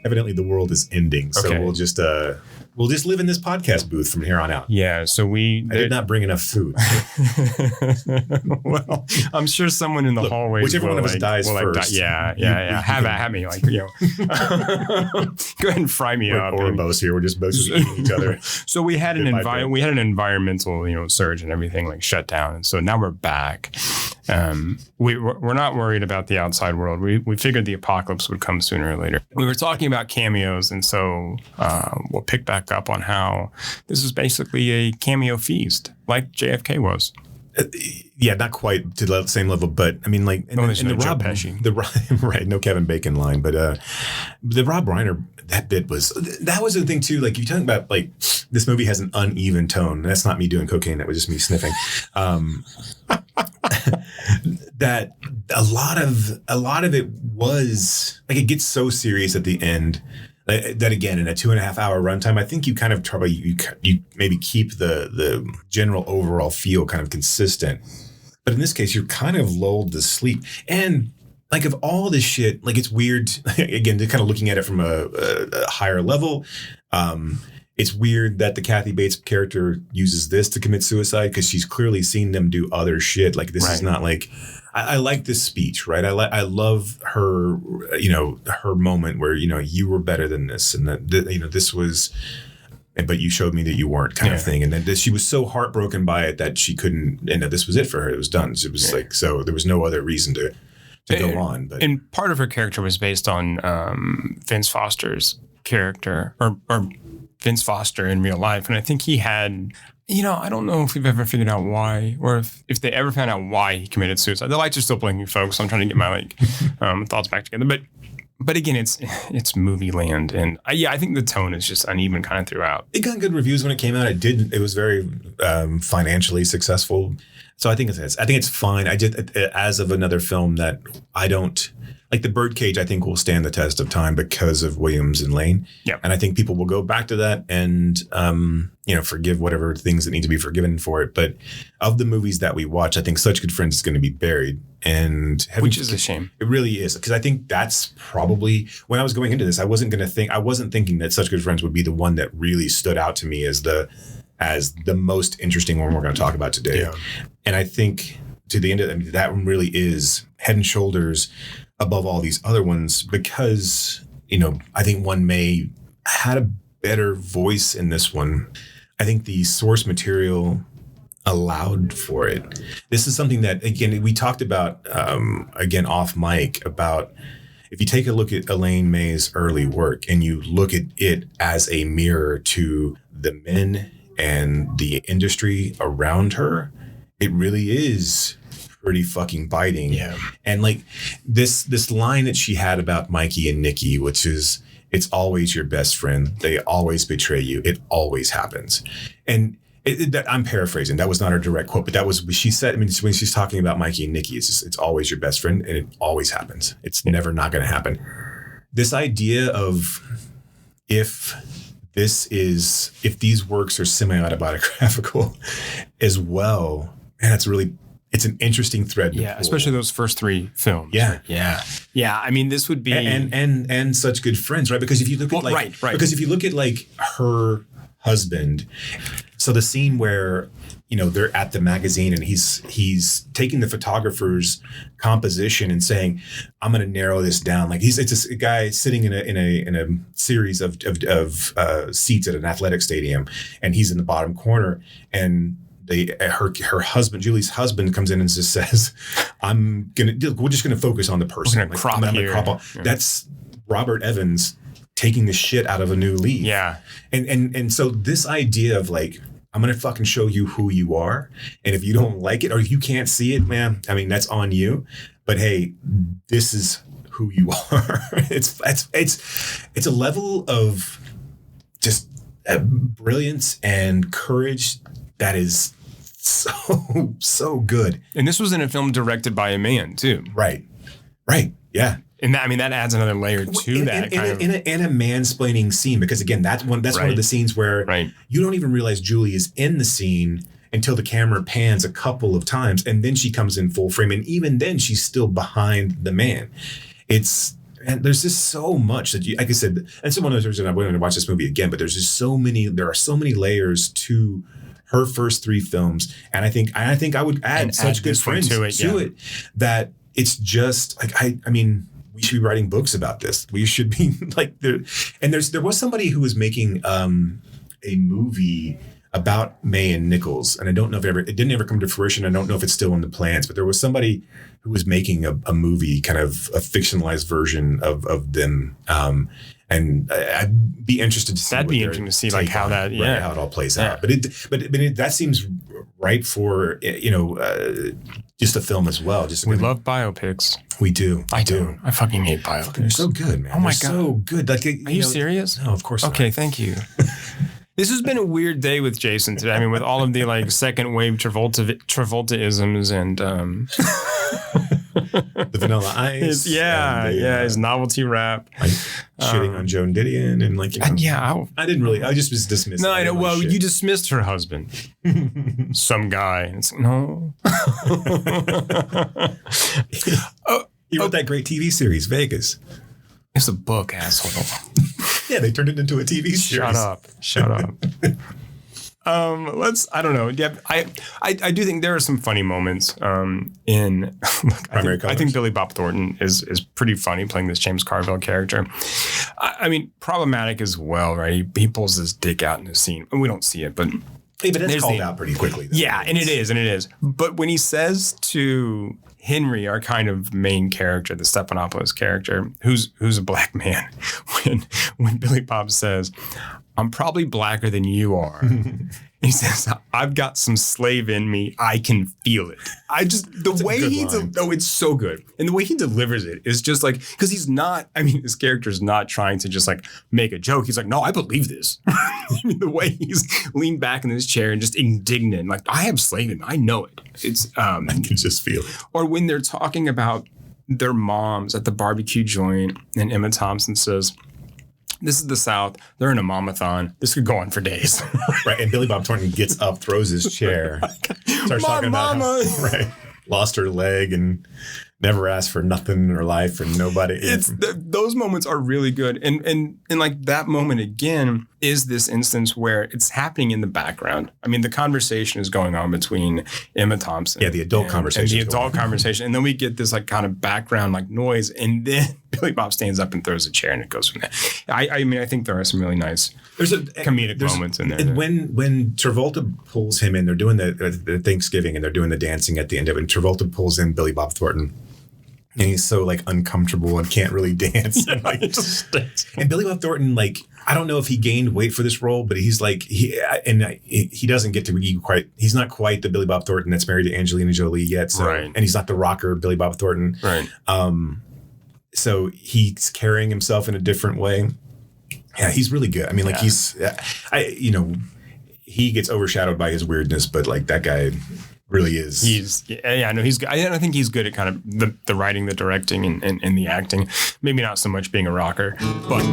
Evidently the world is ending. So we'll just live in this podcast booth from here on out. Yeah. So I did not bring enough food. Well, I'm sure someone in the hallway. Whichever one of us dies first. Have me like, go ahead and fry me up. Orbos here. We're just both eating each other. So we had an environmental, surge and everything like shut down. And so now we're back. We're not worried about the outside world. We figured the apocalypse would come sooner or later. We were talking about cameos, and so we'll pick back up on how this is basically a cameo feast, like JFK was. Yeah, not quite to the same level, but I mean, like, no Rob Pesci, right? No Kevin Bacon line, but the Rob Reiner, that was the thing too. Like you talking about, like this movie has an uneven tone. That's not me doing cocaine. That was just me sniffing. That a lot of it was like it gets so serious at the end. That again, in a 2.5 hour runtime, I think you kind of you maybe keep the general overall feel kind of consistent. But in this case, you're kind of lulled to sleep. And like of all this shit, like it's weird, again, to kind of looking at it from a higher level. It's weird that the Kathy Bates character uses this to commit suicide because she's clearly seen them do other shit. Like this is not like, I like this speech, right? I love her, her moment where, you were better than this. And that, this was, but you showed me that you weren't kind of thing. And then she was so heartbroken by it that she couldn't, this was it for her. It was done. So it was like, so there was no other reason to go on. But and part of her character was based on Vince Foster's character or Vince Foster in real life. And I think he had, I don't know if we've ever figured out why, or if they ever found out why he committed suicide. The lights are still blinking, folks. So I'm trying to get my thoughts back together. But again, it's movie land. And I think the tone is just uneven kind of throughout. It got good reviews when it came out. It was very financially successful. So I think it's fine. I did as of another film that I don't like. The Birdcage, I think, will stand the test of time because of Williams and Elaine. Yeah. And I think people will go back to that and, forgive whatever things that need to be forgiven for it. But of the movies that we watch, I think Such Good Friends is going to be buried. Which is a shame. It really is. Because I think that's probably, when I was going into this, I wasn't thinking that Such Good Friends would be the one that really stood out to me as the most interesting one we're going to talk about today. Yeah. And I think to the end of that one really is head and shoulders above all these other ones because, I think one may had a better voice in this one. I think the source material allowed for it. This is something that, again, we talked about, again, off mic, about if you take a look at Elaine May's early work and you look at it as a mirror to the men and the industry around her, it really is pretty fucking biting. Yeah. And like this line that she had about Mikey and Nikki, which is, it's always your best friend. They always betray you. It always happens. And I'm paraphrasing. That was not her direct quote, but that was what she said. I mean, when she's talking about Mikey and Nikki, it's just, it's always your best friend, and it always happens. It's never not going to happen. This idea of if these works are semi-autobiographical as well, man, it's an interesting thread. Yeah, especially those first 3 films. Yeah. Yeah. I mean, this would be and such good friends, right? Because if you look at right. Because if you look at like her husband, so the scene where, you know, they're at the magazine and he's taking the photographer's composition and saying, I'm going to narrow this down. Like it's a guy sitting in a series of seats at an athletic stadium, and he's in the bottom corner, and her husband, Julie's husband, comes in and just says, we're just gonna focus on the person. We're gonna crop off. Yeah. That's Robert Evans taking the shit out of a new leaf. Yeah. And so this idea of like, I'm going to fucking show you who you are. And if you don't like it or if you can't see it, man, I mean, that's on you. But hey, this is who you are. It's a level of just brilliance and courage that is so good. And this was in a film directed by a man too. Right. Yeah. And that adds another layer to in a mansplaining scene, because again, that's one of the scenes where you don't even realize Julie is in the scene until the camera pans a couple of times, and then she comes in full frame, and even then she's still behind the man. And there's just so much that like I said, that's one of those reasons I wanted to watch this movie again. But there are so many layers to her first 3 films, and I think I would add such good friends to it that it's just like I mean. We should be writing books about this. We should be like there. And there was somebody who was making a movie about May and Nichols, and I don't know if it didn't ever come to fruition. I don't know if it's still in the plans, but there was somebody who was making a movie, kind of a fictionalized version of them. And I'd be interested to see. That'd be interesting to see like how that, how it all plays out. But that seems ripe for just a film as well. We love biopics. We do. I do. I fucking hate biopics. They're so good, man. Oh my God. So good. Like, are you serious? No, of course not. Okay, thank you. This has been a weird day with Jason today. I mean, with all of the like second wave Travolta-isms and the Vanilla Ice. His novelty rap. Shitting on Joan Didion and like, I didn't really, I just was dismissed. No, I know. Well, you dismissed her husband. Some guy. It's like, no. He wrote that great TV series, Vegas. It's a book, asshole. Yeah, they turned it into a TV series. Shut up. I don't know. Yeah, I do think there are some funny moments in Primary Colors. I think Billy Bob Thornton is pretty funny playing this James Carville character. I mean, problematic as well, right? He pulls his dick out in the scene. We don't see it, but it's called out pretty quickly. Though. Yeah, and it is. But when he says to Henry, our kind of main character, the Stephanopoulos character, who's a black man, when Billy Bob says, I'm probably blacker than you are. He says, I've got some slave in me. I can feel it. It's so good. And the way he delivers it is just like, because his character's not trying to just like make a joke. He's like, no, I believe this. I mean, the way he's leaned back in his chair and just indignant, like, I have slave in me. I know it. I can just feel it. Or when they're talking about their moms at the barbecue joint and Emma Thompson says, this is the South. They're in a momathon. This could go on for days. Right. And Billy Bob Thornton gets up, throws his chair, starts talking about how, lost her leg and Never ask for nothing or life or nobody. Those moments are really good. And like that moment again is this instance where it's happening in the background. I mean, the conversation is going on between Emma Thompson. Yeah, the adult conversation. And the adult conversation. And then we get this like kind of background like noise. And then Billy Bob stands up and throws a chair and it goes from there. I mean, I think there are some really nice comedic moments in there. And when Travolta pulls him in, they're doing the Thanksgiving and they're doing the dancing at the end of it. And Travolta pulls in Billy Bob Thornton. And he's so like uncomfortable and can't really dance. Yeah, and Billy Bob Thornton, like, I don't know if he gained weight for this role, but he's like, he doesn't get to be he's not quite the Billy Bob Thornton that's married to Angelina Jolie yet. So, right. And he's not the rocker Billy Bob Thornton. Right. So he's carrying himself in a different way. Yeah, he's really good. I mean, like he gets overshadowed by his weirdness, but like that guy really is. He's good. I think he's good at kind of the writing, the directing, and the acting. Maybe not so much being a rocker, but.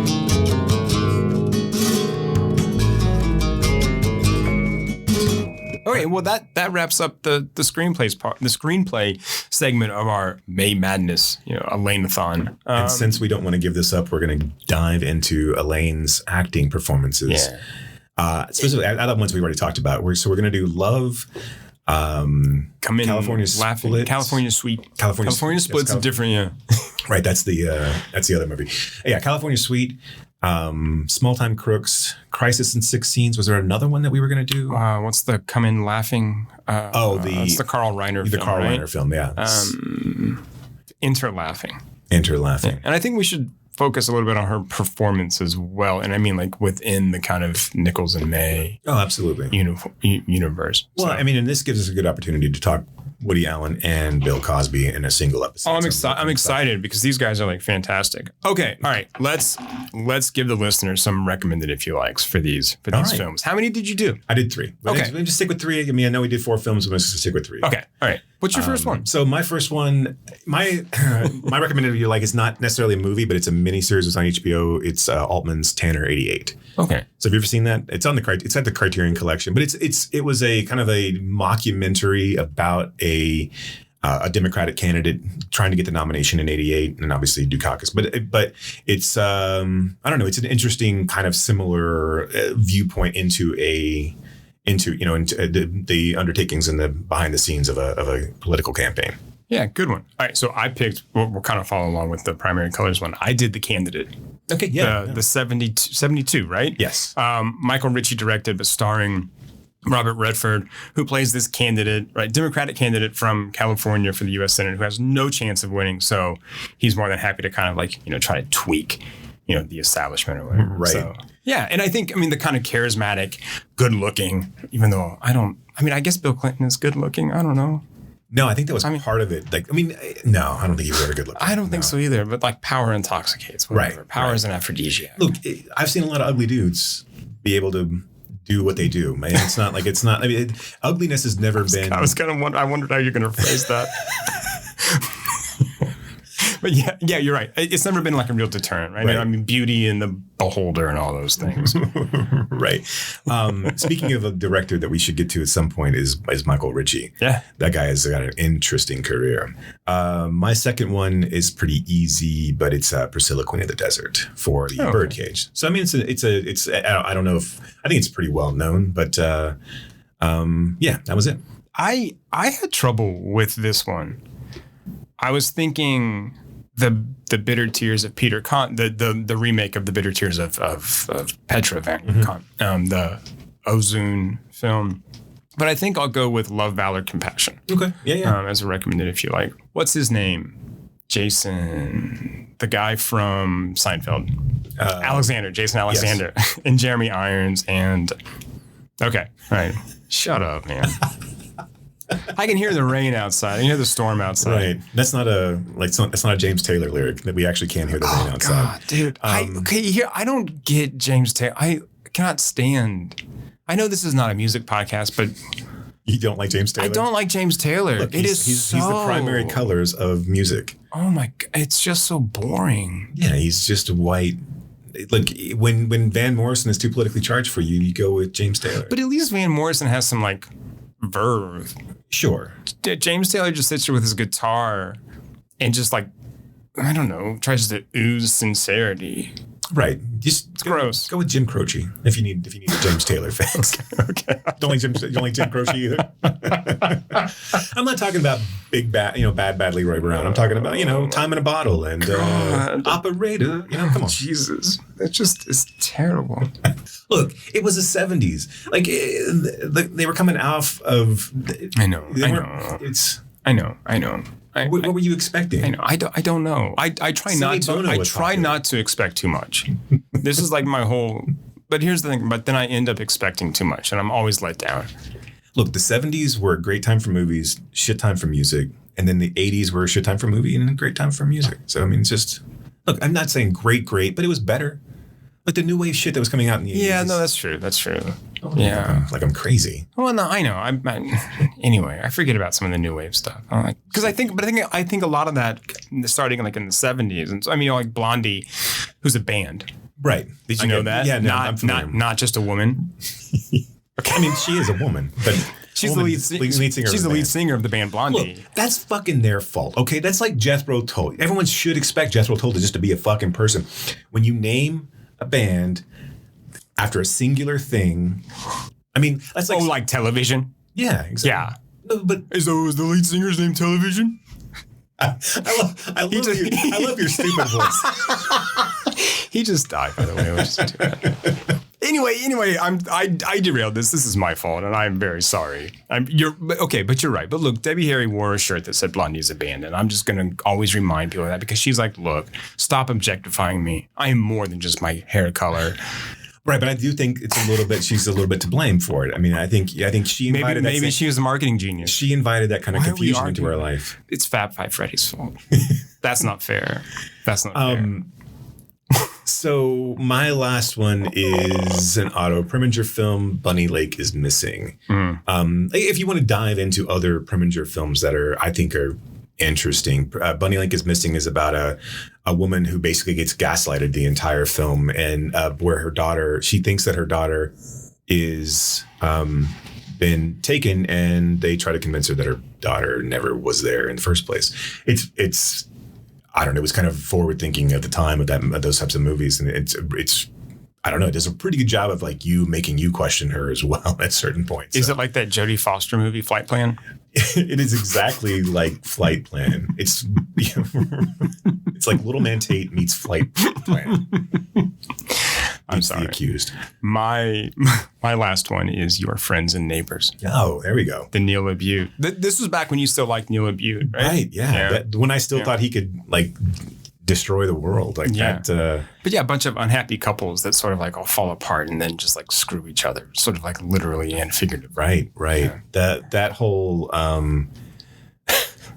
Okay, well that wraps up the screenplay segment of our May Madness, Elaine-a-thon. And since we don't want to give this up, we're going to dive into Elaine's acting performances. Yeah. Especially other ones we've already talked about. So we're going to do Love. Come in, California laughing. Split. California Suite. California Split's a different, yeah. Right, that's the other movie. Yeah, California Suite, Small Time Crooks, Crisis in Six Scenes. Was there another one that we were going to do? What's the Come in Laughing? It's the Carl Reiner film. The Carl Reiner film, yeah. Enter Laughing. Enter Laughing. Yeah. And I think we should focus a little bit on her performance as well. And I mean, like within the kind of Nichols and May. Oh, absolutely. Universe. Well, I mean, and this gives us a good opportunity to talk Woody Allen and Bill Cosby in a single episode. Oh, I'm excited because these guys are like fantastic. Okay. All right. Let's give the listeners some recommended if you likes for these films. How many did you do? I did 3. But okay. Let me just stick with 3. I mean, I know we did 4 films, but let's just stick with 3. Okay. All right. What's your first one? So my first one, my recommended if you like, is not necessarily a movie, but it's a miniseries. It's on HBO. It's Altman's Tanner 88. Okay. So have you ever seen that? It's at the Criterion Collection, but it was a kind of a mockumentary about a Democratic candidate trying to get the nomination in 88 and obviously Dukakis. But it's I don't know. It's an interesting kind of similar viewpoint into the undertakings and the behind the scenes of a political campaign. Yeah, good one. All right, so I picked. We'll kind of follow along with the Primary Colors one. I did The Candidate. Okay, yeah. The 72, right? Yes. Michael Ritchie directed, but starring Robert Redford, who plays this candidate, right, Democratic candidate from California for the U.S. Senate, who has no chance of winning. So he's more than happy to kind of like try to tweak the establishment or whatever. Right. So, yeah. And I think, the kind of charismatic, good looking, even though I guess Bill Clinton is good looking. I don't know. No, I think that was part of it. No, I don't think he was ever good looking. I don't think so either, but like power intoxicates. Whatever. Right. Power is an aphrodisiac. Look, I've seen a lot of ugly dudes be able to do what they do. Man, ugliness has never been. I wondered how you're going to phrase that. But yeah, you're right. It's never been like a real deterrent, right? I mean, beauty and the beholder and all those things. Right. Speaking of a director that we should get to at some point is Michael Ritchie. Yeah. That guy has got an interesting career. My second one is pretty easy, but it's Priscilla, Queen of the Desert for the Birdcage. So, I mean, it's I don't know I think it's pretty well known, but that was it. I had trouble with this one. I was thinking the Bitter Tears of Peter Kant, the remake of the Bitter Tears of Petra Van Kant, the Ozun film. But I think I'll go with Love, Valor, Compassion. Okay. Yeah. As a recommended if you like. What's his name? Jason, the guy from Seinfeld. Jason Alexander. Yes. And Jeremy Irons and... Okay. All right. Shut up, man. I can hear the rain outside. I can hear the storm outside. Right. That's not a James Taylor lyric that we actually can't hear the rain outside. God, dude. I don't get James Taylor. I cannot stand. I know this is not a music podcast, but you don't like James Taylor? I don't like James Taylor. Look, he's the primary colors of music. Oh my God. It's just so boring. Yeah, he's just white. Like when Van Morrison is too politically charged for you, you go with James Taylor. But at least Van Morrison has some like verve. Sure. James Taylor just sits there with his guitar and just like, I don't know, tries to ooze sincerity. Right. Just It's gross. Go with Jim Croce if you need a James Taylor fix. Okay. Don't like Jim Croce either. I'm not talking about big bad Leroy Brown. I'm talking about, Time in a Bottle and Operator. Come on. Jesus. That just is terrible. Look, it was the 70s. Like they were coming off of. I know. What were you expecting? I know. I don't know. I try not to. I try not to expect too much. This is like my whole. But here's the thing. But then I end up expecting too much, and I'm always let down. Look, the 70s were a great time for movies, shit time for music, and then the 80s were a shit time for movie and a great time for music. So I mean, it's just look. I'm not saying great, but it was better. Like the new wave shit that was coming out in the 80s. Yeah, no, that's true. Yeah. Like I'm crazy. Well, no, I know. Anyway, I forget about some of the new wave stuff. Because I think a lot of that starting like in the 70s. And so, like Blondie, who's a band. Right. Did you know that? Yeah, no, I'm familiar. Not just a woman. Okay. I mean, she is a woman, but she's the lead singer. She's the lead singer of the band Blondie. Look, that's fucking their fault. Okay, that's like Jethro Tull. Everyone should expect Jethro Tull just to be a fucking person. When you name a band after a singular thing, I mean, that's like like Television. Yeah, exactly. Yeah, but is the lead singer's name Television? I love your stupid voice. He just died, by the way. Anyway, I derailed this. This is my fault, and I'm very sorry. But you're right. But look, Debbie Harry wore a shirt that said Blondie's a band, and I'm just gonna always remind people of that because she's like, look, stop objectifying me. I am more than just my hair color. Right, but I do think she's a little bit to blame for it. I mean, I think she invited maybe she was a marketing genius. She invited that kind of confusion into our life. It's Fab Five Freddy's fault. That's not fair. Fair. So my last one is an Otto Preminger film, Bunny Lake is Missing. If you want to dive into other Preminger films that I think are interesting, Bunny Lake is Missing is about a woman who basically gets gaslighted the entire film, and where she thinks that her daughter is been taken, and they try to convince her that her daughter never was there in the first place. It's I don't know. It was kind of forward thinking at the time of those types of movies, and it's I don't know. It does a pretty good job of like making you question her as well at certain points. Is it like that Jodie Foster movie, Flight Plan? It is exactly like Flight Plan. It's it's like Little Man Tate meets Flight Plan. I'm sorry. The accused. My last one is Your Friends and Neighbors. Oh, there we go. The Neil LaBute. This was back when you still liked Neil LaBute, right? Right. Yeah. When I still thought he could like destroy the world like that. But yeah, a bunch of unhappy couples that sort of like all fall apart and then just like screw each other, sort of like literally and figuratively. Right. Yeah. That whole.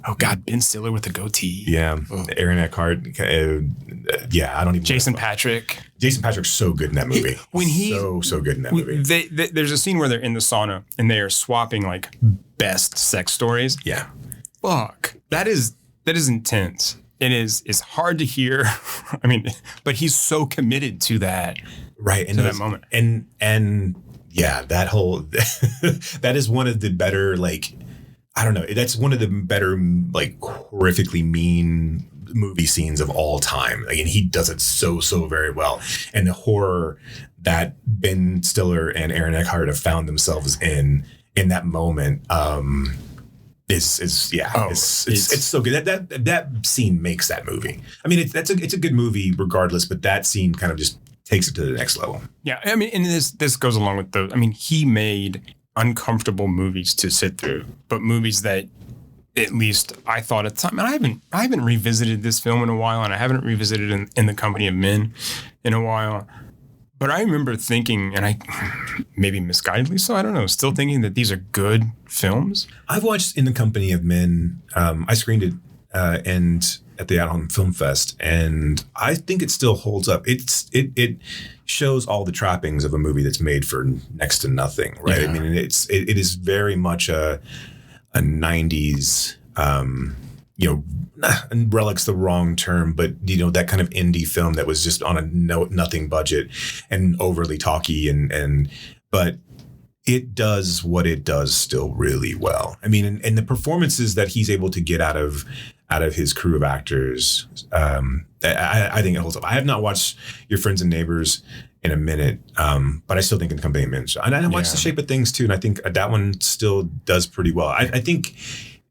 Oh God, Ben Stiller with the goatee. Yeah, Aaron Eckhart. I don't even. Jason Patrick. Jason Patrick's so good in that movie. So good in that movie. There's a scene where they're in the sauna and they are swapping like best sex stories. Yeah. Fuck. That is intense. It's hard to hear. I mean, but he's so committed to that. Right. To that moment. And yeah, that whole that is one of the better like. I don't know. That's one of the better, like, horrifically mean movie scenes of all time. Like, and he does it so very well. And the horror that Ben Stiller and Aaron Eckhart have found themselves in that moment is so good. That scene makes that movie. I mean, it's a good movie regardless, but that scene kind of just takes it to the next level. Yeah, I mean, and this goes along with he made uncomfortable movies to sit through, but movies that at least I thought at the time, and I haven't revisited this film in a while, and I haven't revisited in the Company of Men in a while, but I remember thinking, and I maybe misguidedly so, I don't know, still thinking that these are good films. I've watched In the Company of Men. I screened it and at the At Home Film Fest, and I think it still holds up. It shows all the trappings of a movie that's made for next to nothing, right? Yeah. I mean, it is very much a 90s, and relic's the wrong term, but that kind of indie film that was just on a nothing budget and overly talky but it does what it does still really well. I mean, and the performances that he's able to get out of out of his crew of actors. I think it holds up. I have not watched Your Friends and Neighbors in a minute, but I still think Incumbent Minch. And I watched The Shape of Things too, and I think that one still does pretty well. I think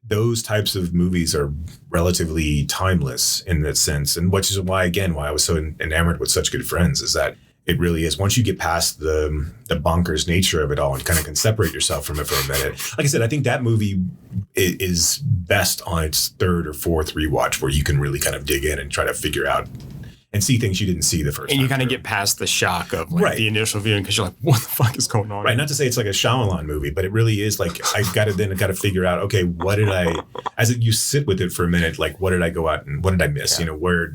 those types of movies are relatively timeless in that sense, and which is why I was so enamored with Such Good Friends, is that it really is. Once you get past the bonkers nature of it all and kind of can separate yourself from it for a minute. Like I said, I think that movie is best on its third or fourth rewatch, where you can really kind of dig in and try to figure out and see things you didn't see the first time. And you kind of get past the shock of the initial viewing, because you're like, what the fuck is going on? Right. Not to say it's like a Shyamalan movie, but it really is like, I got to figure out, okay, what did you sit with it for a minute, like, what did I go out and what did I miss? Yeah. Where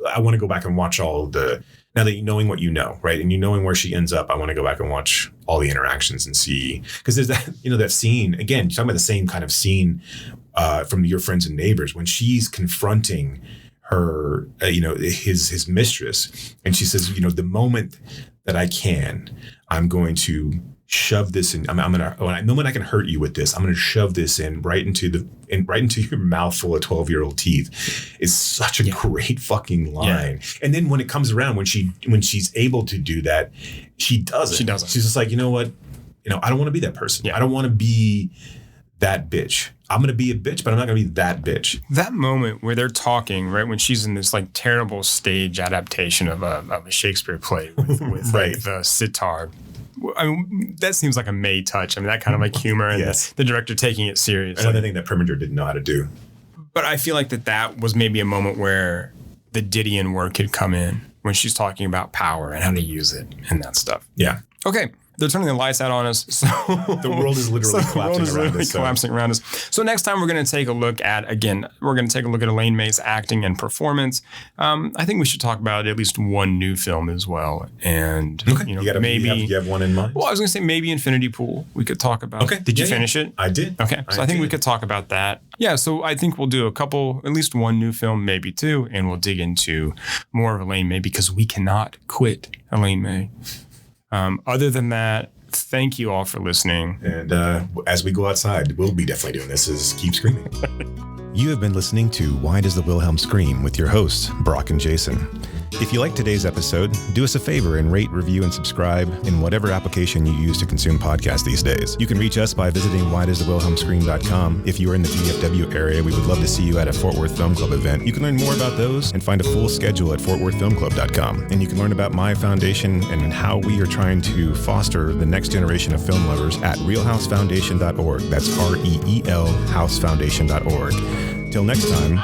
I want to go back and watch all the, now that knowing what you know, right? And knowing where she ends up, I want to go back and watch all the interactions and see, because there's that, that scene, again, you're talking about the same kind of scene from Your Friends and Neighbors, when she's confronting her, his mistress. And she says, the moment that I can, I'm going to shove this in. The moment I can hurt you with this, I'm going to shove this in right into your mouth full of 12-year-old teeth. Is such a great fucking line. Yeah. And then when it comes around, when she's able to do that, she doesn't. She's just like, you know what? I don't want to be that person. Yeah. I don't want to be that bitch. I'm going to be a bitch, but I'm not going to be that bitch. That moment where they're talking, right, when she's in this like terrible stage adaptation of a Shakespeare play with right. like the sitar. I mean, that seems like a May touch. I mean, that kind of like humor and the director taking it seriously. Another thing that Preminger didn't know how to do. But I feel like that was maybe a moment where the Didion work had come in, when she's talking about power and how to use it and that stuff. Yeah. Okay. They're turning the lights out on us. So the world is literally collapsing around us. So next time we're going to take a look at Elaine May's acting and performance. I think we should talk about at least one new film as well. And maybe you have one in mind. Well, I was going to say maybe Infinity Pool. We could talk about. Okay. Did you finish it? I did. Okay. So I think we could talk about that. Yeah. So I think we'll do at least one new film, maybe two, and we'll dig into more of Elaine May, because we cannot quit Elaine May. Other than that, thank you all for listening. And as we go outside, we'll be definitely doing this, is keep screaming. You have been listening to Why Does the Wilhelm Scream with your hosts, Brock and Jason. If you liked today's episode, do us a favor and rate, review, and subscribe in whatever application you use to consume podcasts these days. You can reach us by visiting whydoesthewilhelmscream.com. If you are in the DFW area, we would love to see you at a Fort Worth Film Club event. You can learn more about those and find a full schedule at fortworthfilmclub.com. And you can learn about my foundation and how we are trying to foster the next generation of film lovers at realhousefoundation.org. That's REEL housefoundation.org. Till next time.